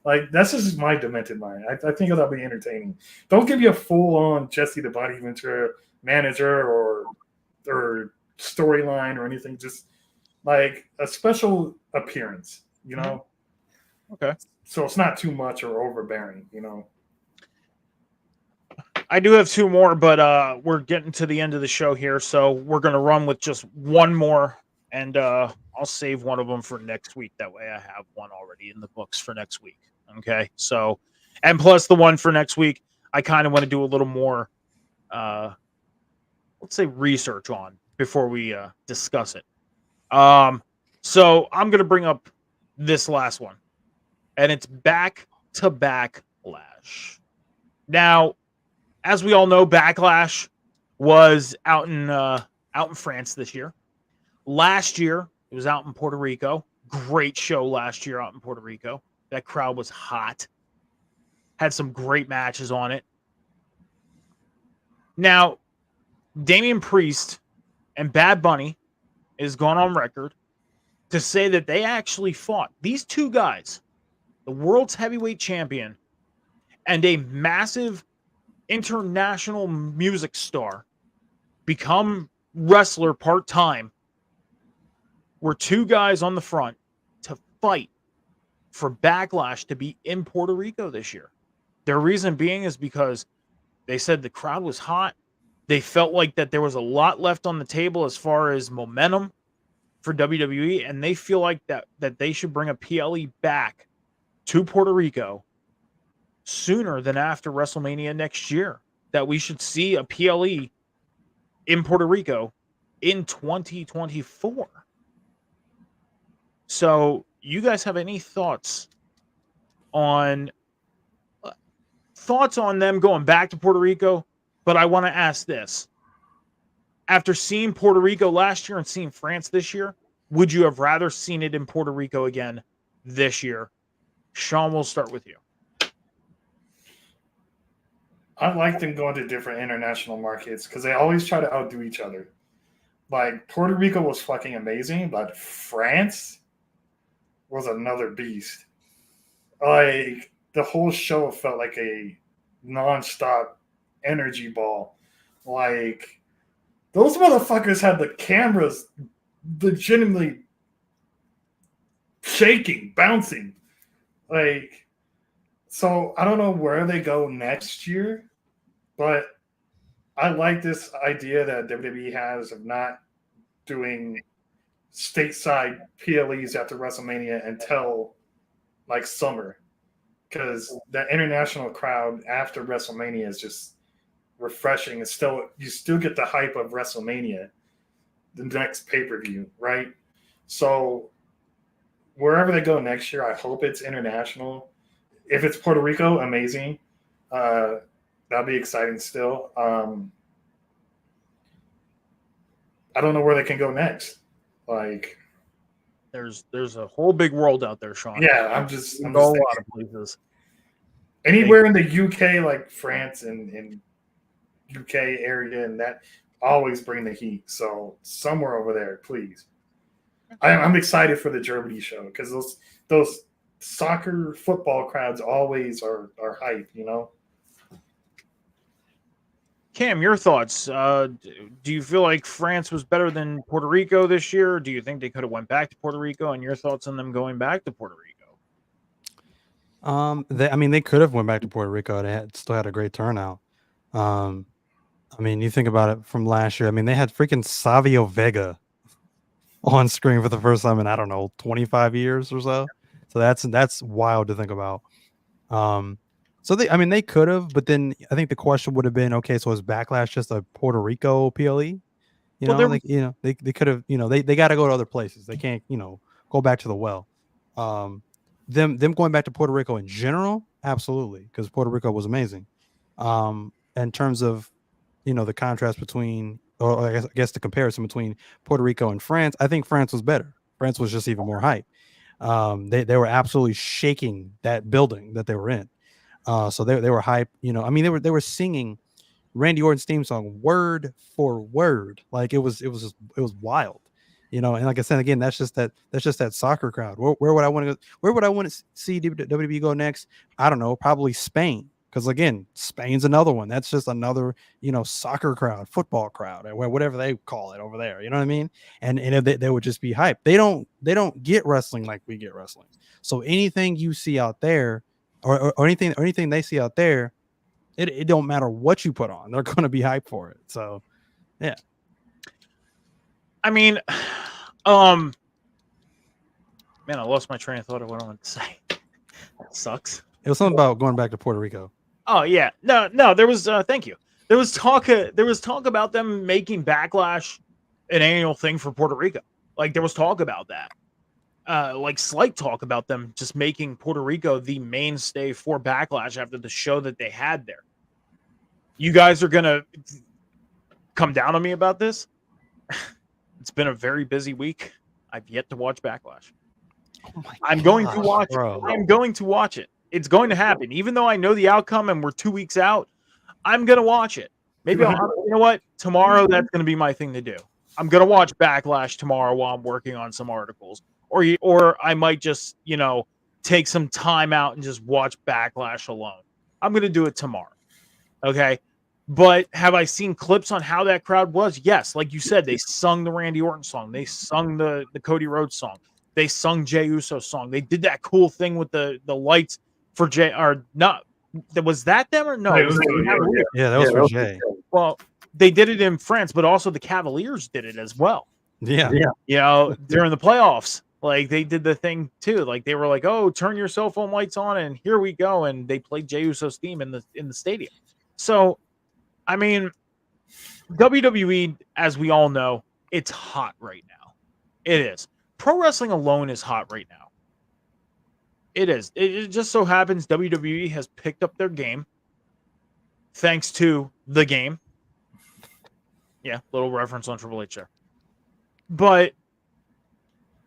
[SPEAKER 4] Like that's just my demented mind. I think that'll be entertaining. Don't give me a full on Jesse the Body Ventura manager or storyline or anything. Just like a special appearance,
[SPEAKER 2] Okay.
[SPEAKER 4] So it's not too much or overbearing,
[SPEAKER 2] I do have two more, but we're getting to the end of the show here, so we're going to run with just one more, and I'll save one of them for next week. That way I have one already in the books for next week. Okay? So, and plus the one for next week, I kind of want to do a little more, let's say, research on before we discuss it. So I'm going to bring up this last one, and it's back-to-back Backlash. Now, as we all know, Backlash was out in France this year. Last year, it was out in Puerto Rico. Great show last year out in Puerto Rico. That crowd was hot. Had some great matches on it. Now, Damian Priest and Bad Bunny is gone on record to say that they actually fought. These two guys, the world's heavyweight champion and a massive international music star, become wrestler part-time, were two guys on the front to fight for Backlash to be in Puerto Rico this year. Their reason being is because they said the crowd was hot. They felt like that there was a lot left on the table as far as momentum for WWE, and they feel like that they should bring a PLE back to Puerto Rico sooner than after WrestleMania next year. That we should see a PLE in Puerto Rico in 2024. So, you guys have any thoughts on them going back to Puerto Rico? But I want to ask this. After seeing Puerto Rico last year and seeing France this year, would you have rather seen it in Puerto Rico again this year? Sean, we'll start with you.
[SPEAKER 4] I like them going to different international markets because they always try to outdo each other. Like, Puerto Rico was fucking amazing, but France was another beast. Like, the whole show felt like a nonstop energy ball. Like, those motherfuckers had the cameras legitimately shaking, bouncing. Like, so I don't know where they go next year, but I like this idea that WWE has of not doing stateside PLEs after WrestleMania until like summer, because the international crowd after WrestleMania is just refreshing. It's still, you still get the hype of WrestleMania, the next pay-per-view, right? So wherever they go next year, I hope it's international. If it's Puerto Rico, amazing. That'll be exciting still. I don't know where they can go next. Like,
[SPEAKER 2] there's a whole big world out there, Sean.
[SPEAKER 4] Yeah, I'm just
[SPEAKER 2] a lot of places.
[SPEAKER 4] Anywhere in the UK, like France and UK area, and that always bring the heat. So somewhere over there, please. I'm excited for the Germany show because those soccer football crowds always are hype, you know.
[SPEAKER 2] Cam, your thoughts? Do you feel like France was better than Puerto Rico this year? Do you think they could have went back to Puerto Rico? And your thoughts on them going back to Puerto Rico?
[SPEAKER 3] They could have went back to Puerto Rico. They still had a great turnout. You think about it from last year. I mean, they had freaking Savio Vega on screen for the first time in, I don't know, 25 years or so. So that's wild to think about. They could have, but then I think the question would have been, okay, so is Backlash just a Puerto Rico PLE? They could have, they got to go to other places. They can't, go back to the well. Them going back to Puerto Rico in general, absolutely, because Puerto Rico was amazing. In terms of, the contrast between, or I guess the comparison between Puerto Rico and France, I think France was better. France was just even more hype. They were absolutely shaking that building that they were in. So they were hype. They were singing Randy Orton's theme song word for word, like it was wild. And like I said again, that's just that soccer crowd. Where would I want to go? Where would I want to see WWE go next? I don't know, probably Spain, because again, Spain's another one. That's just another soccer crowd, football crowd, or whatever they call it over there. You know what I mean? And they would just be hyped. They don't get wrestling like we get wrestling. So anything you see out there, or anything they see out there, it don't matter what you put on, they're going to be hyped for it. So yeah.
[SPEAKER 2] I mean, man, I lost my train of thought of what I wanted to say. That sucks.
[SPEAKER 3] It was something about going back to Puerto Rico.
[SPEAKER 2] Oh yeah, no. There was thank you. There was talk about them making Backlash an annual thing for Puerto Rico. Like there was talk about that. Like slight talk about them just making Puerto Rico the mainstay for Backlash after the show that they had there. You guys are gonna come down on me about this? It's been a very busy week. I've yet to watch Backlash. I'm going to watch it. I'm going to watch it. It's going to happen. Even though I know the outcome and we're 2 weeks out, I'm going to watch it. Maybe you know what? Tomorrow, that's going to be my thing to do. I'm going to watch Backlash tomorrow while I'm working on some articles. Or I might just, take some time out and just watch Backlash alone. I'm going to do it tomorrow. Okay? But have I seen clips on how that crowd was? Yes. Like you said, they sung the Randy Orton song. They sung the Cody Rhodes song. They sung Jey Uso's song. They did that cool thing with the lights for Jey, or not. Was that them or no?
[SPEAKER 3] Yeah, that was for Jey.
[SPEAKER 2] Well, they did it in France, but also the Cavaliers did it as well.
[SPEAKER 3] Yeah.
[SPEAKER 2] During the playoffs, like they did the thing too. Like they were like, "Oh, turn your cell phone lights on, and here we go." And they played Jey Uso's theme in the stadium. So, I mean, WWE, as we all know, it's hot right now. It is. Pro wrestling alone is hot right now. It is. It just so happens WWE has picked up their game thanks to the game. Yeah, little reference on Triple H there. But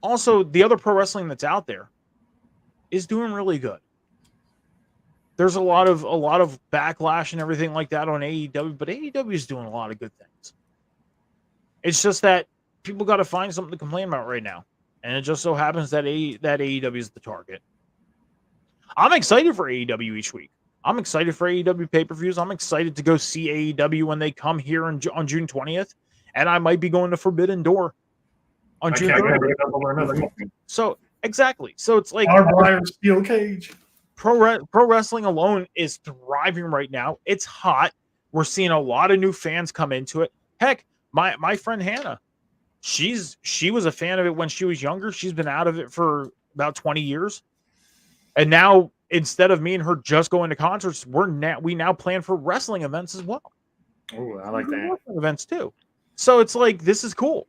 [SPEAKER 2] also, the other pro wrestling that's out there is doing really good. There's a lot of backlash and everything like that on AEW, but AEW is doing a lot of good things. It's just that people got to find something to complain about right now, and it just so happens that AEW is the target. I'm excited for AEW each week. I'm excited for AEW pay-per-views. I'm excited to go see AEW when they come here on June 20th, and I might be going to Forbidden Door on June 30th. So exactly. So it's like
[SPEAKER 4] our steel cage.
[SPEAKER 2] Pro wrestling alone is thriving right now. It's hot. We're seeing a lot of new fans come into it. Heck, my friend Hannah, she was a fan of it when she was younger. She's been out of it for about 20 years. And now, instead of me and her just going to concerts, we now plan for wrestling events as well.
[SPEAKER 4] Oh, I like that.
[SPEAKER 2] Events too. So it's like, this is cool.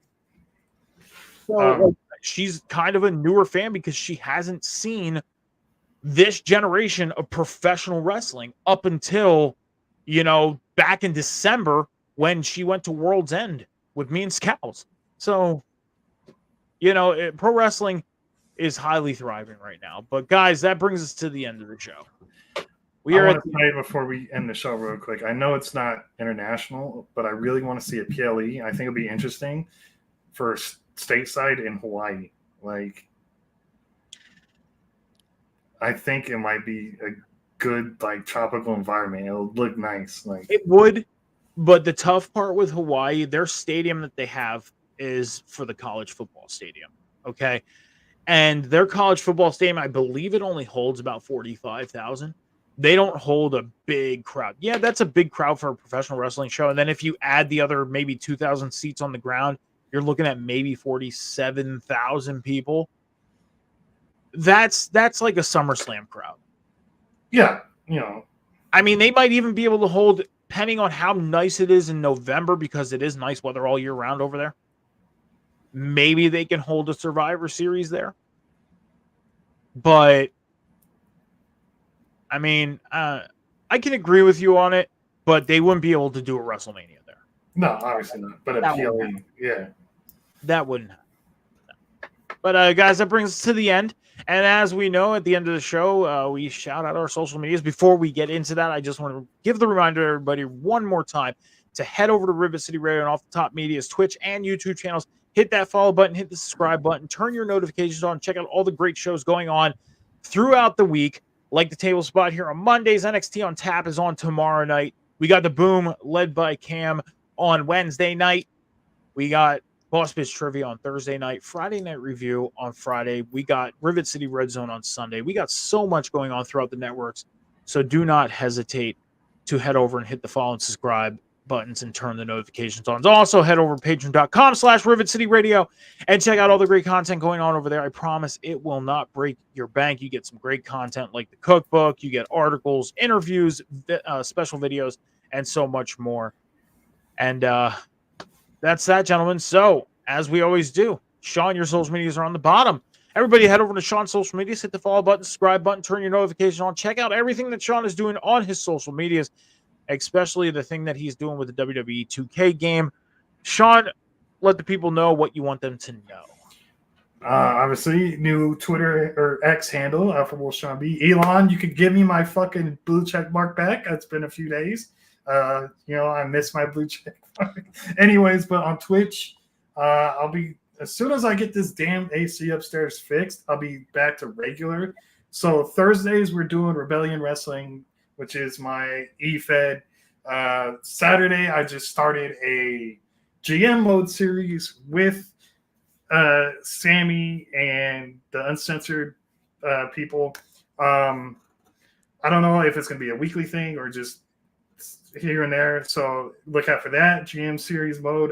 [SPEAKER 2] So she's kind of a newer fan because she hasn't seen this generation of professional wrestling up until, back in December when she went to World's End with me and Scows. So, pro wrestling is highly thriving right now. But guys, that brings us to the end of the show. We
[SPEAKER 4] I
[SPEAKER 2] are
[SPEAKER 4] want
[SPEAKER 2] at
[SPEAKER 4] to say before we end the show real quick. I know it's not international, but I really want to see a PLE. I think it'll be interesting for stateside in Hawaii. Like, I think it might be a good like tropical environment. It'll look nice. Like
[SPEAKER 2] it would, but the tough part with Hawaii, their stadium that they have is for the college football stadium. Okay. And their college football stadium, I believe it only holds about 45,000. They don't hold a big crowd. Yeah, that's a big crowd for a professional wrestling show. And then if you add the other maybe 2,000 seats on the ground, you're looking at maybe 47,000 people. That's like a SummerSlam crowd.
[SPEAKER 4] yeah, you know.
[SPEAKER 2] I mean, they might even be able to hold, depending on how nice it is in November, because it is nice weather all year round over there. Maybe they can hold a Survivor Series there. But, I mean, I can agree with you on it, but they wouldn't be able to do a WrestleMania there.
[SPEAKER 4] No, obviously not. But a
[SPEAKER 2] That
[SPEAKER 4] PLE,
[SPEAKER 2] wouldn't
[SPEAKER 4] yeah.
[SPEAKER 2] That wouldn't happen. But, guys, that brings us to the end. And as we know, at the end of the show, we shout out our social medias. Before we get into that, I just want to give the reminder to everybody one more time to head over to Rivet City Radio and Off the Top Media's Twitch and YouTube channels. Hit that follow button, hit the subscribe button, turn your notifications on, check out all the great shows going on throughout the week. Like the Table Spot here on Mondays. NXT on Tap is on tomorrow night. We got the Boom led by Cam on Wednesday night. We got Boss Bitch Trivia on Thursday night, Friday Night Review on Friday. We got Rivet City Red Zone on Sunday. We got so much going on throughout the networks. So do not hesitate to head over and hit the follow and subscribe buttons and turn the notifications on. Also head over to patreon.com/Rivet City Radio and check out all the great content going on over there. I promise it will not break your bank. You get some great content like the cookbook, you get articles, interviews, special videos, and so much more. And that's that, gentlemen. So, as we always do, Sean, your social medias are on the bottom. Everybody head over to Sean's social medias, hit the follow button, subscribe button, turn your notification on. Check out everything that Sean is doing on his social medias, especially the thing that he's doing with the WWE 2K game. Sean, let the people know what you want them to know.
[SPEAKER 4] Obviously, new Twitter or X handle, Alpha Wolf Sean B. Elon, you could give me my fucking blue check mark back. It's been a few days. I miss my blue check mark. Anyways, but on Twitch, I'll be, as soon as I get this damn AC upstairs fixed, I'll be back to regular. So Thursdays, we're doing Rebellion Wrestling, which is my E-Fed. Saturday, I just started a GM mode series with Sammy and the Uncensored people. I don't know if it's going to be a weekly thing or just here and there. So look out for that GM series mode.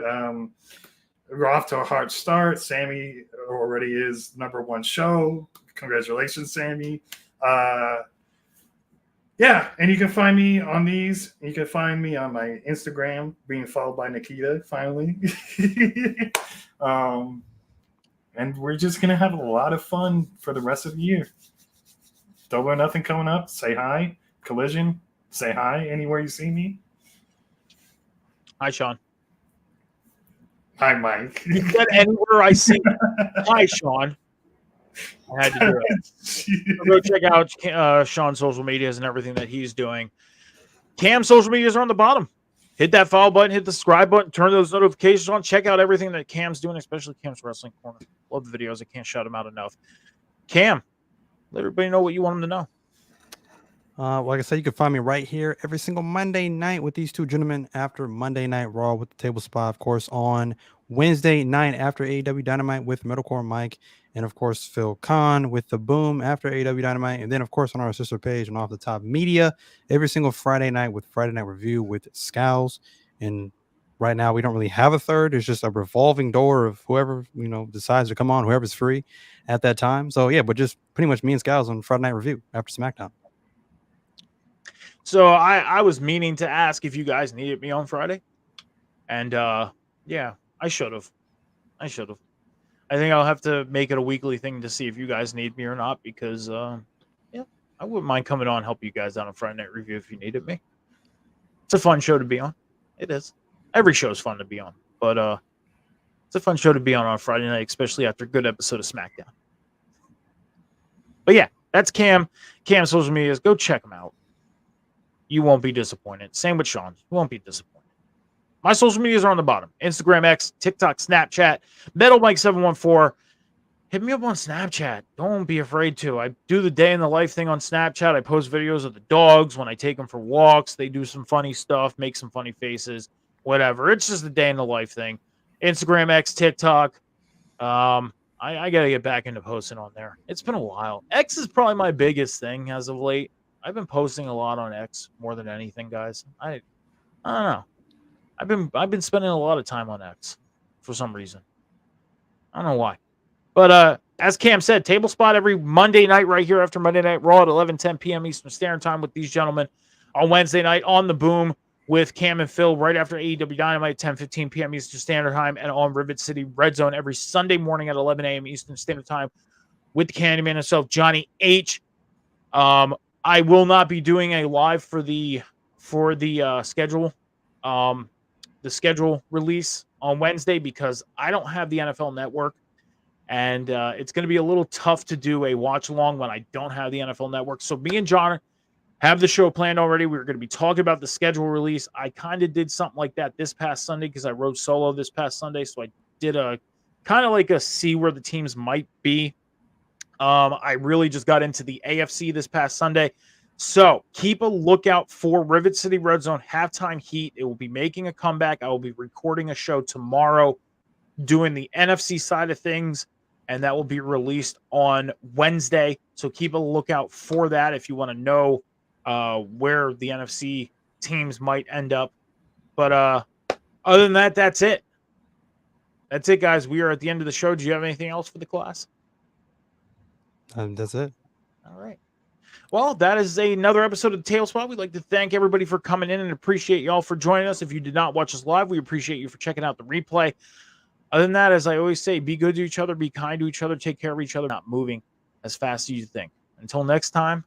[SPEAKER 4] We're off to a hard start. Sammy already is #1 show. Congratulations, Sammy. Yeah, and you can find me on these. You can find me on my Instagram, being followed by Nikita, finally. And we're just going to have a lot of fun for the rest of the year. Double or Nothing coming up. Say hi. Collision. Say hi anywhere you see me.
[SPEAKER 2] Hi, Sean.
[SPEAKER 4] Hi, Mike.
[SPEAKER 2] You said anywhere I see hi, Sean. I had to do it. Go check out Sean's social medias and everything that he's doing. Cam's social medias are on the bottom. Hit that follow button, hit the subscribe button, turn those notifications on. Check out everything that Cam's doing, especially Cam's Wrestling Corner. Love the videos. I can't shout them out enough. Cam, let everybody know what you want them to know.
[SPEAKER 3] Like I said, you can find me right here every single Monday night with these two gentlemen after Monday Night Raw with the Table Spot, of course, on Wednesday night after AEW Dynamite with Metalcore Mike, and of course, Phil Khan with the Boom after AEW Dynamite, and then, of course, on our sister page and Off the Top Media every single Friday night with Friday Night Review with Scowls. And right now, we don't really have a third. It's just a revolving door of whoever, decides to come on, whoever's free at that time. So, yeah, but just pretty much me and Scowls on Friday Night Review after SmackDown.
[SPEAKER 2] So I was meaning to ask if you guys needed me on Friday. And, yeah, I should have. I think I'll have to make it a weekly thing to see if you guys need me or not because, yeah, I wouldn't mind coming on and help you guys out on Friday Night Review if you needed me. It's a fun show to be on. It is. Every show is fun to be on. But it's a fun show to be on Friday night, especially after a good episode of SmackDown. But, yeah, that's Cam. Cam's social medias. Go check him out. you won't be disappointed. Same with Sean. You won't be disappointed. My social medias are on the bottom. Instagram, X, TikTok, Snapchat, Metal Mike 714. Hit me up on Snapchat. Don't be afraid to. I do the day in the life thing on Snapchat. I post videos of the dogs when I take them for walks. They do some funny stuff, make some funny faces, whatever. It's just a day in the life thing. Instagram, X, TikTok. I got to get back into posting on there. It's been a while. X is probably my biggest thing as of late. I've been posting a lot on X more than anything, guys. I don't know. I've been spending a lot of time on X for some reason. I don't know why. But as Cam said, table spot every Monday night right here after Monday Night Raw at 11:10 p.m. Eastern Standard Time with these gentlemen. On Wednesday night on the Boom with Cam and Phil right after AEW Dynamite 10:15 p.m. Eastern Standard Time, and on Rivet City Red Zone every Sunday morning at 11 a.m. Eastern Standard Time with the Candyman himself, Johnny H. I will not be doing a live for the schedule. The schedule release on Wednesday because I don't have the NFL Network. And it's going to be a little tough to do a watch along when I don't have the NFL Network. So me and John have the show planned already. We were going to be talking about the schedule release. I kind of did something like that this past Sunday because I rode solo this past Sunday. So I did a kind of like a see where the teams might be. I really just got into the AFC this past Sunday. So keep a lookout for Rivet City Red Zone Halftime Heat. It will be making a comeback. I will be recording a show tomorrow doing the NFC side of things, and that will be released on Wednesday. So keep a lookout for that if you want to know where the NFC teams might end up. But other than that, that's it. That's it, guys. We are at the end of the show. Do you have anything else for the class?
[SPEAKER 3] That's it.
[SPEAKER 2] All right. Well, that is another episode of the Tail Spot. We'd like to thank everybody for coming in and appreciate y'all for joining us. If you did not watch us live, we appreciate you for checking out the replay. Other than that, as I always say, be good to each other, be kind to each other, take care of each other, not moving as fast as you think. Until next time,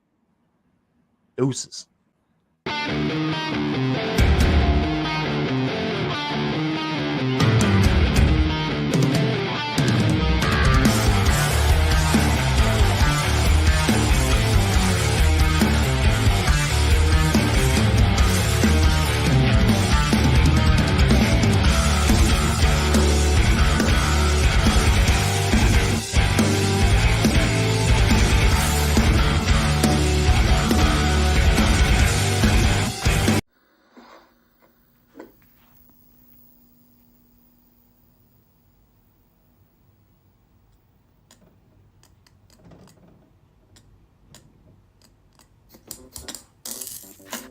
[SPEAKER 2] deuces.